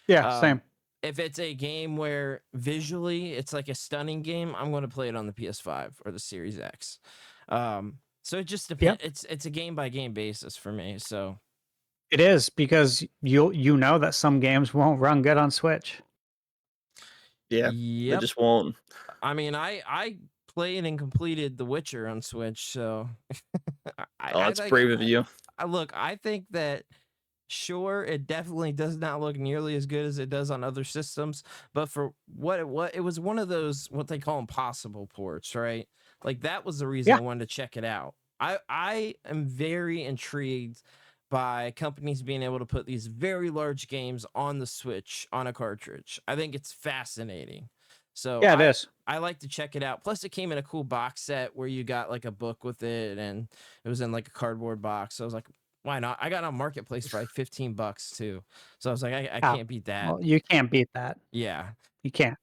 [SPEAKER 3] Yeah,
[SPEAKER 1] Um,
[SPEAKER 3] same.
[SPEAKER 1] if it's a game where visually it's like a stunning game, I'm going to play it on the PS5 or the Series X. So it just depends.
[SPEAKER 3] Yep.
[SPEAKER 1] It's a game by game basis for me. So
[SPEAKER 3] It is because you know that some games won't run good on Switch.
[SPEAKER 2] Yeah, they
[SPEAKER 1] yep.
[SPEAKER 2] just won't.
[SPEAKER 1] I mean, I played and completed The Witcher on Switch, so
[SPEAKER 2] Oh,
[SPEAKER 1] I
[SPEAKER 2] that's
[SPEAKER 1] think
[SPEAKER 2] brave of you.
[SPEAKER 1] look, I think that sure, it definitely does not look nearly as good as it does on other systems, but for what it was one of those what they call impossible ports, right? Like that was the reason
[SPEAKER 3] Yeah.
[SPEAKER 1] I wanted to check it out. I am very intrigued by companies being able to put these very large games on the Switch on a cartridge. I think it's fascinating. So
[SPEAKER 3] Yeah, it is.
[SPEAKER 1] I like to check it out. Plus, it came in a cool box set where you got like a book with it, and it was in like a cardboard box. So I was like, why not? I got on Marketplace for like $15 too. So I was like, I
[SPEAKER 3] Oh,
[SPEAKER 1] can't beat that.
[SPEAKER 3] well, you can't beat that.
[SPEAKER 1] Yeah.
[SPEAKER 3] You can't.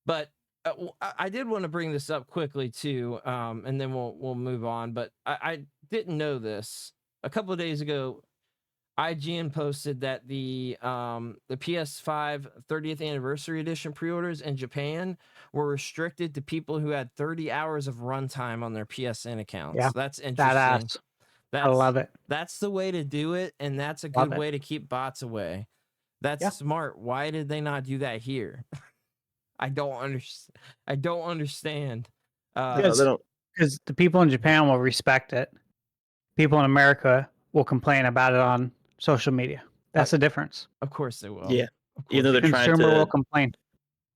[SPEAKER 1] But I did want to bring this up quickly too, and then we'll move on. But I didn't know this. A couple of days ago, IGN posted that the PS5 30th anniversary edition pre-orders in Japan were restricted to people who had 30 hours of runtime on their PSN accounts.
[SPEAKER 3] Yeah,
[SPEAKER 1] That's interesting.
[SPEAKER 3] badass. I love it.
[SPEAKER 1] That's the way to do it, and that's a
[SPEAKER 3] Love
[SPEAKER 1] good
[SPEAKER 3] it.
[SPEAKER 1] way to keep bots away. That's
[SPEAKER 3] Yeah.
[SPEAKER 1] smart. Why did they not do that here? I don't understand. I don't understand.
[SPEAKER 2] They
[SPEAKER 3] Because
[SPEAKER 2] don't.
[SPEAKER 3] because the people in Japan will respect it. People in America will complain about it on social media. That's the difference.
[SPEAKER 1] Of course they will.
[SPEAKER 2] Yeah,
[SPEAKER 1] Of
[SPEAKER 2] even though
[SPEAKER 1] course.
[SPEAKER 2] they're trying
[SPEAKER 3] Consumer will
[SPEAKER 2] to,
[SPEAKER 3] complain.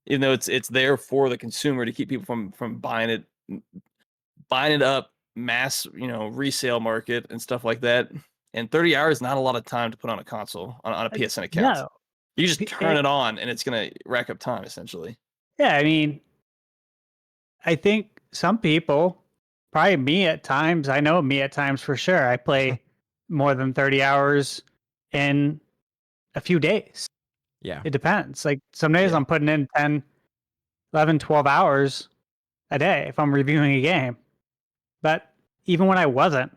[SPEAKER 2] even though it's there for the consumer to keep people from buying it up, mass resale market and stuff like that. And 30 hours is not a lot of time to put on a console on a PSN account.
[SPEAKER 3] No.
[SPEAKER 2] You just turn it on and it's gonna rack up time essentially.
[SPEAKER 3] Yeah, I mean, I think some people, probably me at times, I know me at times for sure, I play more than 30 hours in a few days.
[SPEAKER 1] Yeah.
[SPEAKER 3] It depends. Like some days
[SPEAKER 2] Yeah.
[SPEAKER 3] I'm putting in 10, 11, 12 hours a day if I'm reviewing a game. But even when I wasn't,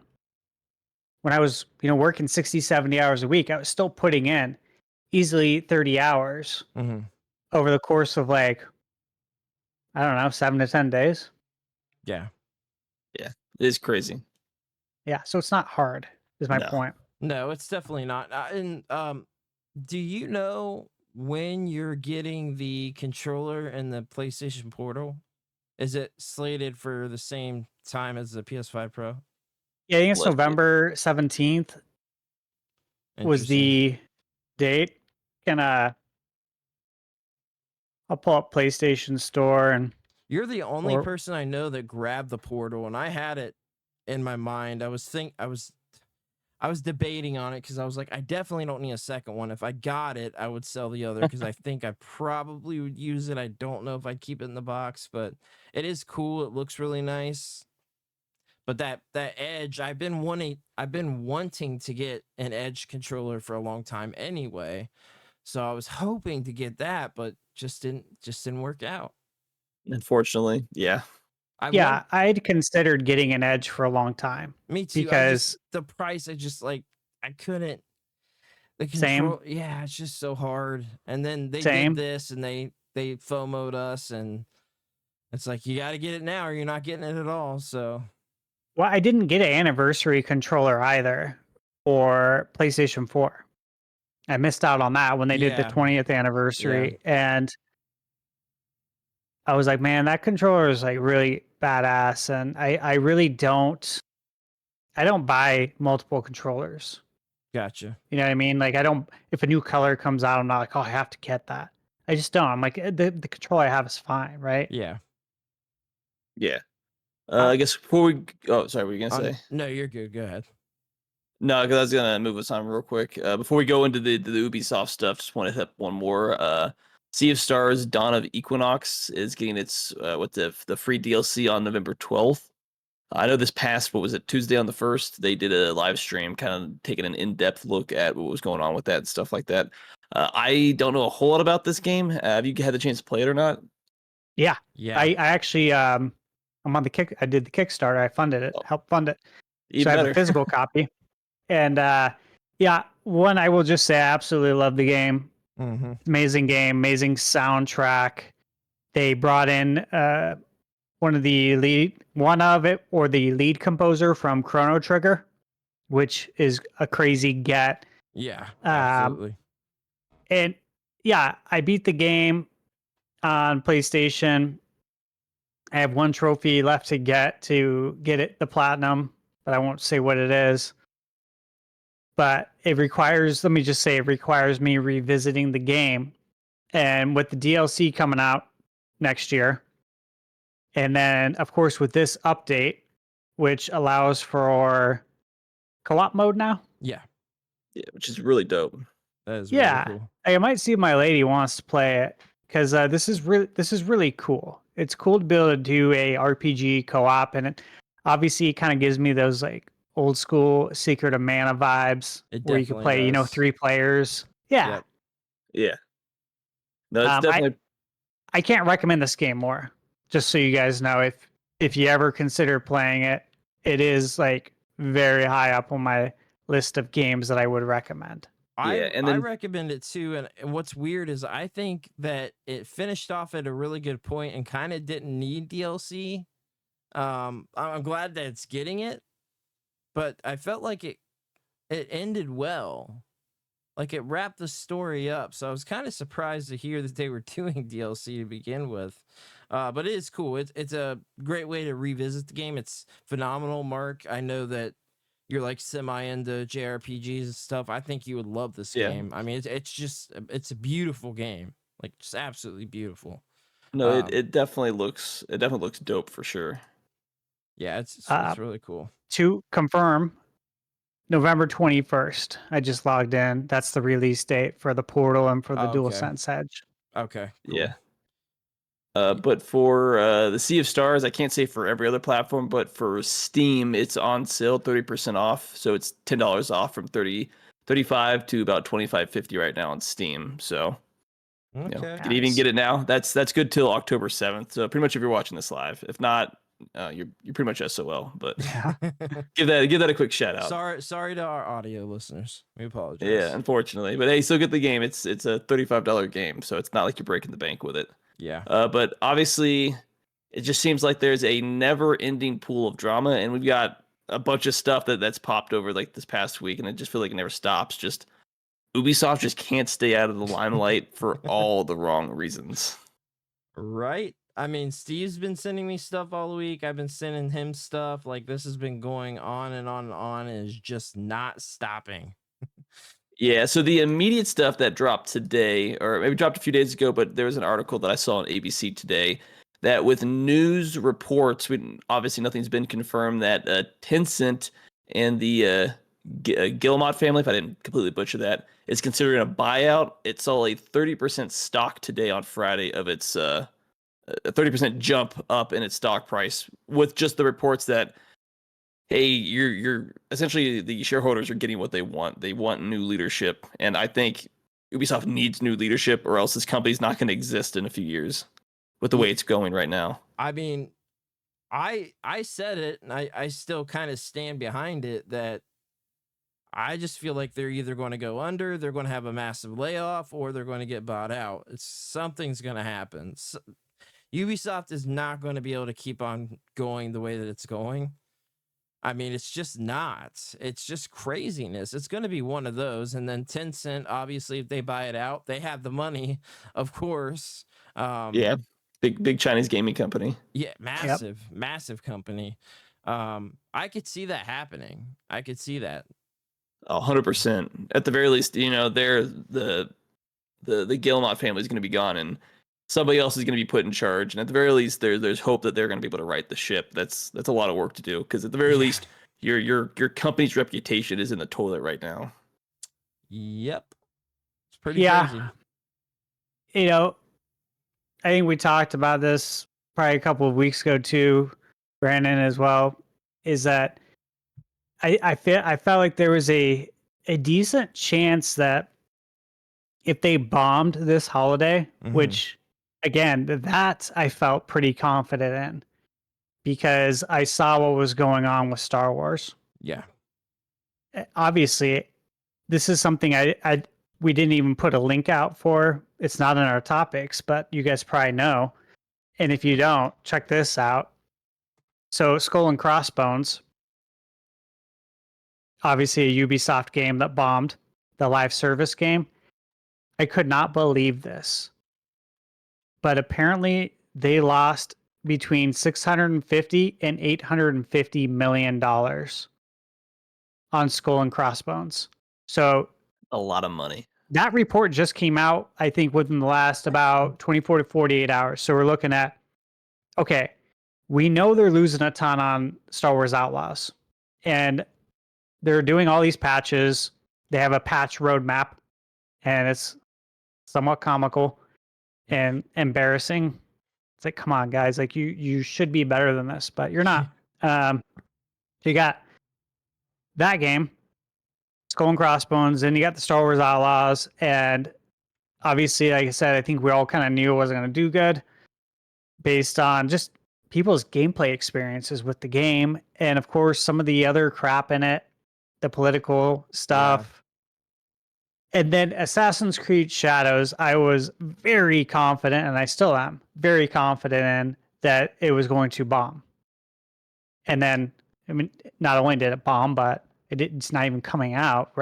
[SPEAKER 3] when I was, working 60, 70 hours a week, I was still putting in easily 30 hours
[SPEAKER 1] Mhm.
[SPEAKER 3] over the course of like, I don't know, 7 to 10 days.
[SPEAKER 1] Yeah.
[SPEAKER 2] It is crazy.
[SPEAKER 3] Yeah. So it's not hard, is my
[SPEAKER 2] No.
[SPEAKER 3] point.
[SPEAKER 1] No, it's definitely not. And do you know when you're getting the controller and the PlayStation Portal? Is it slated for the same time as the PS5 Pro?
[SPEAKER 3] Yeah, I think it's
[SPEAKER 2] Let's see.
[SPEAKER 3] November 17th was
[SPEAKER 1] Interesting.
[SPEAKER 3] the date. And I'll pull up PlayStation Store and
[SPEAKER 1] You're the only
[SPEAKER 3] Or-
[SPEAKER 1] person I know that grabbed the Portal, and I had it in my mind. I was debating on it because I was like, I definitely don't need a second one. If I got it, I would sell the other because I think I probably would use it. I don't know if I'd keep it in the box, but it is cool. It looks really nice. But that Edge, I've been wanting to get an Edge controller for a long time anyway. So I was hoping to get that, but just didn't work out.
[SPEAKER 2] Unfortunately, yeah.
[SPEAKER 3] yeah, I'd considered getting an Edge for a long time.
[SPEAKER 1] Me too.
[SPEAKER 3] Because
[SPEAKER 1] the price, I couldn't. The
[SPEAKER 3] Same.
[SPEAKER 1] control, yeah, it's just so hard. And then they
[SPEAKER 3] Same.
[SPEAKER 1] did this, and they FOMO'd us, and it's like you got to get it now, or you're not getting it at all. So,
[SPEAKER 3] Well, I didn't get an anniversary controller either for PlayStation 4. I missed out on that when they did the
[SPEAKER 1] Yeah.
[SPEAKER 3] 20th anniversary. And I was like, man, that controller is like really badass. And I really don't buy multiple controllers.
[SPEAKER 1] gotcha.
[SPEAKER 3] You know what I mean? Like if a new color comes out, I'm not like, oh, I have to get that. I just don't. I'm like, the controller I have is fine, right?
[SPEAKER 1] Yeah.
[SPEAKER 2] Yeah. I guess before we. Oh, sorry. What were you gonna say?
[SPEAKER 1] No, you're good. Go ahead.
[SPEAKER 2] No, because I was gonna move us on real quick. Before we go into the Ubisoft stuff, just want to hit one more. Sea of Stars: Dawn of Equinox is getting its what the free DLC on November 12th. I know this past, what was it, Tuesday on the 1st, they did a live stream kind of taking an in-depth look at what was going on with that and stuff like that. I don't know a whole lot about this game. Have you had the chance to play it or not?
[SPEAKER 3] Yeah.
[SPEAKER 1] Yeah.
[SPEAKER 3] I actually I'm on the I did the Kickstarter. I funded it,
[SPEAKER 2] Oh.
[SPEAKER 3] helped fund it.
[SPEAKER 2] Even
[SPEAKER 3] So I have
[SPEAKER 2] better.
[SPEAKER 3] a physical copy. And yeah, one I will just say I absolutely love the game.
[SPEAKER 1] Mm-hmm.
[SPEAKER 3] Amazing game, amazing soundtrack. They brought in the lead composer from Chrono Trigger, which is a crazy get.
[SPEAKER 1] Yeah,
[SPEAKER 3] Um,
[SPEAKER 1] absolutely.
[SPEAKER 3] And yeah, I beat the game on PlayStation. I have one trophy left to get it the platinum, but I won't say what it is. But it requires, let me just say, it requires me revisiting the game. And with the DLC coming out next year, and then of course with this update, which allows for co-op mode now.
[SPEAKER 1] Yeah,
[SPEAKER 2] Yeah, which is really dope.
[SPEAKER 1] that is
[SPEAKER 3] Yeah,
[SPEAKER 1] really cool.
[SPEAKER 3] I might see if my lady wants to play it because this is really cool. It's cool to be able to do a RPG co-op, and it obviously kind of gives me those like old school Secret of Mana vibes
[SPEAKER 1] It
[SPEAKER 3] where you can
[SPEAKER 1] definitely
[SPEAKER 3] play,
[SPEAKER 1] does.
[SPEAKER 3] 3 players. Yeah,
[SPEAKER 1] Yep.
[SPEAKER 2] Yeah. No, it's definitely.
[SPEAKER 3] I can't recommend this game more. Just so you guys know, if you ever consider playing it, it is like very high up on my list of games that I would recommend.
[SPEAKER 2] Yeah, and
[SPEAKER 1] I
[SPEAKER 2] then
[SPEAKER 1] recommend it too. And what's weird is I think that it finished off at a really good point and kind of didn't need DLC. I'm glad that it's getting it, but I felt like it ended well. Like it wrapped the story up. So I was kind of surprised to hear that they were doing DLC to begin with. But it is cool. It's a great way to revisit the game. It's phenomenal, Mark. I know that you're like semi into JRPGs and stuff. I think you would love this
[SPEAKER 2] Yeah.
[SPEAKER 1] game. I mean, it's a beautiful game. Like just absolutely beautiful.
[SPEAKER 2] no, it definitely looks dope for sure.
[SPEAKER 1] Yeah, it's really cool.
[SPEAKER 3] To confirm, November 21st. I just logged in. That's the release date for the Portal and for the
[SPEAKER 1] Okay.
[SPEAKER 3] DualSense Edge.
[SPEAKER 1] Okay. Cool.
[SPEAKER 2] Yeah. But for the Sea of Stars, I can't say for every other platform, but for Steam, it's on sale 30% off. So it's $10 off from 35 to about 25.50 right now on Steam. So
[SPEAKER 1] Okay.
[SPEAKER 2] you can even get it now. That's good till October 7th. So pretty much if you're watching this live, if not, you're pretty much SOL. But
[SPEAKER 3] Yeah.
[SPEAKER 2] give that a quick shout out.
[SPEAKER 1] Sorry to our audio listeners. We apologize.
[SPEAKER 2] Yeah, unfortunately, but hey, still get the game. It's a $35 game, so it's not like you're breaking the bank with it.
[SPEAKER 1] Yeah.
[SPEAKER 2] But obviously, it just seems like there's a never-ending pool of drama, and we've got a bunch of stuff that's popped over like this past week, and I just feel like it never stops. Just Ubisoft just can't stay out of the limelight for all the wrong reasons.
[SPEAKER 1] Right. I mean, Steve's been sending me stuff all week. I've been sending him stuff. Like this has been going on and on and on, and is just not stopping.
[SPEAKER 2] Yeah, so the immediate stuff that dropped today, or maybe dropped a few days ago, but there was an article that I saw on ABC today that with news reports, obviously nothing's been confirmed, that Tencent and the Guillemot family, if I didn't completely butcher that, is considering a buyout. It saw a 30% stock today on Friday of its a 30% jump up in its stock price, with just the reports that, hey, you're essentially, the shareholders are getting what they want. They want new leadership, and I think Ubisoft needs new leadership, or else this company's not going to exist in a few years with the way it's going right now.
[SPEAKER 1] I mean, I said it, and I still kind of stand behind it, that I just feel like they're either going to go under, they're going to have a massive layoff, or they're going to get bought out. Something's going to happen. Ubisoft is not going to be able to keep on going the way that it's going. I mean, it's just not. It's just craziness. It's going to be one of those. And then Tencent, obviously, if they buy it out, they have the money, of course.
[SPEAKER 2] Yeah, big Chinese gaming company.
[SPEAKER 1] Yeah, massive company. I could see that happening. I could see that.
[SPEAKER 2] 100%. At the very least, they're the Guillemot family is going to be gone, and somebody else is going to be put in charge. And at the very least, there's hope that they're going to be able to right the ship. That's a lot of work to do, because at the very least, your company's reputation is in the toilet right now.
[SPEAKER 1] Yep. It's pretty
[SPEAKER 3] Yeah.
[SPEAKER 1] crazy.
[SPEAKER 3] You know, I think we talked about this probably a couple of weeks ago too, Brandon as well. Is that I felt like there was a decent chance that if they bombed this holiday,
[SPEAKER 1] Mhm.
[SPEAKER 3] which again that I felt pretty confident in because I saw what was going on with Star Wars.
[SPEAKER 1] Yeah.
[SPEAKER 3] Obviously, this is something I we didn't even put a link out for. It's not in our topics, but you guys probably know. And if you don't, check this out. So, Skull and Crossbones, obviously a Ubisoft game that bombed, the live service game. I could not believe this. But apparently they lost between 650 and 850 million dollars on Skull and Crossbones. So,
[SPEAKER 2] A lot of money.
[SPEAKER 3] that report just came out, I think, within the last about 24 to 48 hours. So we're looking at, okay, we know they're losing a ton on Star Wars Outlaws. And they're doing all these patches. They have a patch roadmap, and it's somewhat comical and embarrassing. It's like, come on, guys, like you should be better than this, but you're not. So you got that game, Skull and Crossbones, and you got the Star Wars Outlaws, and obviously, like I said, I think we all kind of knew it wasn't going to do good based on just people's gameplay experiences with the game, and of course, some of the other crap in it, the political stuff. And then Assassin's Creed Shadows, I was very confident, and I still am very confident in that it was going to bomb. And then, I mean, not only did it bomb, but it's not even coming out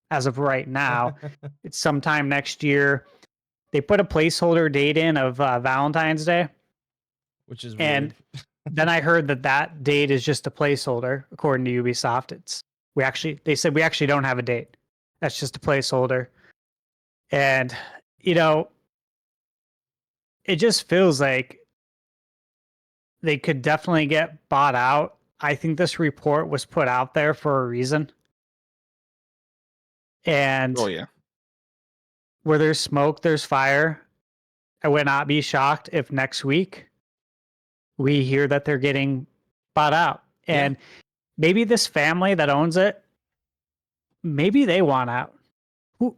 [SPEAKER 3] as of right now. It's sometime next year. They put a placeholder date in of Valentine's Day.
[SPEAKER 1] Which is
[SPEAKER 3] And
[SPEAKER 1] weird.
[SPEAKER 3] then I heard that date is just a placeholder, according to Ubisoft. They said we actually don't have a date. That's just a placeholder. And, you know, it just feels like they could definitely get bought out. I think this report was put out there for a reason. And
[SPEAKER 2] Oh yeah.
[SPEAKER 3] where there's smoke, there's fire. I would not be shocked if next week we hear that they're getting bought out. And maybe this family that owns it, maybe they want out.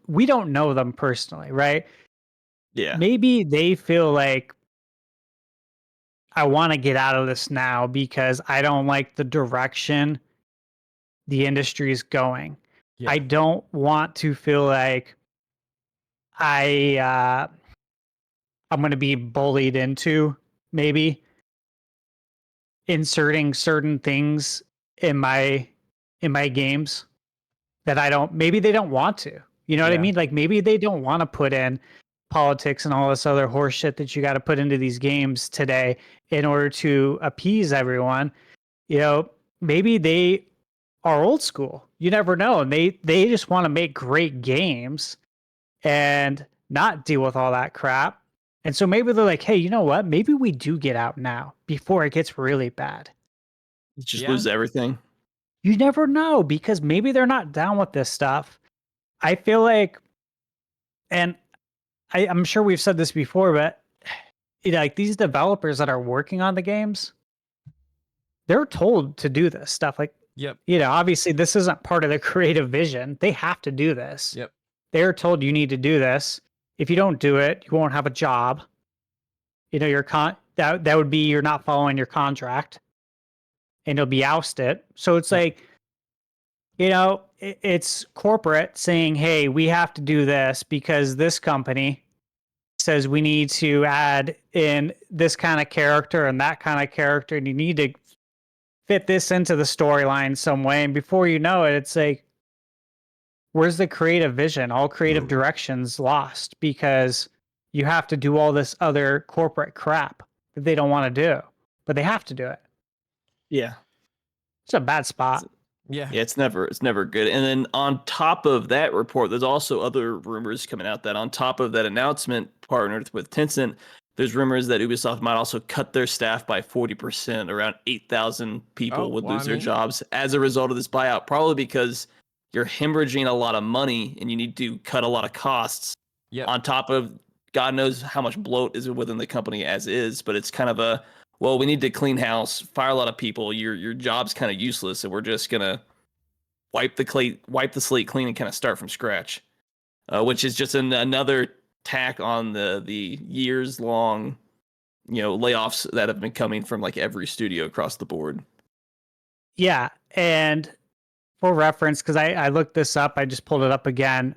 [SPEAKER 3] We don't know them personally, right?
[SPEAKER 2] Yeah.
[SPEAKER 3] Maybe they feel like, I want to get out of this now because I don't like the direction the industry is going.
[SPEAKER 1] Yeah.
[SPEAKER 3] I don't want to feel like I'm going to be bullied into maybe inserting certain things in my games that I don't, maybe they don't want to. You know what I
[SPEAKER 1] Yeah.
[SPEAKER 3] mean? Like maybe they don't want to put in politics and all this other horse shit that you got to put into these games today in order to appease everyone. You know, maybe they are old school. You never know. And they just want to make great games and not deal with all that crap. And so maybe they're like, hey, you know what? Maybe we do get out now before it gets really bad.
[SPEAKER 2] Just
[SPEAKER 1] Yeah.
[SPEAKER 2] lose everything.
[SPEAKER 3] You never know because maybe they're not down with this stuff. I feel like, and I'm sure we've said this before, but like these developers that are working on the games, they're told to do this stuff. Like,
[SPEAKER 1] Yep.
[SPEAKER 3] you know, obviously this isn't part of the creative vision. They have to do this.
[SPEAKER 1] Yep.
[SPEAKER 3] They're told you need to do this. If you don't do it, you won't have a job. You know, that would be you're not following your contract, and you'll be ousted. So it's like, you know, it's corporate saying, "Hey, we have to do this because this company says we need to add in this kind of character and that kind of character, and you need to fit this into the storyline some way." And before you know it, it's like, where's the creative vision? All creative directions lost because you have to do all this other corporate crap that they don't want to do, but they have to do it.
[SPEAKER 2] Yeah.
[SPEAKER 3] It's a bad spot.
[SPEAKER 1] Yeah.
[SPEAKER 2] Yeah, it's never good. And then on top of that report, there's also other rumors coming out that on top of that announcement partnered with Tencent, there's rumors that Ubisoft might also cut their staff by 40%. Around 8,000 people would lose their jobs as a result of this buyout, probably because you're hemorrhaging a lot of money and you need to cut a lot of costs on top of God knows how much bloat is within the company as is. But it's kind of well, we need to clean house, fire a lot of people. Your job's kind of useless, and we're just gonna wipe the slate clean and kind of start from scratch, which is just another tack on the years long, layoffs that have been coming from like every studio across the board.
[SPEAKER 3] Yeah, and for reference, because I looked this up, I just pulled it up again.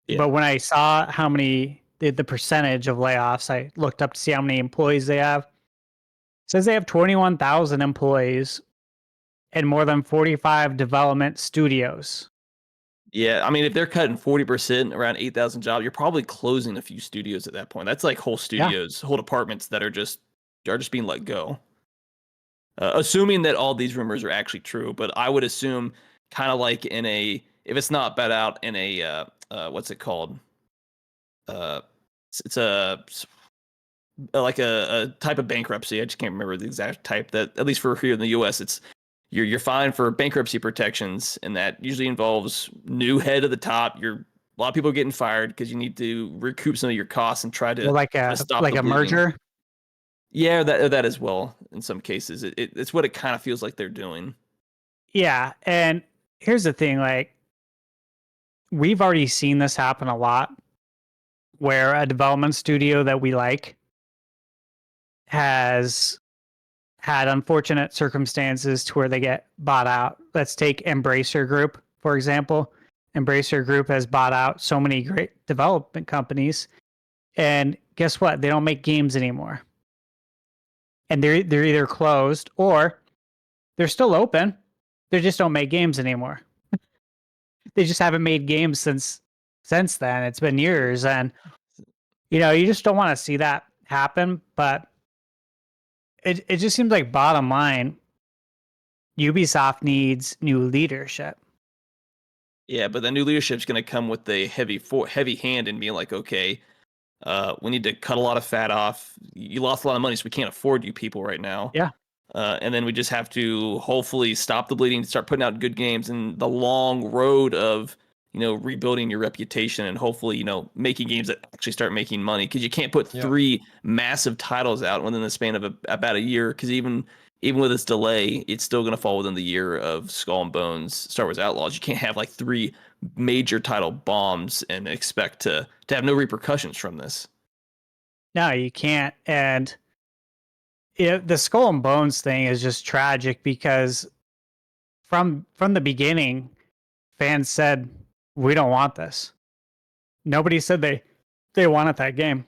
[SPEAKER 3] Yeah. But when I saw how many the percentage of layoffs, I looked up to see how many employees they have. It says they have 21,000 employees and more than 45 development studios.
[SPEAKER 2] Yeah, I mean, if they're cutting 40%, around 8,000 jobs, you're probably closing a few studios at that point. That's like whole studios, whole departments that are just being let go. Assuming that all these rumors are actually true, but I would assume kind of like if it's not bet out in a what's it called? It's like a type of bankruptcy. I just can't remember the exact type. That at least for here in the U.S., it's you're fined for bankruptcy protections, and that usually involves new head of the top. A lot of people are getting fired because you need to recoup some of your costs and try to stop
[SPEAKER 3] a merger.
[SPEAKER 2] Yeah, that as well. In some cases, it's what it kind of feels like they're doing.
[SPEAKER 3] Yeah, and here's the thing: like, we've already seen this happen a lot, where a development studio that we like has had unfortunate circumstances to where they get bought out. Let's take Embracer Group, for example. Embracer Group has bought out so many great development companies, and guess what? They don't make games anymore. And they're either closed or they're still open. They just don't make games anymore. They just haven't made games since then. It's been years, and you just don't want to see that happen. But it just seems like bottom line, Ubisoft needs new leadership.
[SPEAKER 2] Yeah, but the new leadership's going to come with a heavy hand and being like, okay, we need to cut a lot of fat off. You lost a lot of money, so we can't afford you people right now.
[SPEAKER 3] Yeah.
[SPEAKER 2] And then we just have to hopefully stop the bleeding, start putting out good games, and the long road of rebuilding your reputation and hopefully making games that actually start making money, because you can't put 3 massive titles out within the span of about a year, because even with this delay, it's still going to fall within the year of Skull and Bones, Star Wars Outlaws. You can't have like 3 major title bombs and expect to have no repercussions from this.
[SPEAKER 3] No, you can't. And the Skull and Bones thing is just tragic, because from the beginning, fans said, we don't want this. Nobody said they wanted that game.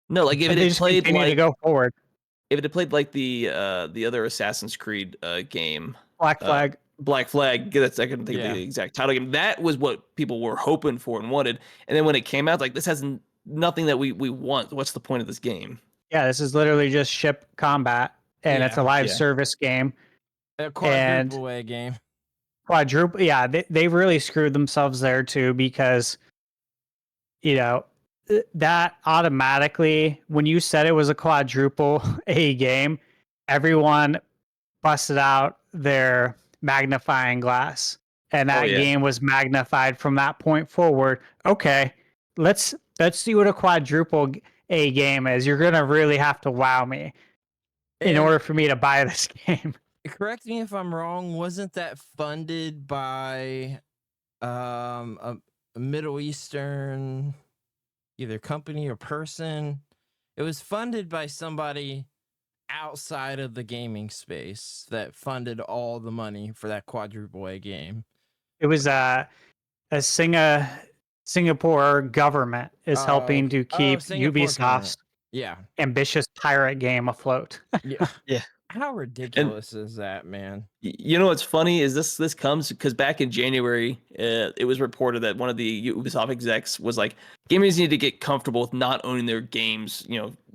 [SPEAKER 2] No, like if it had played like
[SPEAKER 3] to go forward.
[SPEAKER 2] If it had played like the other Assassin's Creed game,
[SPEAKER 3] Black Flag.
[SPEAKER 2] Black Flag, that's I couldn't think of the exact title game. That was what people were hoping for and wanted. And then when it came out, like, this has nothing that we want. What's the point of this game?
[SPEAKER 3] Yeah, this is literally just ship combat, and it's a live service game.
[SPEAKER 1] A quadruple A game.
[SPEAKER 3] Quadruple, yeah, they really screwed themselves there too, because that automatically, when you said it was a quadruple A game, everyone busted out their magnifying glass, and that game was magnified from that point forward. Okay, let's see what a quadruple A game is. You're gonna really have to wow me in order for me to buy this game.
[SPEAKER 1] Correct me if I'm wrong. Wasn't that funded by a Middle Eastern either company or person? It was funded by somebody outside of the gaming space that funded all the money for that quadruple A game.
[SPEAKER 3] It was a Singapore government is helping to keep Ubisoft's ambitious pirate game afloat.
[SPEAKER 2] Yeah.
[SPEAKER 1] How ridiculous is that, man?
[SPEAKER 2] What's funny is this comes because back in January, it was reported that one of the Ubisoft execs was like, gamers need to get comfortable with not owning their games.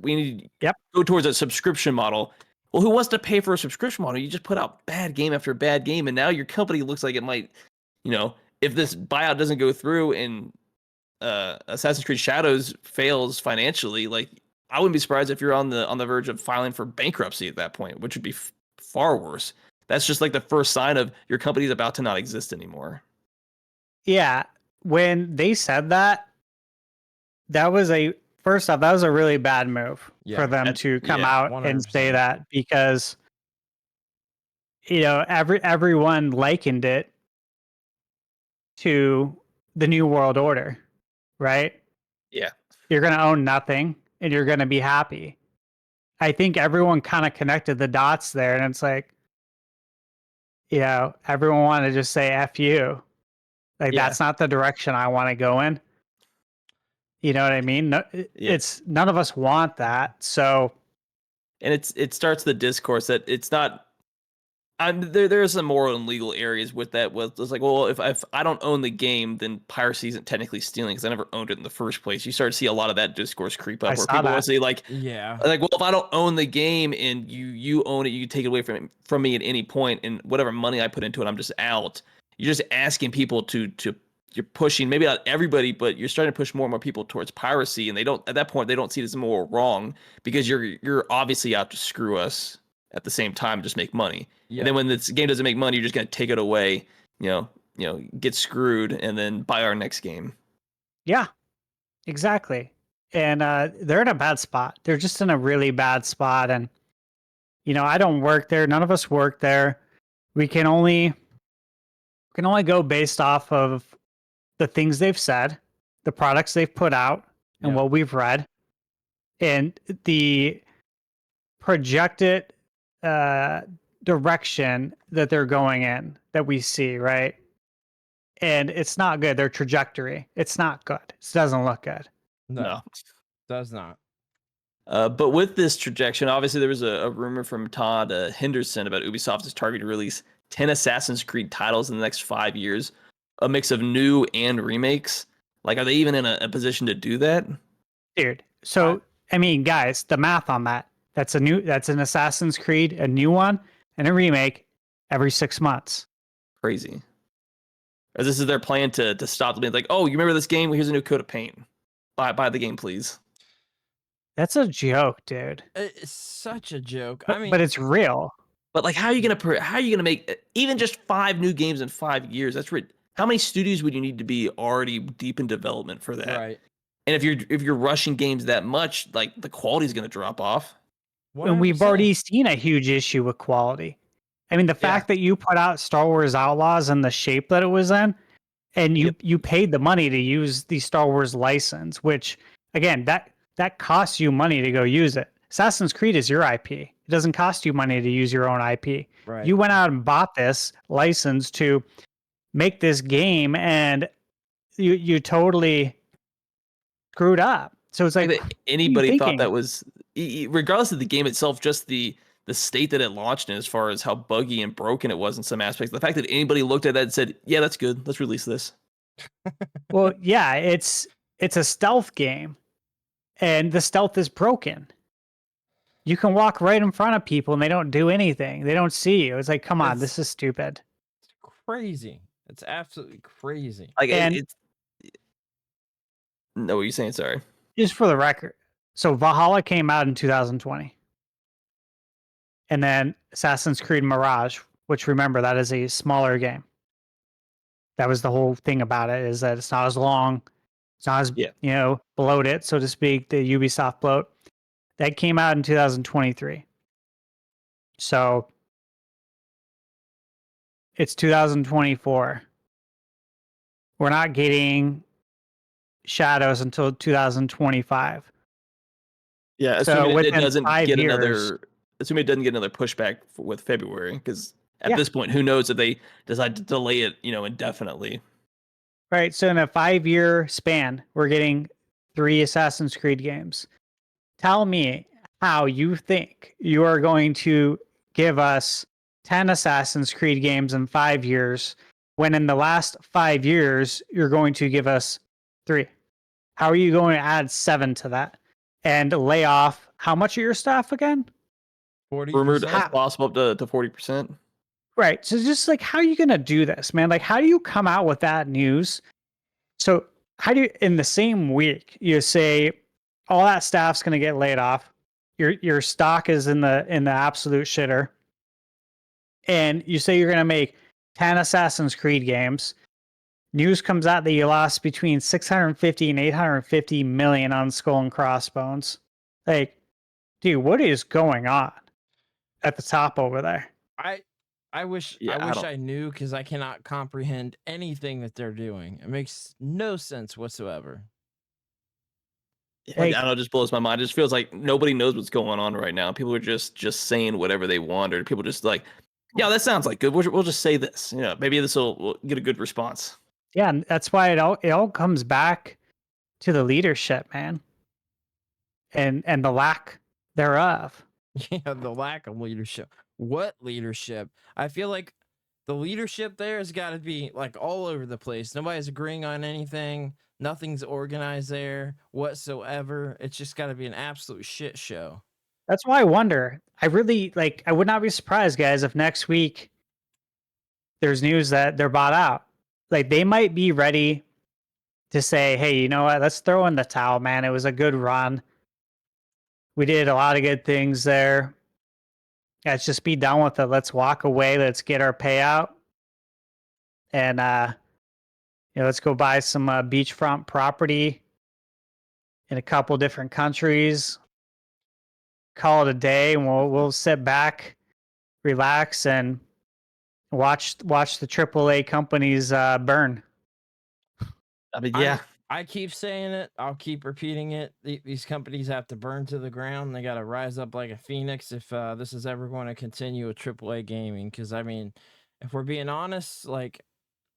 [SPEAKER 2] We need to go towards a subscription model. Well, who wants to pay for a subscription model? You just put out bad game after bad game, and now your company looks like it might, if this buyout doesn't go through and Assassin's Creed Shadows fails financially, like, I wouldn't be surprised if you're on the verge of filing for bankruptcy at that point, which would be far worse. That's just like the first sign of your company's about to not exist anymore.
[SPEAKER 3] Yeah, when they said that, that was a first off, that was a really bad move for them to come out and say
[SPEAKER 1] 100%.
[SPEAKER 3] that, because everyone likened it to the New World Order, right?
[SPEAKER 2] Yeah.
[SPEAKER 3] You're going to own nothing and you're going to be happy. I think everyone kind of connected the dots there, and it's like, everyone wanted to just say F you. Like, that's not the direction I want to go in. You know what I mean? No, it's none of us want that. So,
[SPEAKER 2] and it starts the discourse that it's not. There's some moral and legal areas with that. It's like, well, if I don't own the game, then piracy isn't technically stealing because I never owned it in the first place. You start to see a lot of that discourse creep up, where people want to say like, well, if I don't own the game and you own it, you can take it away from me at any point, and whatever money I put into it, I'm just out. You're just asking people to you're pushing, maybe not everybody, but you're starting to push more and more people towards piracy, and they don't, at that point, they don't see it as more wrong because you're obviously out to screw us at the same time, just make money. And then when this game doesn't make money, you're just going to take it away, get screwed, and then buy our next game.
[SPEAKER 3] Yeah, exactly. And they're in a bad spot. They're just in a really bad spot. And, I don't work there. None of us work there. We can only go based off of the things they've said, the products they've put out, and what we've read, and the projected direction that they're going in that we see, right? And it's not good. Their trajectory, it's not good. It doesn't look good.
[SPEAKER 1] No, does not.
[SPEAKER 2] But with this trajectory, obviously there was a rumor from Todd Henderson about Ubisoft is targeting to release 10 Assassin's Creed titles in the next 5 years, a mix of new and remakes. Like, are they even in a position to do that?
[SPEAKER 3] Dude, so, I mean, guys, the math on that, that's an Assassin's Creed, a new one, and a remake every 6 months.
[SPEAKER 2] Crazy. Or this is their plan to stop the being like, oh, you remember this game? Well, here's a new coat of paint. Buy the game, please.
[SPEAKER 3] That's a joke, dude.
[SPEAKER 1] It's such a joke.
[SPEAKER 3] But it's real.
[SPEAKER 2] But like, how are you gonna make even just 5 new games in 5 years? That's how many studios would you need to be already deep in development for that?
[SPEAKER 1] Right.
[SPEAKER 2] And if you're rushing games that much, like, the quality is gonna drop off.
[SPEAKER 1] 100%.
[SPEAKER 3] And we've already seen a huge issue with quality. I mean, the fact that you put out Star Wars Outlaws in the shape that it was in, and you paid the money to use the Star Wars license, which, again, that costs you money to go use it. Assassin's Creed is your IP. It doesn't cost you money to use your own IP.
[SPEAKER 1] Right.
[SPEAKER 3] You went out and bought this license to make this game, and you totally screwed up. So it's like,
[SPEAKER 2] anybody thought that was, regardless of the game itself, just the state that it launched in, as far as how buggy and broken it was in some aspects. The fact that anybody looked at that and said, yeah, that's good, let's release this.
[SPEAKER 3] Well, yeah, it's a stealth game, and the stealth is broken. You can walk right in front of people and they don't do anything. They don't see you. It's like, come on, this is stupid.
[SPEAKER 1] It's crazy. It's absolutely crazy.
[SPEAKER 2] Like, it's no, what are you saying? Sorry.
[SPEAKER 3] Just for the record, so Valhalla came out in 2020. And then Assassin's Creed Mirage, which, remember, that is a smaller game. That was the whole thing about it, is that it's not as long. It's not as, bloated, so to speak, the Ubisoft bloat. That came out in 2023. So it's 2024. We're not getting Shadows until 2025.
[SPEAKER 2] Yeah,
[SPEAKER 3] so
[SPEAKER 2] assuming it doesn't get
[SPEAKER 3] years,
[SPEAKER 2] assuming it doesn't get another pushback with February, because at this point, who knows if they decide to delay it, indefinitely.
[SPEAKER 3] Right. So in a 5-year span, we're getting 3 Assassin's Creed games. Tell me how you think you are going to give us 10 Assassin's Creed games in 5 years, when in the last 5 years, you're going to give us 3. How are you going to add 7 to that and lay off how much of your staff again?
[SPEAKER 1] 40%.
[SPEAKER 2] Rumored as possible up to 40%.
[SPEAKER 3] Right. So just like, how are you going to do this, man? Like, how do you come out with that news? So how do you, in the same week, you say, all that staff's going to get laid off. Your stock is in the absolute shitter. And you say you're going to make 10 Assassin's Creed games. News comes out that you lost between 650 and 850 million on Skull and Crossbones. Like, dude, what is going on at the top over there?
[SPEAKER 1] I wish I knew, because I cannot comprehend anything that they're doing. It makes no sense whatsoever.
[SPEAKER 2] Like, I don't know, it just blows my mind. It just feels like nobody knows what's going on right now. People are just saying whatever they want, or people just like, yeah, that sounds like good. We'll just say this. You know, maybe we'll get a good response.
[SPEAKER 3] Yeah, and that's why it all comes back to the leadership, man, and the lack thereof.
[SPEAKER 1] Yeah, the lack of leadership. What leadership? I feel like the leadership there has got to be like all over the place. Nobody's agreeing on anything. Nothing's organized there whatsoever. It's just got to be an absolute shit show.
[SPEAKER 3] That's why I wonder. I would not be surprised, guys, if next week there's news that they're bought out. Like, they might be ready to say, hey, you know what? Let's throw in the towel, man. It was a good run. We did a lot of good things there. Let's just be done with it. Let's walk away. Let's get our payout. And, let's go buy some beachfront property in a couple different countries. Call it a day, and we'll sit back, relax, and watch the AAA companies burn.
[SPEAKER 2] I mean, yeah.
[SPEAKER 1] I keep saying it. I'll keep repeating it. These companies have to burn to the ground. They got to rise up like a phoenix if this is ever going to continue with AAA gaming. Because, I mean, if we're being honest, like,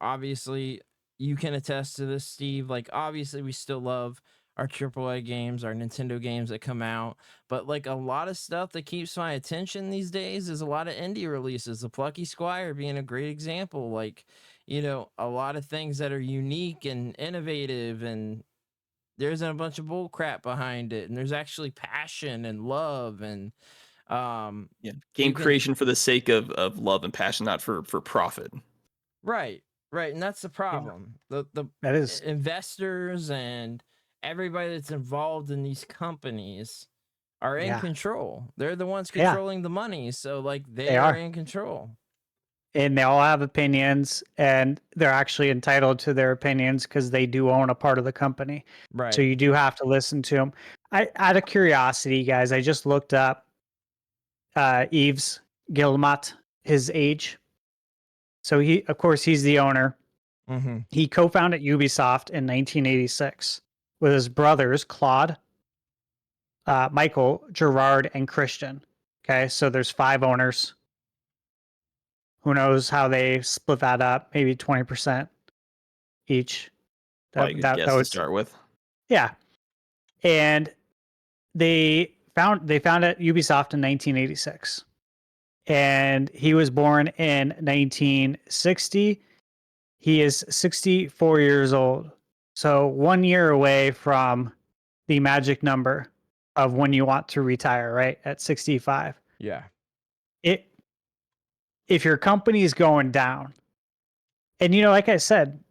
[SPEAKER 1] obviously, you can attest to this, Steve. Like, obviously, we still love our AAA games, our Nintendo games that come out. But, like, a lot of stuff that keeps my attention these days is a lot of indie releases. The Plucky Squire being a great example. Like, a lot of things that are unique and innovative, and there isn't a bunch of bull crap behind it, and there's actually passion and love and
[SPEAKER 2] game creation for the sake of love and passion, not for profit.
[SPEAKER 1] Right, and that's the problem. Yeah.
[SPEAKER 3] That is
[SPEAKER 1] investors and everybody that's involved in these companies are in control. They're the ones controlling the money, so like they are in control.
[SPEAKER 3] And they all have opinions, and they're actually entitled to their opinions because they do own a part of the company.
[SPEAKER 1] Right.
[SPEAKER 3] So you do have to listen to them. Out of curiosity, guys, I just looked up Yves Guillemot, his age. So he's the owner.
[SPEAKER 1] Mm-hmm.
[SPEAKER 3] He co-founded Ubisoft in 1986 with his brothers, Claude, Michael, Gerard, and Christian. Okay, so there's 5 owners. Who knows how they split that up? Maybe 20% each.
[SPEAKER 2] That would start with.
[SPEAKER 3] Yeah, and they founded Ubisoft in 1986, and he was born in 1960. He is 64 years old, so 1 year away from the magic number of when you want to retire, right? At 65.
[SPEAKER 1] Yeah.
[SPEAKER 3] If your company is going down, and like I said,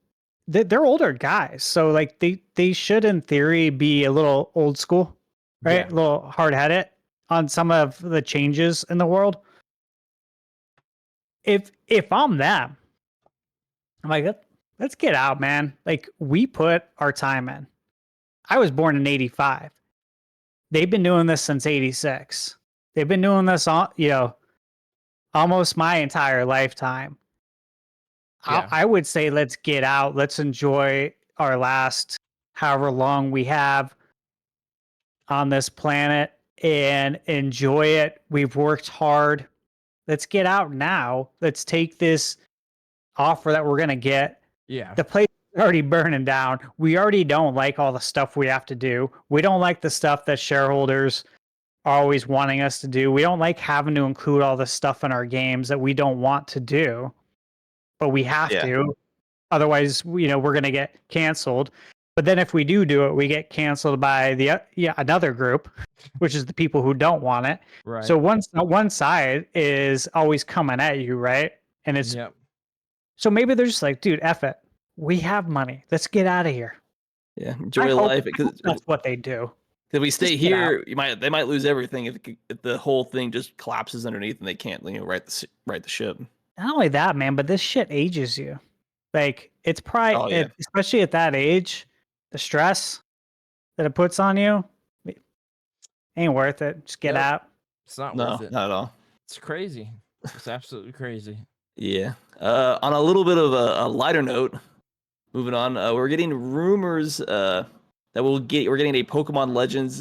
[SPEAKER 3] they're older guys, so like they should in theory be a little old school, right?
[SPEAKER 1] Yeah.
[SPEAKER 3] A little hard-headed on some of the changes in the world. If I'm them, I'm like, let's get out, man. Like, we put our time in. I was born in 85. They've been doing this since 86. They've been doing this almost my entire lifetime. Yeah. I would say let's get out. Let's enjoy our last however long we have on this planet and enjoy it. We've worked hard. Let's get out now. Let's take this offer that we're going to get.
[SPEAKER 1] Yeah.
[SPEAKER 3] The place is already burning down. We already don't like all the stuff we have to do. We don't like the stuff that shareholders are always wanting us to do. We don't like having to include all the stuff in our games that we don't want to do, but we have to. Otherwise, we're going to get canceled. But then if we do it, we get canceled by another group, which is the people who don't want it.
[SPEAKER 1] Right.
[SPEAKER 3] So one side is always coming at you, right? And it's so maybe they're just like, dude, F it. We have money. Let's get out of here.
[SPEAKER 2] Yeah, enjoy life.
[SPEAKER 3] Because that's what they do.
[SPEAKER 2] If we stay
[SPEAKER 3] Just get out.
[SPEAKER 2] here, they might lose everything if the whole thing just collapses underneath and they can't right the ship.
[SPEAKER 3] Not only that, man, but this shit ages you. Like it's probably,
[SPEAKER 2] Oh yeah,
[SPEAKER 3] especially at that age, the stress that it puts on you ain't worth it. Just get
[SPEAKER 1] Nope.
[SPEAKER 3] out.
[SPEAKER 1] It's not
[SPEAKER 2] no,
[SPEAKER 1] worth it.
[SPEAKER 2] not at all.
[SPEAKER 1] It's crazy. It's absolutely crazy.
[SPEAKER 2] Yeah. On a little bit of a lighter note, moving on, we're getting rumors that we're getting a Pokemon Legends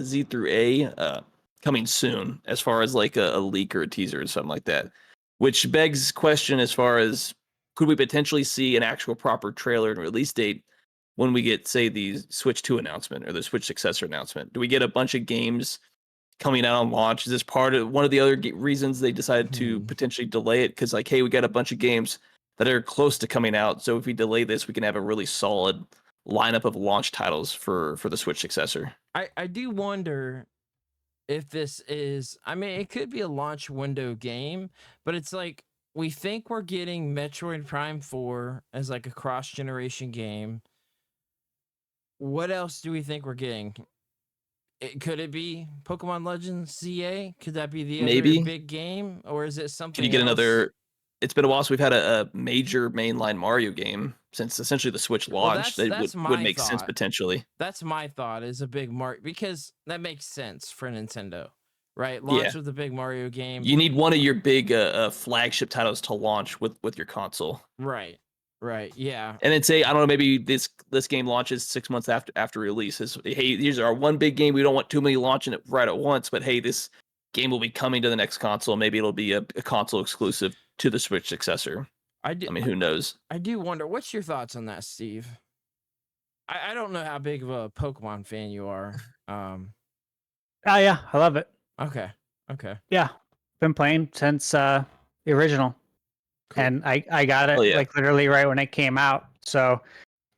[SPEAKER 2] Z through A coming soon, as far as like a leak or a teaser or something like that. Which begs question as far as could we potentially see an actual proper trailer and release date when we get, say, the Switch 2 announcement or the Switch successor announcement? Do we get a bunch of games coming out on launch? Is this part of one of the other reasons they decided to potentially delay it? Because like, hey, we got a bunch of games that are close to coming out, so if we delay this, we can have a really solid lineup of launch titles for the Switch successor.
[SPEAKER 1] I do wonder if this is, I mean, it could be a launch window game, but it's like we think we're getting Metroid Prime 4 as like a cross-generation game. What else do we think we're getting? Could it be Pokemon Legends ZA? Could that be the
[SPEAKER 2] Maybe.
[SPEAKER 1] other big game? Or is it something
[SPEAKER 2] Can you get
[SPEAKER 1] else?
[SPEAKER 2] another? It's been a while since we've had a major mainline Mario game since essentially the Switch launched.
[SPEAKER 1] That's
[SPEAKER 2] That
[SPEAKER 1] my
[SPEAKER 2] would make sense
[SPEAKER 1] thought.
[SPEAKER 2] potentially.
[SPEAKER 1] That's my thought, is a big Mario, because that makes sense for Nintendo, right? Launch with a big Mario game.
[SPEAKER 2] You need one of your big flagship titles to launch with your console.
[SPEAKER 1] Right. Yeah.
[SPEAKER 2] And then say, I don't know, maybe this game launches 6 months after release. Hey, here's our one big game. We don't want too many launching it right at once, but hey, this game will be coming to the next console. Maybe it'll be a console exclusive to the Switch successor. I mean, who knows?
[SPEAKER 1] I do wonder, what's your thoughts on that, Steve? I don't know how big of a Pokemon fan you are.
[SPEAKER 3] Oh yeah, I love it.
[SPEAKER 1] Okay.
[SPEAKER 3] Yeah, been playing since the original. Cool. And I got it like literally right when it came out. So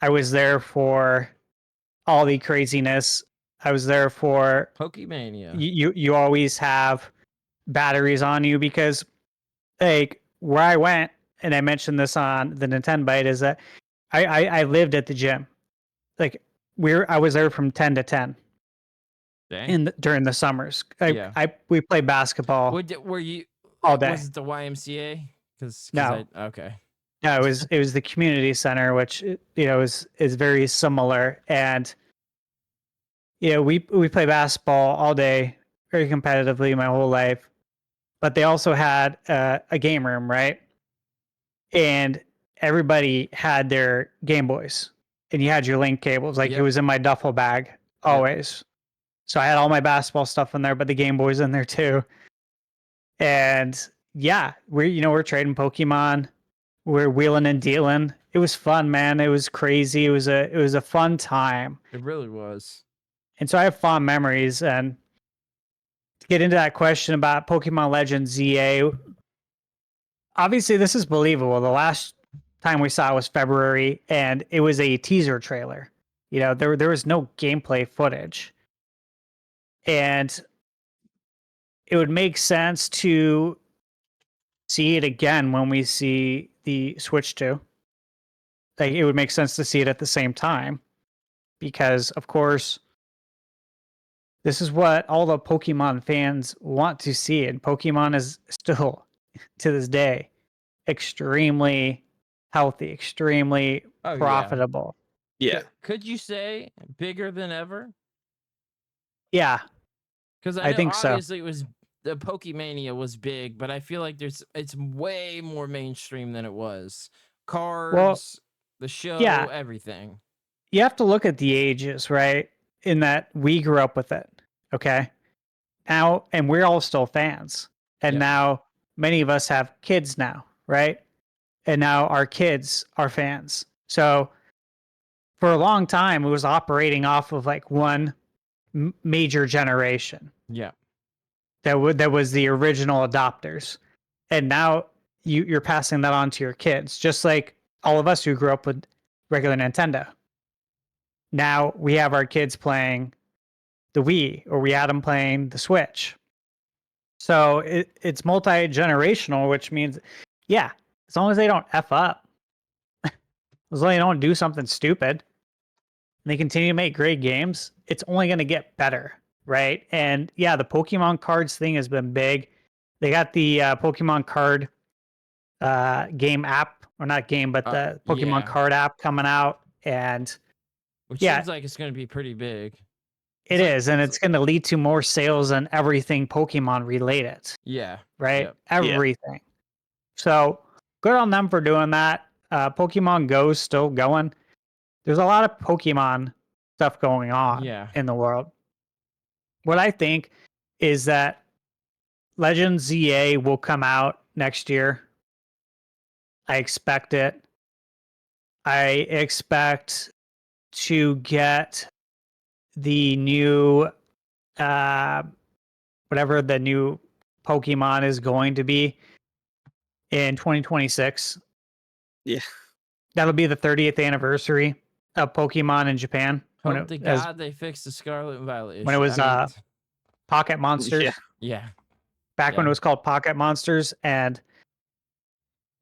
[SPEAKER 3] I was there for all the craziness. I was there for
[SPEAKER 1] Pokemania.
[SPEAKER 3] You always have batteries on you, because like where I went, and I mentioned this on the Nintendo Bite, is that I lived at the gym. Like I was there from 10 to 10. Dang. During the summers. We played basketball.
[SPEAKER 1] Were you
[SPEAKER 3] all day?
[SPEAKER 1] Was it the YMCA?
[SPEAKER 3] No.
[SPEAKER 1] Okay.
[SPEAKER 3] No, it was the community center, which is very similar. And we play basketball all day, very competitively, my whole life. But they also had a game room, right? And everybody had their Game Boys, and you had your link cables. Like it was in my duffel bag always. Yep. So I had all my basketball stuff in there, but the Game Boy's in there too. And yeah, we're trading Pokemon. We're wheeling and dealing. It was fun, man. It was crazy. It was a fun time.
[SPEAKER 1] It really was.
[SPEAKER 3] And so I have fond memories. And to get into that question about Pokemon Legends ZA, obviously this is believable. The last time we saw it was February, and it was a teaser trailer. There was no gameplay footage. And it would make sense to see it again when we see the Switch 2. Like it would make sense to see it at the same time, because of course this is what all the Pokemon fans want to see, and Pokemon is still to this day extremely healthy, extremely profitable.
[SPEAKER 2] Yeah.
[SPEAKER 1] Could you say bigger than ever?
[SPEAKER 3] Yeah.
[SPEAKER 1] Because I think obviously it was, the Pokemania was big, but I feel like it's way more mainstream than it was. Cards, the show, everything.
[SPEAKER 3] You have to look at the ages, right? In that we grew up with it, okay? Now, and we're all still fans. And now many of us have kids now, right? And now our kids are fans. So for a long time, it was operating off of like one major generation.
[SPEAKER 1] Yeah.
[SPEAKER 3] That was the original adopters. And now you're passing that on to your kids, just like all of us who grew up with regular Nintendo. Now we have our kids playing the Wii, or we had them playing the Switch. So it's multi-generational, which means, as long as they don't F up, as long as they don't do something stupid, and they continue to make great games, it's only going to get better, right? And yeah, the Pokemon cards thing has been big. They got the Pokemon card game app, or not game, but the Pokemon
[SPEAKER 1] Yeah.
[SPEAKER 3] card app coming out, and
[SPEAKER 1] Which
[SPEAKER 3] yeah,
[SPEAKER 1] seems like it's going to be pretty big.
[SPEAKER 3] it
[SPEAKER 1] like-
[SPEAKER 3] is, and it's going to lead to more sales and everything Pokemon related,
[SPEAKER 1] Yeah.
[SPEAKER 3] right?
[SPEAKER 1] Yep.
[SPEAKER 3] Everything. So good on them for doing that. Pokemon Go's still going. There's a lot of Pokemon stuff going on
[SPEAKER 1] Yeah.
[SPEAKER 3] in the world. What I think is that Legends ZA will come out next year. I expect it. I expect to get the new whatever the new Pokemon is going to be in 2026.
[SPEAKER 2] Yeah.
[SPEAKER 3] That'll be the 30th anniversary of Pokemon in Japan.
[SPEAKER 1] Hope to God they fixed the Scarlet and Violet issue.
[SPEAKER 3] When it was Pocket Monsters.
[SPEAKER 1] Yeah.
[SPEAKER 3] Back when it was called Pocket Monsters. And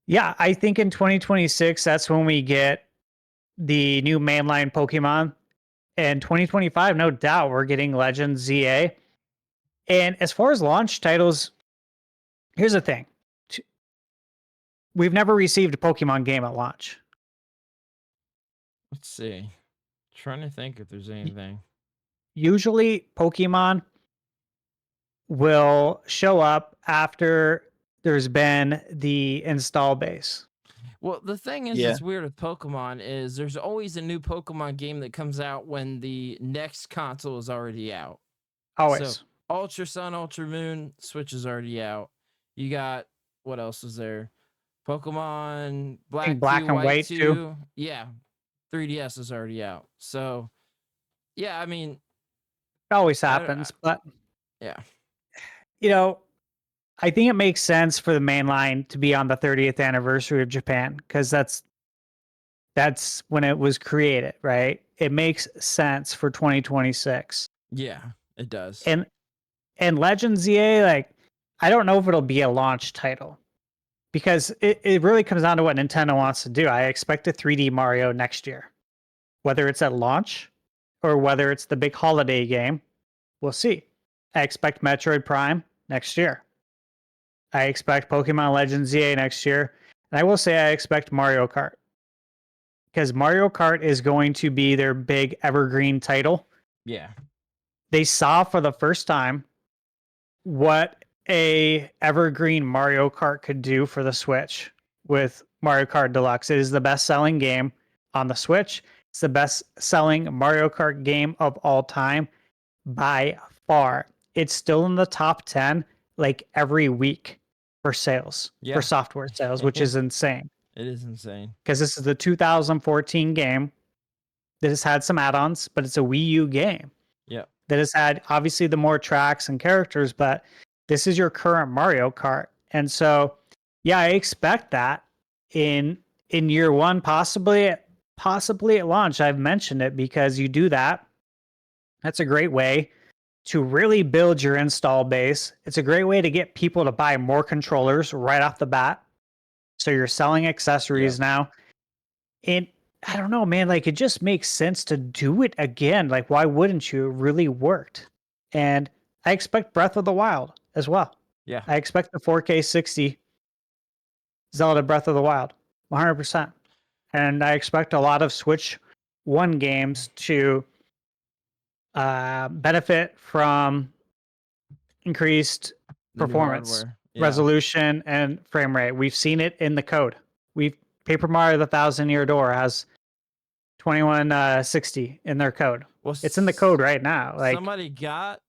[SPEAKER 3] yeah, I think in 2026, that's when we get the new mainline Pokemon. And 2025, no doubt, we're getting Legends ZA. And as far as launch titles, here's the thing. We've never received a Pokemon game at launch.
[SPEAKER 1] Let's see. Trying to think if there's anything.
[SPEAKER 3] Usually, Pokemon will show up after there's been the install base.
[SPEAKER 1] Well, the thing is, it's weird with Pokemon is there's always a new Pokemon game that comes out when the next console is already out.
[SPEAKER 3] Always.
[SPEAKER 1] So, Ultra Sun, Ultra Moon, Switch is already out. You got, what else is there? Pokemon Black
[SPEAKER 3] and White
[SPEAKER 1] 2.
[SPEAKER 3] too.
[SPEAKER 1] Yeah. 3DS is already out. So, yeah, I mean,
[SPEAKER 3] It always happens, but
[SPEAKER 1] yeah.
[SPEAKER 3] You know, I think it makes sense for the main line to be on the 30th anniversary of Japan because that's when it was created, right? It makes sense for 2026.
[SPEAKER 1] Yeah, it does.
[SPEAKER 3] And Legends ZA, like, I don't know if it'll be a launch title because it really comes down to what Nintendo wants to do. I expect a 3D Mario next year, whether it's at launch or whether it's the big holiday game. We'll see. I expect Metroid Prime next year. I expect Pokemon Legends ZA next year. And I will say I expect Mario Kart. Because Mario Kart is going to be their big evergreen title.
[SPEAKER 1] Yeah.
[SPEAKER 3] They saw for the first time what a evergreen Mario Kart could do for the Switch with Mario Kart Deluxe. It is the best-selling game on the Switch. It's the best-selling Mario Kart game of all time by far. It's still in the top 10 like every week for sales, for software sales, which is insane.
[SPEAKER 1] It is insane.
[SPEAKER 3] Because this is the 2014 game that has had some add-ons, but it's a Wii U game.
[SPEAKER 1] Yeah.
[SPEAKER 3] That has had obviously the more tracks and characters, but this is your current Mario Kart. And so, yeah, I expect that in year one, possibly at launch. I've mentioned it because you do that. That's a great way to really build your install base. It's a great way to get people to buy more controllers right off the bat. So you're selling accessories now. And I don't know, man, like it just makes sense to do it again. Like, why wouldn't you? It really worked. And I expect Breath of the Wild as well.
[SPEAKER 1] Yeah.
[SPEAKER 3] I expect the 4K 60 Zelda Breath of the Wild, 100%. And I expect a lot of Switch 1 games to benefit from increased performance, resolution, and frame rate. We've seen it in the code. Paper Mario: The Thousand Year Door has 2160 in their code. Well, it's in the code right now. Like
[SPEAKER 1] somebody got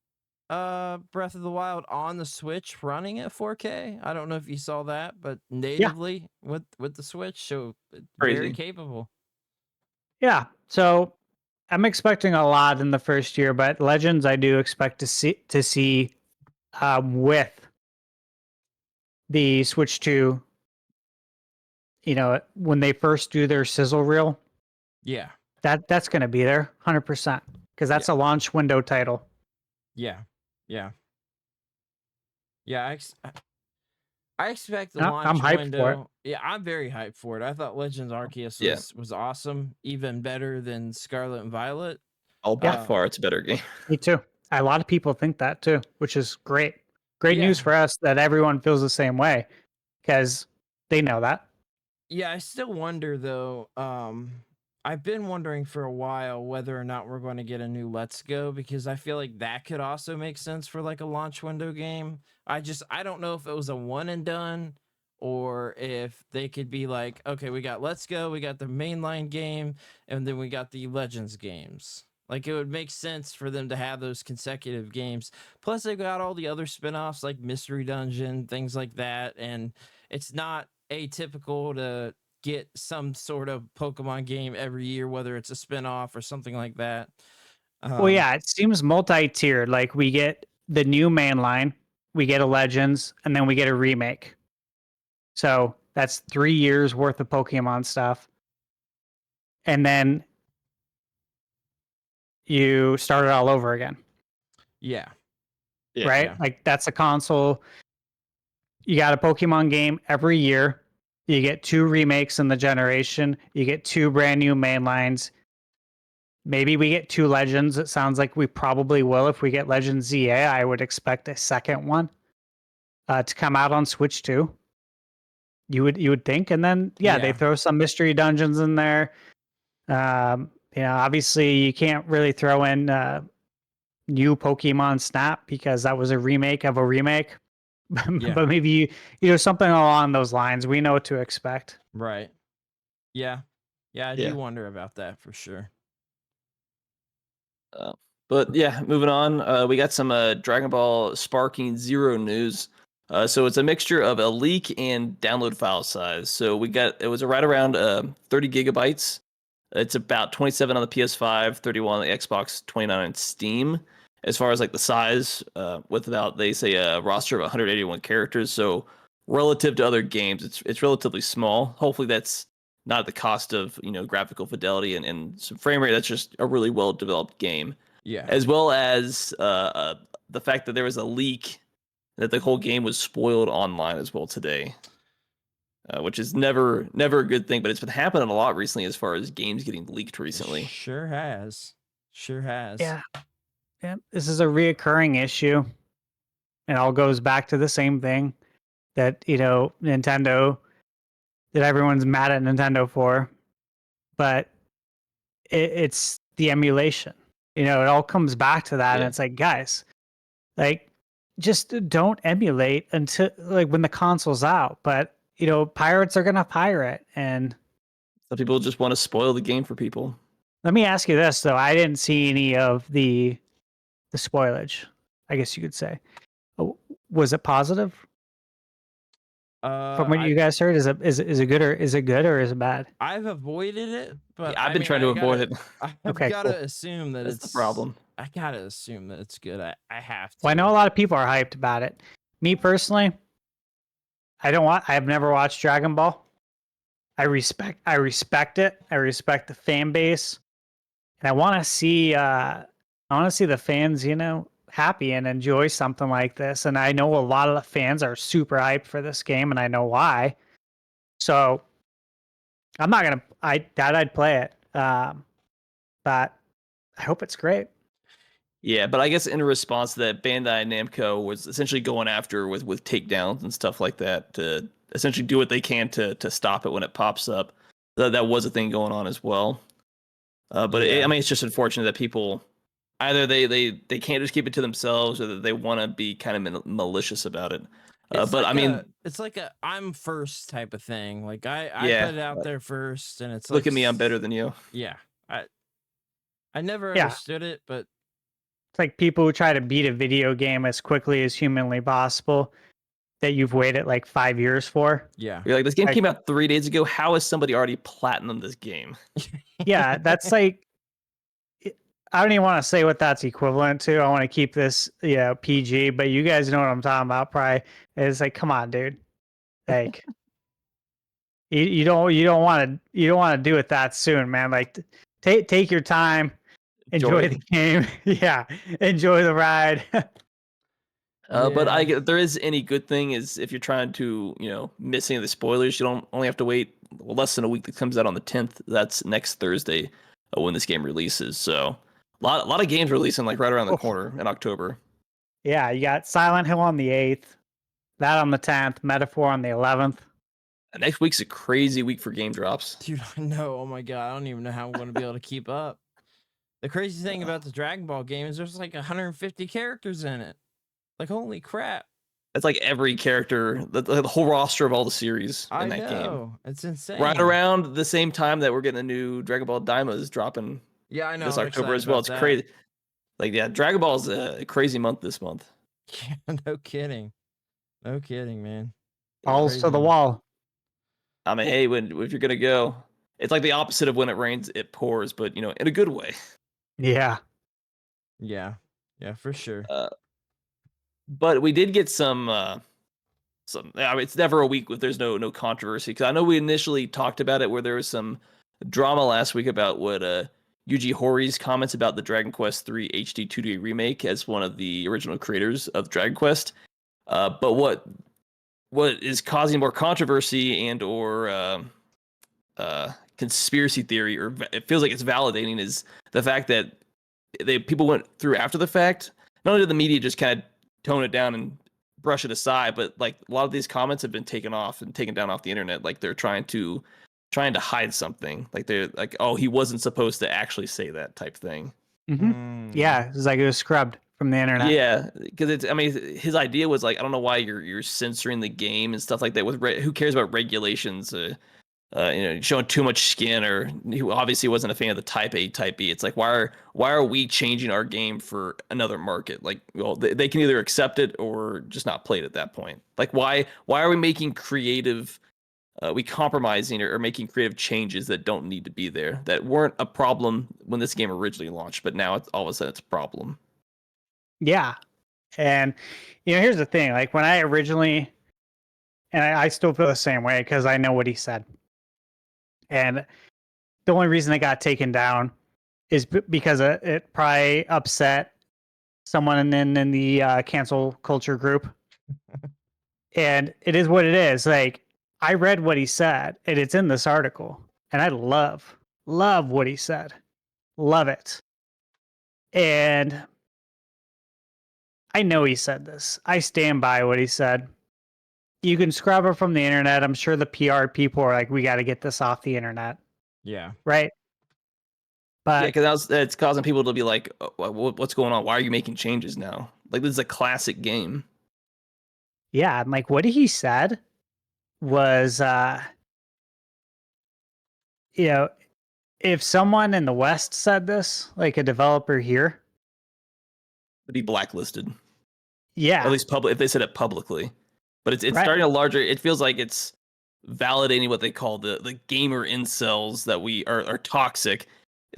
[SPEAKER 1] Breath of the Wild on the Switch running at 4K. I don't know if you saw that, but natively with the Switch, so very capable.
[SPEAKER 3] Yeah. So I'm expecting a lot in the first year, but Legends I do expect to see with the Switch 2, you know, when they first do their sizzle reel.
[SPEAKER 1] Yeah.
[SPEAKER 3] That's going to be there 100% because that's a launch window title.
[SPEAKER 1] Yeah. Yeah. Yeah. I expect the
[SPEAKER 3] I'm
[SPEAKER 1] launch
[SPEAKER 3] hyped for it.
[SPEAKER 1] window. Yeah, I'm very hyped for it. I thought Legends Arceus
[SPEAKER 2] Yeah.
[SPEAKER 1] was awesome, even better than Scarlet and Violet.
[SPEAKER 2] Oh, by
[SPEAKER 3] Yeah.
[SPEAKER 2] far, it's a better game.
[SPEAKER 3] Me too. A lot of people think that too, which is great. Great
[SPEAKER 1] Yeah.
[SPEAKER 3] news for us that everyone feels the same way because they know that.
[SPEAKER 1] Yeah, I still wonder though. I've been wondering for a while whether or not we're going to get a new Let's Go, because I feel like that could also make sense for like a launch window game. I don't know if it was a one and done, or if they could be like, okay, we got Let's Go, we got the mainline game, and then we got the Legends games. Like, it would make sense for them to have those consecutive games. Plus they've got all the other spin-offs like Mystery Dungeon, things like that, and it's not atypical to get some sort of Pokemon game every year, whether it's a spin-off or something like that.
[SPEAKER 3] Well, yeah, it seems multi-tiered. Like we get the new main line, we get a Legends, and then we get a remake. So that's 3 years worth of Pokemon stuff. And then you start it all over again.
[SPEAKER 1] Yeah.
[SPEAKER 2] Yeah.
[SPEAKER 3] Right?
[SPEAKER 1] Yeah.
[SPEAKER 3] Like that's a console. You got a Pokemon game every year. You get 2 remakes in the generation. You get 2 brand new main lines. Maybe we get 2 Legends. It sounds like we probably will. If we get Legends ZA, I would expect a second one to come out on Switch too. You would think, and then
[SPEAKER 1] Yeah.
[SPEAKER 3] they throw some mystery dungeons in there. Obviously you can't really throw in new Pokemon Snap because that was a remake of a remake.
[SPEAKER 1] Yeah.
[SPEAKER 3] But maybe something along those lines. We know what to expect.
[SPEAKER 1] Right. Yeah. Yeah, I
[SPEAKER 2] Yeah.
[SPEAKER 1] do wonder about that for sure.
[SPEAKER 2] But yeah, moving on. We got some Dragon Ball Sparking Zero news. So it's a mixture of a leak and download file size. So it was right around 30 gigabytes. It's about 27 on the PS5, 31 on the Xbox, 29 on Steam. As far as like the size, without, they say a roster of 181 characters. So relative to other games, it's relatively small. Hopefully that's not at the cost of graphical fidelity and some frame rate. That's just a really well developed game.
[SPEAKER 1] Yeah.
[SPEAKER 2] As well as the fact that there was a leak that the whole game was spoiled online as well today, which is never a good thing. But it's been happening a lot recently as far as games getting leaked recently.
[SPEAKER 1] Sure has.
[SPEAKER 3] Yeah. This is a reoccurring issue. It all goes back to the same thing that Nintendo, that everyone's mad at Nintendo for, but it's the emulation. It all comes back to that, and
[SPEAKER 2] Yeah.
[SPEAKER 3] it's like, guys, like, just don't emulate until like when the console's out. But pirates are gonna pirate. And
[SPEAKER 2] Some people just want to spoil the game for people.
[SPEAKER 3] let me ask you this though: I didn't see any of the spoilage, I guess you could say. Was it positive? From what you guys heard, is it good or is it bad?
[SPEAKER 1] I've avoided it, but
[SPEAKER 2] Yeah, I've been trying to avoid it.
[SPEAKER 1] I've
[SPEAKER 3] Okay,
[SPEAKER 1] gotta
[SPEAKER 3] cool.
[SPEAKER 1] assume that
[SPEAKER 2] That's the
[SPEAKER 1] it's
[SPEAKER 2] problem.
[SPEAKER 1] I gotta assume that it's good. I have to.
[SPEAKER 3] Well, I know a lot of people are hyped about it. Me personally, I've never watched Dragon Ball. I respect it. I respect the fan base, and I want to see the fans, happy and enjoy something like this. And I know a lot of the fans are super hyped for this game, and I know why. So I'm not gonna. I'd play it, but I hope it's great.
[SPEAKER 2] Yeah, but I guess in response to that, Bandai Namco was essentially going after with takedowns and stuff like that to essentially do what they can to stop it when it pops up. That was a thing going on as well. But
[SPEAKER 1] Yeah.
[SPEAKER 2] it's just unfortunate that people either they can't just keep it to themselves, or that they want to be kind of malicious about it.
[SPEAKER 1] It's
[SPEAKER 2] But
[SPEAKER 1] like it's like a I'm first type of thing. Like I
[SPEAKER 2] Yeah,
[SPEAKER 1] put it out there first, and it's
[SPEAKER 2] look
[SPEAKER 1] like,
[SPEAKER 2] at me, I'm better than you.
[SPEAKER 1] Yeah, I never
[SPEAKER 3] Yeah.
[SPEAKER 1] understood it, but
[SPEAKER 3] It's like people who try to beat a video game as quickly as humanly possible that you've waited like 5 years for.
[SPEAKER 1] yeah,
[SPEAKER 2] You're like, this game
[SPEAKER 3] Like-
[SPEAKER 2] came out 3 days ago. How has somebody already platinumed this game?
[SPEAKER 3] Yeah, that's like, I don't even want to say what that's equivalent to. I want to keep this PG, but you guys know what I'm talking about. Probably it's like, come on, dude. Like, you don't want to do it that soon, man. Like, take your time, enjoy
[SPEAKER 2] it.
[SPEAKER 3] the game. Yeah, enjoy the ride.
[SPEAKER 2] But
[SPEAKER 1] Yeah.
[SPEAKER 2] there is any good thing is if you're trying to, miss any of the spoilers, you don't only have to wait less than a week. That comes out on the 10th. That's next Thursday when this game releases. So a lot of games releasing like right around the
[SPEAKER 3] Oh,
[SPEAKER 2] corner in October.
[SPEAKER 3] yeah, you got Silent Hill on the 8th, that on the 10th, Metaphor on the 11th.
[SPEAKER 2] And next week's a crazy week for game drops.
[SPEAKER 1] Dude, I know. Oh my god, I don't even know how I'm going to be able to keep up. The crazy thing about the Dragon Ball game is there's like 150 characters in it. Like, holy crap.
[SPEAKER 2] That's like every character, the whole roster of all the series in that game.
[SPEAKER 1] know. It's insane.
[SPEAKER 2] Right around the same time that we're getting a new Dragon Ball Daima dropping
[SPEAKER 1] Yeah, I know.
[SPEAKER 2] this
[SPEAKER 1] I'm
[SPEAKER 2] October
[SPEAKER 1] excited
[SPEAKER 2] as well.
[SPEAKER 1] about
[SPEAKER 2] It's
[SPEAKER 1] that.
[SPEAKER 2] crazy. Like, yeah, Dragon Ball's a crazy month this month.
[SPEAKER 1] Yeah, no kidding. No kidding, man.
[SPEAKER 3] Balls to the
[SPEAKER 1] Crazy.
[SPEAKER 3] wall.
[SPEAKER 2] I mean, hey, if you're gonna go, it's like the opposite of when it rains, it pours, but in a good way.
[SPEAKER 3] Yeah.
[SPEAKER 1] Yeah. Yeah, for sure.
[SPEAKER 2] But we did get some. I mean, it's never a week if there's no controversy, because I know we initially talked about it where there was some drama last week about what Yuji Hoри's comments about the Dragon Quest III HD 2D remake as one of the original creators of Dragon Quest. But what is causing more controversy and or conspiracy theory, or it feels like it's validating, is the fact that people went through after the fact. Not only did the media just kind of tone it down and brush it aside, but like a lot of these comments have been taken down off the internet. Like they're trying to hide something. Like they're like, oh, he wasn't supposed to actually say that type thing.
[SPEAKER 3] Mm-hmm. Yeah, it's like it was scrubbed from the internet.
[SPEAKER 2] Yeah, because his idea was like, I don't know why you're censoring the game and stuff like that. Who cares about regulations? Showing too much skin, or he obviously wasn't a fan of the Type A, Type B. It's like, why are we changing our game for another market? Like, well, they can either accept it or just not play it at that point. Like, why are we making creative, we compromising or making creative changes that don't need to be there, that weren't a problem when this game originally launched, but now all of a sudden it's a problem.
[SPEAKER 3] Yeah. And, here's the thing. Like when I originally, and I still feel the same way because I know what he said. And the only reason it got taken down is because it probably upset someone in the cancel culture group. And it is what it is. Like, I read what he said, and it's in this article. And I love what he said. Love it. And I know he said this. I stand by what he said. You can scrub it from the internet. I'm sure the PR people are like, we got to get this off the internet.
[SPEAKER 1] Yeah.
[SPEAKER 3] Right. But
[SPEAKER 2] Yeah, because it's causing people to be like, what's going on? Why are you making changes now? Like, this is a classic game.
[SPEAKER 3] yeah, and like what he said was, if someone in the West said this, like a developer here,
[SPEAKER 2] To be blacklisted.
[SPEAKER 3] yeah,
[SPEAKER 2] At least if they said it publicly. But it's
[SPEAKER 3] Right.
[SPEAKER 2] starting a larger. It feels like it's validating what they call the gamer incels that we are toxic.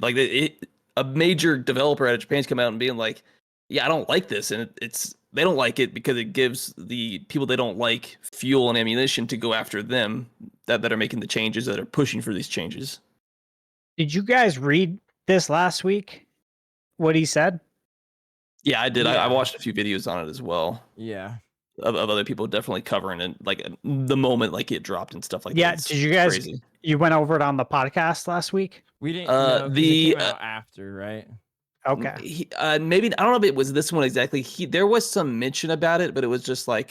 [SPEAKER 2] Like a major developer out of Japan's come out and being like, yeah, I don't like this, and they don't like it because it gives the people they don't like fuel and ammunition to go after them that are making the changes, that are pushing for these changes.
[SPEAKER 3] Did you guys read this last week? What he said?
[SPEAKER 2] Yeah, I did.
[SPEAKER 1] Yeah.
[SPEAKER 2] I watched a few videos on it as well.
[SPEAKER 1] Yeah.
[SPEAKER 2] Of other people definitely covering it, like the moment like it dropped and stuff like
[SPEAKER 3] Yeah,
[SPEAKER 2] that.
[SPEAKER 3] did you guys?
[SPEAKER 2] Crazy.
[SPEAKER 3] You went over it on the podcast last week.
[SPEAKER 1] We didn't know 'cause it
[SPEAKER 2] the
[SPEAKER 1] came out after, right?
[SPEAKER 3] Okay.
[SPEAKER 2] Maybe I don't know if it was this one exactly. There was some mention about it, but it was just like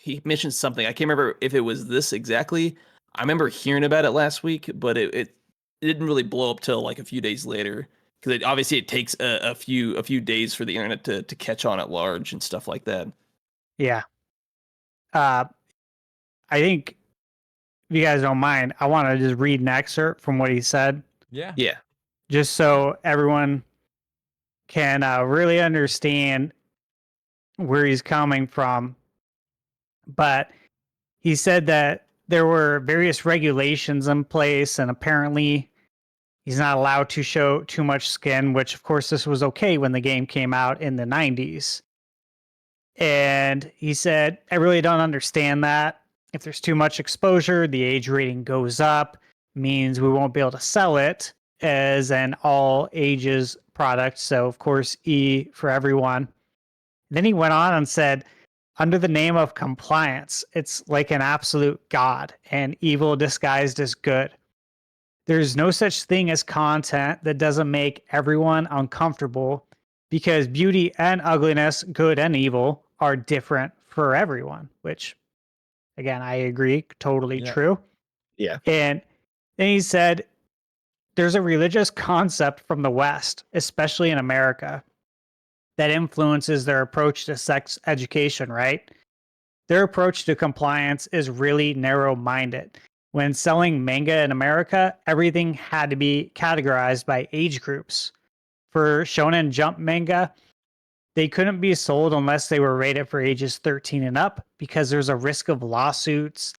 [SPEAKER 2] he mentioned something. I can't remember if it was this exactly. I remember hearing about it last week, but it didn't really blow up till like a few days later, because obviously it takes a few days for the internet to catch on at large and stuff like that.
[SPEAKER 3] Yeah. I think if you guys don't mind, I want to just read an excerpt from what he said,
[SPEAKER 1] Yeah.
[SPEAKER 2] Yeah.
[SPEAKER 3] just so everyone can really understand where he's coming from. But he said that there were various regulations in place, and apparently he's not allowed to show too much skin, which of course this was okay when the game came out in the 90s. And he said, I really don't understand that. If there's too much exposure, the age rating goes up, means we won't be able to sell it as an all ages product. So of course, E for everyone. Then he went on and said, under the name of compliance, it's like an absolute god and evil disguised as good. There's no such thing as content that doesn't make everyone uncomfortable because beauty and ugliness, good and evil, are different for everyone, which, again, I agree, totally
[SPEAKER 1] Yeah.
[SPEAKER 3] true.
[SPEAKER 2] Yeah.
[SPEAKER 3] And then he said, there's a religious concept from the West, especially in America, that influences their approach to sex education, right? Their approach to compliance is really narrow minded. When selling manga in America, everything had to be categorized by age groups. For Shonen Jump manga, they couldn't be sold unless they were rated for ages 13 and up because there's a risk of lawsuits.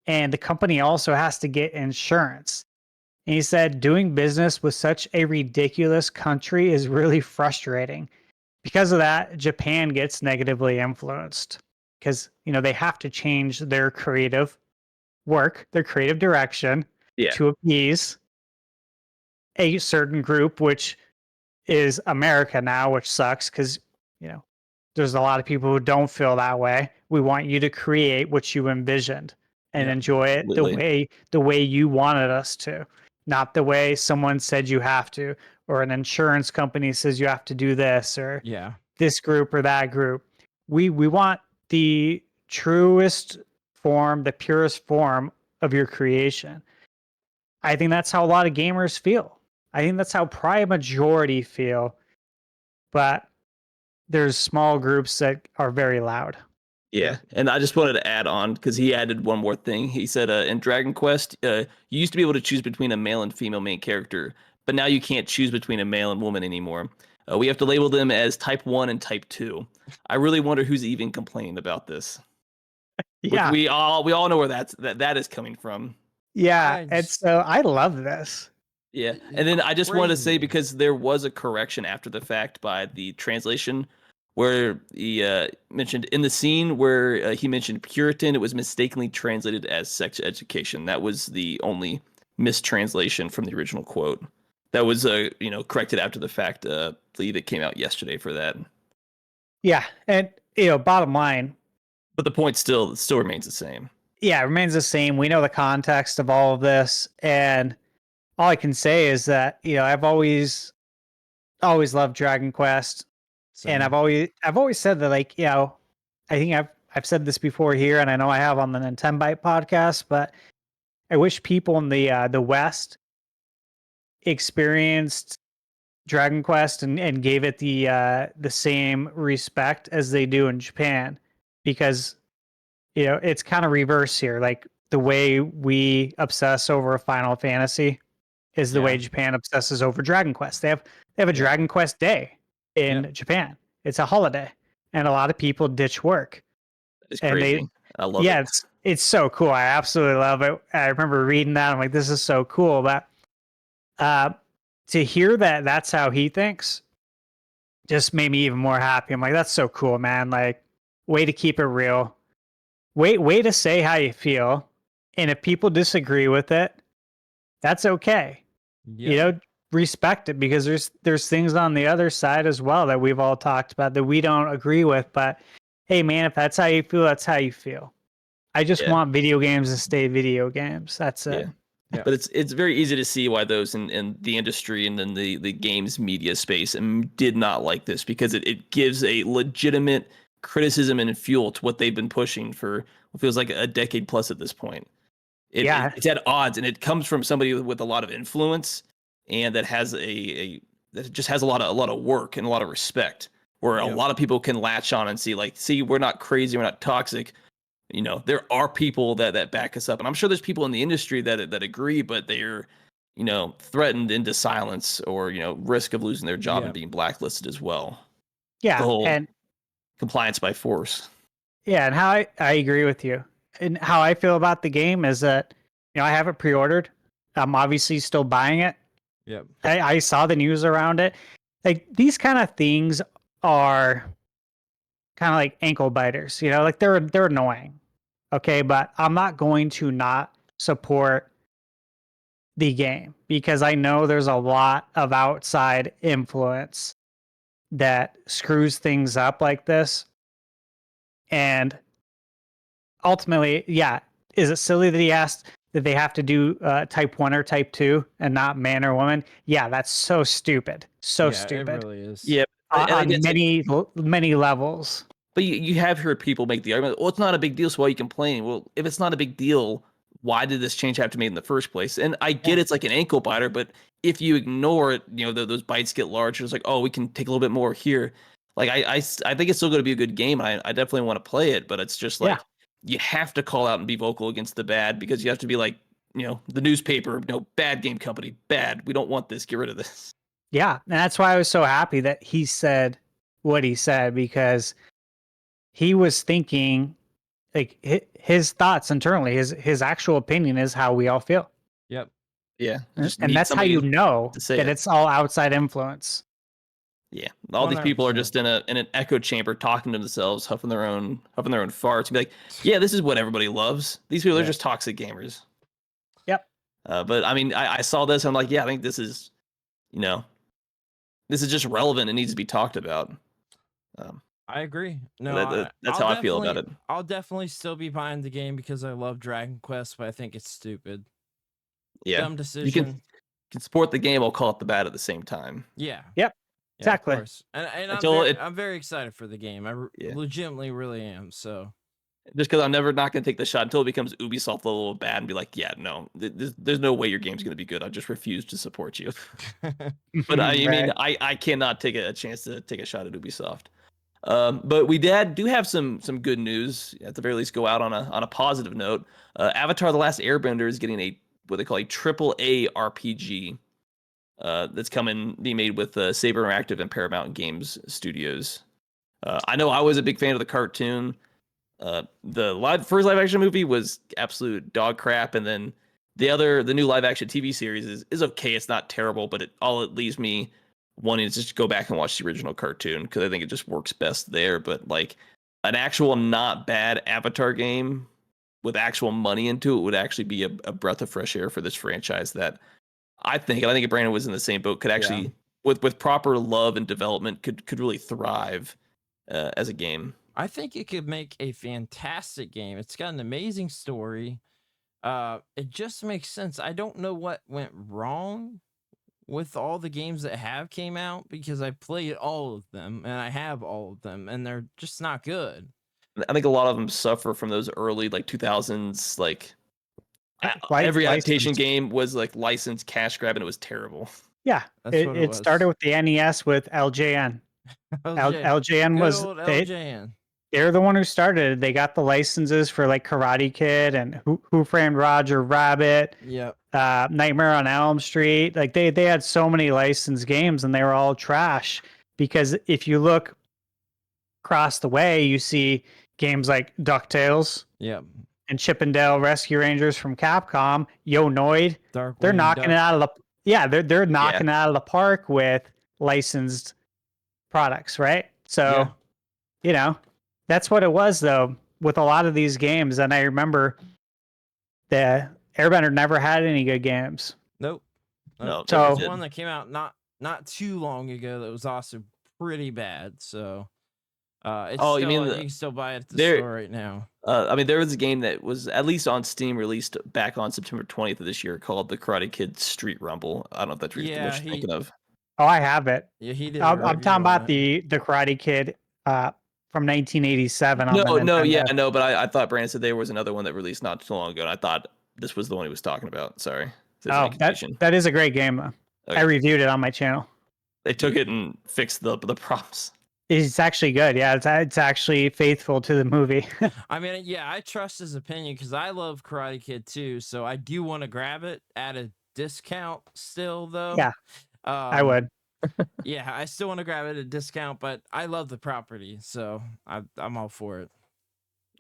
[SPEAKER 3] And the company also has to get insurance. And he said, doing business with such a ridiculous country is really frustrating. Because of that, Japan gets negatively influenced because, they have to change their creative work, their creative direction
[SPEAKER 2] Yeah.
[SPEAKER 3] to appease a certain group, which is America now, which sucks because, there's a lot of people who don't feel that way. We want you to create what you envisioned and
[SPEAKER 1] Yeah,
[SPEAKER 3] enjoy it
[SPEAKER 2] absolutely.
[SPEAKER 3] the way you wanted us to, not the way someone said you have to, or an insurance company says you have to do this, or
[SPEAKER 1] Yeah.
[SPEAKER 3] this group or that group. We want the truest form, the purest form of your creation. I think that's how a lot of gamers feel. I think that's how probably a majority feel. But there's small groups that are very loud.
[SPEAKER 2] Yeah, and I just wanted to add on because he added one more thing. He said in Dragon Quest, you used to be able to choose between a male and female main character, but now you can't choose between a male and woman anymore. We have to label them as Type 1 and Type 2. I really wonder who's even complaining about this. Which
[SPEAKER 3] Yeah.
[SPEAKER 2] we all know where that is coming from.
[SPEAKER 3] Yeah.
[SPEAKER 1] I
[SPEAKER 3] And
[SPEAKER 1] just-
[SPEAKER 3] so I love this.
[SPEAKER 2] Yeah, and then I just wanted to say
[SPEAKER 1] Crazy.
[SPEAKER 2] because there was a correction after the fact by the translation where he mentioned in the scene where he mentioned Puritan, it was mistakenly translated as sex education. That was the only mistranslation from the original quote. That was corrected after the fact. I believe it came out yesterday for that.
[SPEAKER 3] Yeah. And, bottom line,
[SPEAKER 2] But the point still remains the same.
[SPEAKER 3] yeah, it remains the same. We know the context of all of this. And all I can say is that, I've always loved Dragon Quest. And
[SPEAKER 1] Same.
[SPEAKER 3] I've always said that, like, I think I've said this before here, and I know I have on the Nintendo Byte podcast, but I wish people in the West experienced Dragon Quest and gave it the same respect as they do in Japan, because it's kind of reverse here. Like the way we obsess over a Final Fantasy is the way
[SPEAKER 1] Yeah.
[SPEAKER 3] Japan obsesses over Dragon Quest. They have a Dragon Quest Day in Japan. It's a holiday, and a lot of people ditch work.
[SPEAKER 2] It's
[SPEAKER 3] And
[SPEAKER 2] crazy. I love
[SPEAKER 3] yeah,
[SPEAKER 2] it.
[SPEAKER 3] it's so cool. I absolutely love it. I remember reading that. I'm like, this is so cool. But to hear that that's how he thinks just made me even more happy. I'm like, that's so cool, man. Like, way to keep it real. Way to say how you feel. And if people disagree with it, that's okay.
[SPEAKER 1] Yeah.
[SPEAKER 3] Respect it, because there's things on the other side as well that we've all talked about that we don't agree with. But hey, man, if that's how you feel, that's how you feel. I just want video games to stay video games. That's it.
[SPEAKER 1] Yeah.
[SPEAKER 2] But it's very easy to see why those in the industry and in the games media space did not like this, because it gives a legitimate criticism and fuel to what they've been pushing for what feels like a decade plus at this point. It's at odds, and it comes from somebody with a lot of influence and that has that just has a lot of work and a lot of respect, where a lot of people can latch on and see, we're not crazy, we're not toxic. There are people that back us up, and I'm sure there's people in the industry that agree, but they're threatened into silence or risk of losing their job and being blacklisted as well.
[SPEAKER 3] Yeah,
[SPEAKER 2] The whole
[SPEAKER 3] and
[SPEAKER 2] compliance by force.
[SPEAKER 3] yeah, and how I agree with you. And how I feel about the game is that I have it pre-ordered. I'm obviously still buying it.
[SPEAKER 1] Yep.
[SPEAKER 3] I saw the news around it. Like, these kind of things are kind of like ankle biters, like they're annoying. Okay, but I'm not going to not support the game because I know there's a lot of outside influence that screws things up like this. And ultimately, yeah, is it silly that he asked that they have to do type 1 or type 2 and not man or woman? Yeah, that's so stupid. So
[SPEAKER 1] Yeah,
[SPEAKER 3] stupid.
[SPEAKER 1] it really is.
[SPEAKER 2] Yeah, and I
[SPEAKER 3] On
[SPEAKER 2] guess
[SPEAKER 3] many levels.
[SPEAKER 2] but you have heard people make the argument, well, it's not a big deal, so why are you complaining? Well, if it's not a big deal, why did this change have to be made in the first place? And I get it's like an ankle biter, but if you ignore it, those bites get larger. It's like, oh, we can take a little bit more here. Like I think it's still going to be a good game. I definitely want to play it, but it's just like you have to call out and be vocal against the bad, because you have to be like, the newspaper, bad game company, bad. We don't want this. Get rid of this.
[SPEAKER 3] Yeah, and that's why I was so happy that he said what he said, because he was thinking, like, his thoughts internally, his actual opinion is how we all feel.
[SPEAKER 1] Yep.
[SPEAKER 2] Yeah,
[SPEAKER 3] And that's how you know that it's all outside influence.
[SPEAKER 2] Yeah, all these people are
[SPEAKER 1] 100%.
[SPEAKER 2] just in an echo chamber talking to themselves, huffing their own farts, and be like, "Yeah, this is what everybody loves." These people are just toxic gamers.
[SPEAKER 3] Yep.
[SPEAKER 2] But I mean, I saw this, and I'm like, yeah, I think this is, this is just relevant. It needs to be talked about.
[SPEAKER 1] I agree. No,
[SPEAKER 2] that's how I feel about it.
[SPEAKER 1] I'll definitely still be buying the game because I love Dragon Quest, but I think it's stupid.
[SPEAKER 2] Yeah,
[SPEAKER 1] Dumb decision.
[SPEAKER 2] You can support the game. I'll call it the bad at the same time.
[SPEAKER 1] Yeah.
[SPEAKER 3] Yep.
[SPEAKER 1] Yeah,
[SPEAKER 3] Exactly.
[SPEAKER 1] of course. And
[SPEAKER 2] Until
[SPEAKER 1] I'm very excited for the game. I legitimately really am. So
[SPEAKER 2] just because I'm never not going to take the shot until it becomes Ubisoft level of bad and be like, yeah, no, there's no way your game's going to be good. I just refuse to support you. But I mean, I cannot take a chance to take a shot at Ubisoft. But we do have some good news, at the very least. Go out on a positive note. Avatar: The Last Airbender is getting what they call a AAA RPG. That's being made with Saber Interactive and Paramount Games Studios. I know I was a big fan of the cartoon. The first live action movie was absolute dog crap, and then the new live action TV series is okay. It's not terrible, but it leaves me wanting to just go back and watch the original cartoon, because I think it just works best there. But like an actual not bad Avatar game with actual money into it would actually be a breath of fresh air for this franchise that I think Brandon was in the same boat, could actually with proper love and development could really thrive as a game.
[SPEAKER 1] I think it could make a fantastic game. It's got an amazing story. It just makes sense. I don't know what went wrong with all the games that have came out, because I played all of them and I have all of them, and they're just not good.
[SPEAKER 2] I think a lot of them suffer from those early 2000s every adaptation game was like licensed cash grab, and it was terrible.
[SPEAKER 3] Yeah, it started with the NES with LJN. LJN was
[SPEAKER 1] LJN.
[SPEAKER 3] They're the one who started it. They got the licenses for like Karate Kid and Who Framed Roger Rabbit.
[SPEAKER 1] Yep.
[SPEAKER 3] Nightmare on Elm Street. Like they had so many licensed games, and they were all trash, because if you look across the way, you see games like DuckTales.
[SPEAKER 1] Yep.
[SPEAKER 3] And Chip and Dale Rescue Rangers from Capcom, Yo Noid. They're knocking it out of the they're knocking it out of the park with licensed products, right? So, that's what it was though with a lot of these games. And I remember the Airbender never had any good games.
[SPEAKER 1] Nope.
[SPEAKER 2] No.
[SPEAKER 1] So there was one that came out not too long ago that was also pretty bad. So you can still buy it at the store right now.
[SPEAKER 2] I mean, there was a game that was at least on Steam, released back on September 20th of this year, called The Karate Kid Street Rumble. I don't know if that's what you're thinking of.
[SPEAKER 3] Oh, I have it.
[SPEAKER 1] Yeah, he did.
[SPEAKER 3] I'm talking about the Karate Kid from 1987.
[SPEAKER 2] No, but I thought Brandon said there was another one that released not too long ago, and I thought this was the one he was talking about. Sorry.
[SPEAKER 3] That is a great game. Okay. I reviewed it on my channel.
[SPEAKER 2] They took it and fixed the prompts.
[SPEAKER 3] It's actually good. Yeah, it's actually faithful to the movie.
[SPEAKER 1] I mean, yeah, I trust his opinion because I love Karate Kid too. So I do want to grab it at a discount still, though.
[SPEAKER 3] Yeah, I would.
[SPEAKER 1] Yeah, I still want to grab it at a discount, but I love the property, so I'm all for it.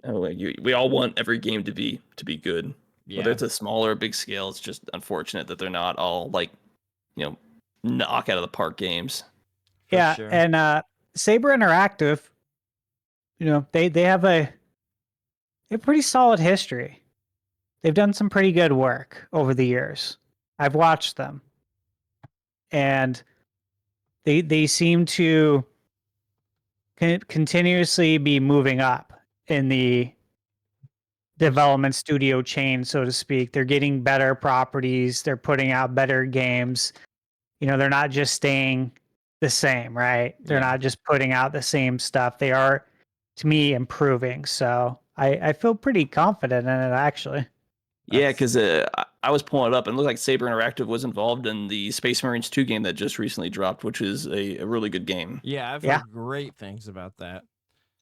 [SPEAKER 2] Oh, we all want every game to be good. Yeah. Whether it's a small or a big scale, it's just unfortunate that they're not all knock out of the park games.
[SPEAKER 3] Yeah, sure. And Saber Interactive, they have a pretty solid history. They've done some pretty good work over the years. I've watched them, and they seem to continuously be moving up in the development studio chain, so to speak. They're getting better properties. They're putting out better games. They're not just staying the same, right? They're
[SPEAKER 1] Yeah.
[SPEAKER 3] not just putting out the same stuff. They are, to me, improving. So I feel pretty confident in it, actually.
[SPEAKER 2] Yeah,
[SPEAKER 1] That's
[SPEAKER 2] because I was pulling it up and it looked like Saber Interactive was involved in the Space Marines 2 game that just recently dropped, which is a really good game.
[SPEAKER 1] yeah. I've
[SPEAKER 3] Yeah,
[SPEAKER 1] heard great things about that.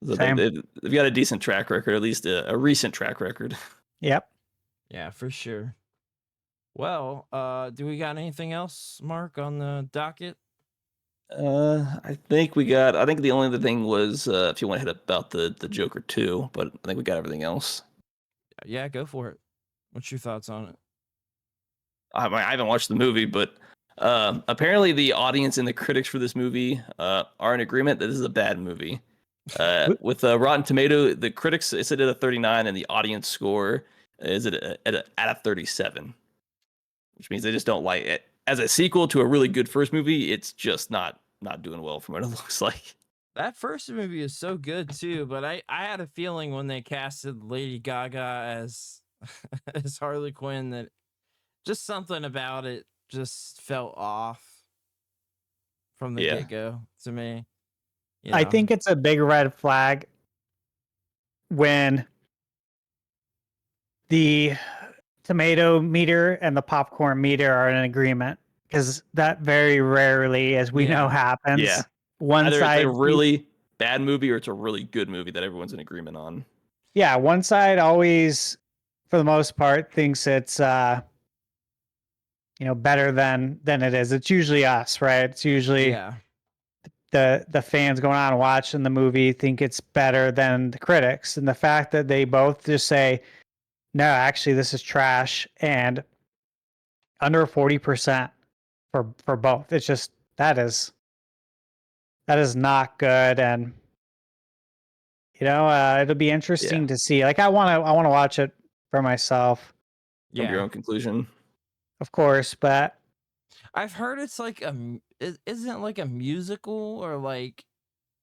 [SPEAKER 2] So
[SPEAKER 3] same.
[SPEAKER 2] they've got a decent track record, at least a recent track record.
[SPEAKER 3] Yep.
[SPEAKER 1] Yeah, for sure. Well, do we got anything else, Mark, on the docket?
[SPEAKER 2] I think the only other thing was if you want to hit about the Joker 2, but I think we got everything else.
[SPEAKER 1] Yeah, go for it. What's your thoughts on it?
[SPEAKER 2] I haven't watched the movie, but apparently the audience and the critics for this movie are in agreement that this is a bad movie. With Rotten Tomato, the critics said it at a 39, and the audience score is at a 37, which means they just don't like it. As a sequel to a really good first movie, it's just not doing well from what it looks like.
[SPEAKER 1] That first movie is so good too, but I had a feeling when they casted Lady Gaga as as Harley Quinn that just something about it just felt off from the
[SPEAKER 2] Yeah.
[SPEAKER 1] get-go to me.
[SPEAKER 3] I think it's a big red flag when the tomato meter and the popcorn meter are in agreement, because that very rarely, as we know,
[SPEAKER 1] Yeah.
[SPEAKER 3] happens.
[SPEAKER 2] Yeah.
[SPEAKER 3] One
[SPEAKER 2] Either
[SPEAKER 3] side,
[SPEAKER 2] it's a really bad movie or it's a really good movie that everyone's in agreement on.
[SPEAKER 3] yeah, one side always, for the most part, thinks it's better than it is. It's usually us, right? It's usually
[SPEAKER 1] yeah.
[SPEAKER 3] the fans going on and watching the movie think it's better than the critics, and the fact that they both just say, no, actually this is trash, and under 40% for both. It's just that is not good. And it'll be interesting to see. Like, I want to watch it for myself,
[SPEAKER 2] From your
[SPEAKER 1] Yeah.
[SPEAKER 2] own conclusion.
[SPEAKER 3] of course, but
[SPEAKER 1] I've heard it's like isn't it like a musical or like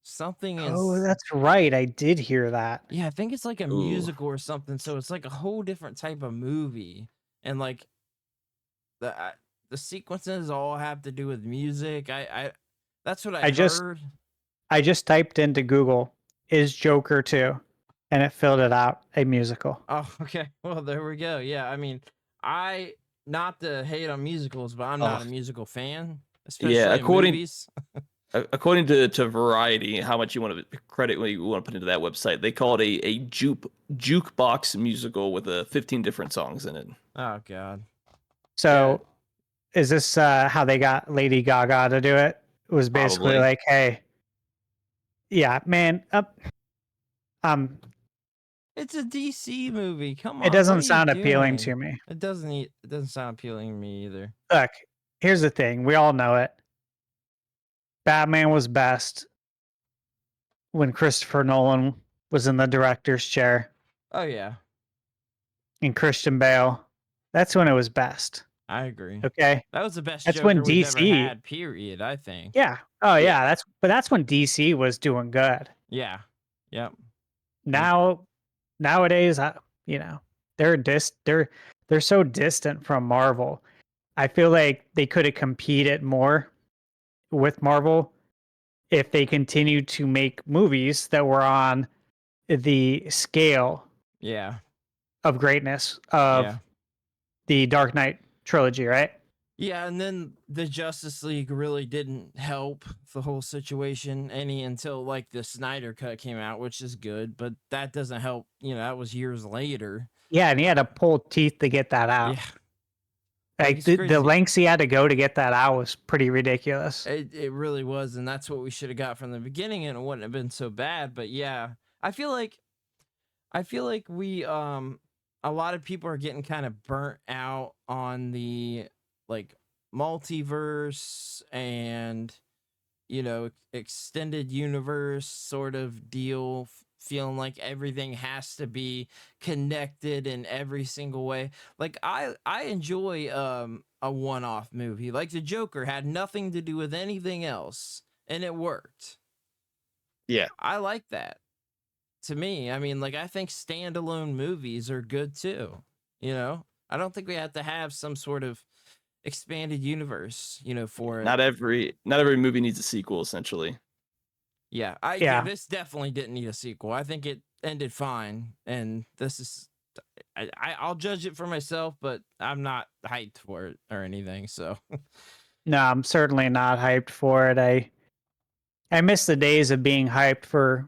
[SPEAKER 1] something
[SPEAKER 3] oh, that's right, I did hear that.
[SPEAKER 1] yeah, I think it's like a
[SPEAKER 2] Ooh.
[SPEAKER 1] musical or something. So it's like a whole different type of movie, and like the sequences all have to do with music. I that's what I
[SPEAKER 3] just
[SPEAKER 1] heard.
[SPEAKER 3] I just typed into Google, is Joker 2, and it filled it out, a musical.
[SPEAKER 1] Oh, okay. Well, there we go. Yeah, I mean, I not to hate on musicals, but I'm not a musical fan, especially
[SPEAKER 2] Yeah,
[SPEAKER 1] in movies.
[SPEAKER 2] according to Variety, how much you want to credit what you want to put into that website, they call it a jukebox musical with 15 different songs in it.
[SPEAKER 1] Oh God.
[SPEAKER 3] So is this how they got Lady Gaga to do it? It was basically
[SPEAKER 2] Probably.
[SPEAKER 3] like, hey, yeah, man,
[SPEAKER 1] It's a DC movie. Come on.
[SPEAKER 3] it doesn't
[SPEAKER 1] what are you
[SPEAKER 3] sound appealing
[SPEAKER 1] doing?
[SPEAKER 3] to me.
[SPEAKER 1] It doesn't sound appealing to me either.
[SPEAKER 3] Look, here's the thing. We all know it. Batman was best when Christopher Nolan was in the director's chair,
[SPEAKER 1] Oh yeah,
[SPEAKER 3] and Christian Bale. That's when it was best.
[SPEAKER 1] I agree.
[SPEAKER 3] Okay.
[SPEAKER 1] That was the best
[SPEAKER 3] That's
[SPEAKER 1] Joker
[SPEAKER 3] when
[SPEAKER 1] we've ever
[SPEAKER 3] DC.
[SPEAKER 1] had, period, I think.
[SPEAKER 3] Yeah. Oh
[SPEAKER 2] Yeah.
[SPEAKER 3] yeah. That's when DC was doing good.
[SPEAKER 1] Yeah. Yep.
[SPEAKER 3] Nowadays, they're so distant from Marvel. I feel like they could have competed more with Marvel if they continued to make movies that were on the scale
[SPEAKER 1] Yeah.
[SPEAKER 3] of greatness of
[SPEAKER 1] Yeah.
[SPEAKER 3] the Dark Knight trilogy, right?
[SPEAKER 1] Yeah, and then the Justice League really didn't help the whole situation any until like the Snyder cut came out, which is good, but that doesn't help. That was years later.
[SPEAKER 3] Yeah, and he had to pull teeth to get that out.
[SPEAKER 1] Yeah.
[SPEAKER 3] Like
[SPEAKER 1] it's
[SPEAKER 3] the
[SPEAKER 1] crazy.
[SPEAKER 3] lengths he had to go to get that out was pretty ridiculous.
[SPEAKER 1] It really was, and that's what we should have got from the beginning, and it wouldn't have been so bad. But yeah, I feel like we a lot of people are getting kind of burnt out on the like multiverse and extended universe sort of deal, feeling like everything has to be connected in every single way. Like I enjoy a one-off movie. Like the Joker had nothing to do with anything else and it worked.
[SPEAKER 2] Yeah.
[SPEAKER 1] I like that. To me, I mean, like, I think standalone movies are good too. You know, I don't think we have to have some sort of expanded universe, for it.
[SPEAKER 2] Not every movie needs a sequel, essentially.
[SPEAKER 1] Yeah,
[SPEAKER 3] Yeah.
[SPEAKER 1] this definitely didn't need a sequel. I think it ended fine, and this is, I'll judge it for myself, but I'm not hyped for it or anything. So
[SPEAKER 3] No, I'm certainly not hyped for it. I miss the days of being hyped for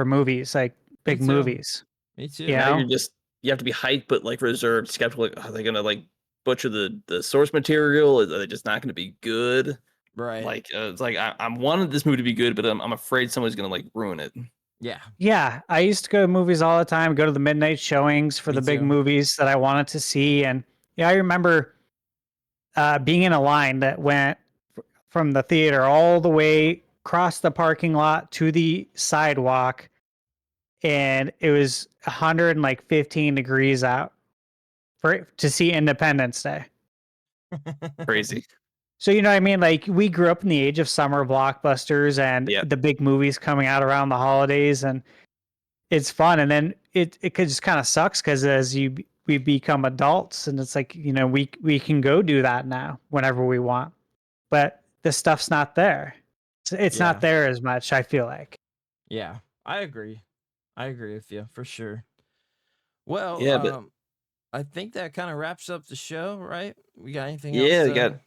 [SPEAKER 3] movies, like
[SPEAKER 1] me
[SPEAKER 3] big
[SPEAKER 1] too.
[SPEAKER 3] movies.
[SPEAKER 1] Me too.
[SPEAKER 3] You
[SPEAKER 2] Now
[SPEAKER 3] know?
[SPEAKER 2] you have to be hyped, but like reserved, skeptical. Like, are they gonna like butcher the source material? Are they just not gonna be good?
[SPEAKER 1] Right.
[SPEAKER 2] Like it's like I'm wanting this movie to be good, but I'm afraid someone's gonna like ruin it.
[SPEAKER 1] Yeah.
[SPEAKER 3] Yeah, I used to go to movies all the time, go to the midnight showings for
[SPEAKER 1] Me
[SPEAKER 3] the big
[SPEAKER 1] too.
[SPEAKER 3] movies that I wanted to see. And yeah, I remember being in a line that went from the theater all the way across the parking lot to the sidewalk, and it was 115 degrees out to see Independence Day.
[SPEAKER 2] Crazy.
[SPEAKER 3] So you know what I mean? Like we grew up in the age of summer blockbusters and
[SPEAKER 2] Yeah.
[SPEAKER 3] the big movies coming out around the holidays, and it's fun. And then it could just kind of sucks because we become adults, and it's like we can go do that now whenever we want, but the stuff's not there. It's
[SPEAKER 1] Yeah.
[SPEAKER 3] not there as much. I feel like.
[SPEAKER 1] Yeah, I agree. I agree with you for sure. Well,
[SPEAKER 2] Yeah, but
[SPEAKER 1] I think that kind of wraps up the show, right? We got anything else?
[SPEAKER 2] yeah, you got.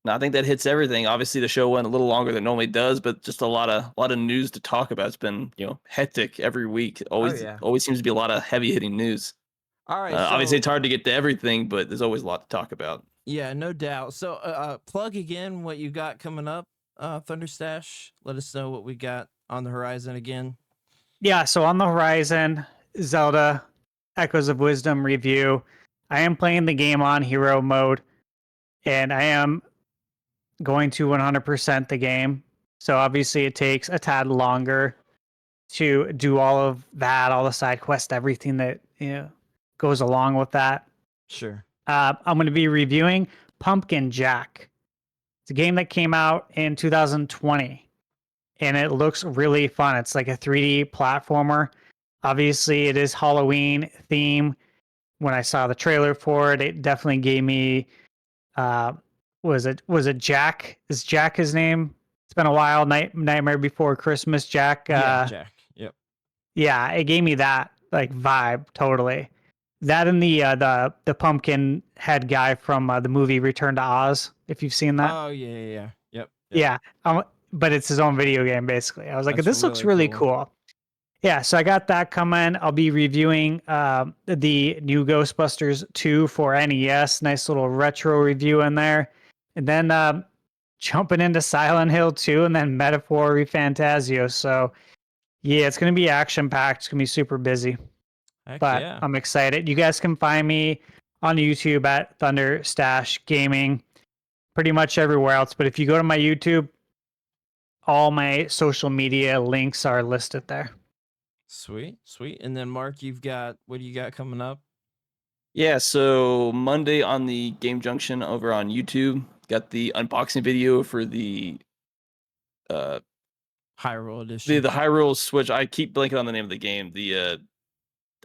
[SPEAKER 2] No, I think that hits everything. Obviously, the show went a little longer than it normally does, but just a lot of news to talk about. It's been hectic every week.
[SPEAKER 1] Oh yeah.
[SPEAKER 2] Always seems to be a lot of heavy hitting news.
[SPEAKER 1] All right.
[SPEAKER 2] Obviously,
[SPEAKER 1] So
[SPEAKER 2] it's hard to get to everything, but there's always a lot to talk about.
[SPEAKER 1] yeah, no doubt. So plug again what you got coming up, Thunderstash. Let us know what we got on the horizon again.
[SPEAKER 3] Yeah, so on the horizon, Zelda Echoes of Wisdom review. I am playing the game on hero mode, and I am going to 100% the game. So obviously it takes a tad longer to do all of that, all the side quests, everything that goes along with that.
[SPEAKER 1] Sure.
[SPEAKER 3] I'm going to be reviewing Pumpkin Jack. It's a game that came out in 2020, and it looks really fun. It's like a 3D platformer. Obviously, it is Halloween theme. When I saw the trailer for it, it definitely gave me was it Jack? Is Jack his name? It's been a while. Nightmare Before Christmas, Jack.
[SPEAKER 1] Yeah, Jack. Yep.
[SPEAKER 3] Yeah, it gave me that like vibe totally. That and the pumpkin head guy from the movie Return to Oz. If you've seen that,
[SPEAKER 1] Oh yeah. Yep.
[SPEAKER 3] yeah. But it's his own video game basically. I was like,
[SPEAKER 1] That's
[SPEAKER 3] this looks really cool. Yeah, so I got that coming. I'll be reviewing the new Ghostbusters 2 for NES. Nice little retro review in there. And then jumping into Silent Hill 2 and then Metaphor Refantasio. So, yeah, it's going to be action-packed. It's going to be super busy.
[SPEAKER 1] Heck
[SPEAKER 3] But
[SPEAKER 1] yeah.
[SPEAKER 3] I'm excited. You guys can find me on YouTube at Thunderstash Gaming, pretty much everywhere else. But if you go to my YouTube, all my social media links are listed there.
[SPEAKER 1] Sweet. And then Mark, what do you got coming up?
[SPEAKER 2] Yeah, so Monday on the Game Junction over on YouTube, got the unboxing video for the
[SPEAKER 1] Hyrule Edition.
[SPEAKER 2] the Hyrule Switch. I keep blanking on the name of the game.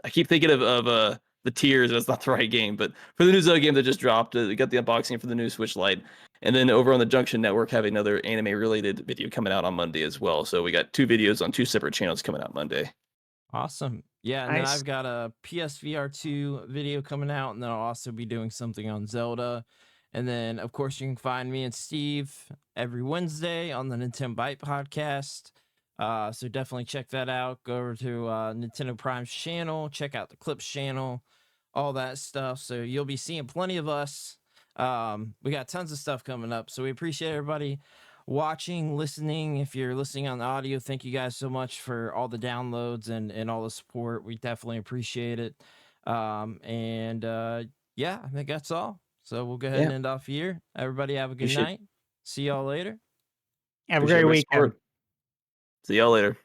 [SPEAKER 2] I keep thinking of the Tears. That's not the right game, but for the new Zelda game that just dropped, we got the unboxing for the new Switch Lite, and then over on the Junction Network have another anime related video coming out on Monday as well. So we got 2 videos on 2 separate channels coming out Monday.
[SPEAKER 1] Awesome. Yeah, and
[SPEAKER 3] Nice.
[SPEAKER 1] then I've got a PSVR 2 video coming out, and then I'll also be doing something on Zelda. And then, of course, you can find me and Steve every Wednesday on the Nintendo Byte podcast. So definitely check that out. Go over to Nintendo Prime's channel, check out the Clips channel, all that stuff. So you'll be seeing plenty of us. We got tons of stuff coming up. So we appreciate everybody watching, listening. If you're listening on the audio, thank you guys so much for all the downloads and all the support. We definitely appreciate it. Yeah, I think that's all. So we'll go ahead and end off here. Everybody have a good night. See y'all later.
[SPEAKER 3] Have a great weekend.
[SPEAKER 2] See y'all later.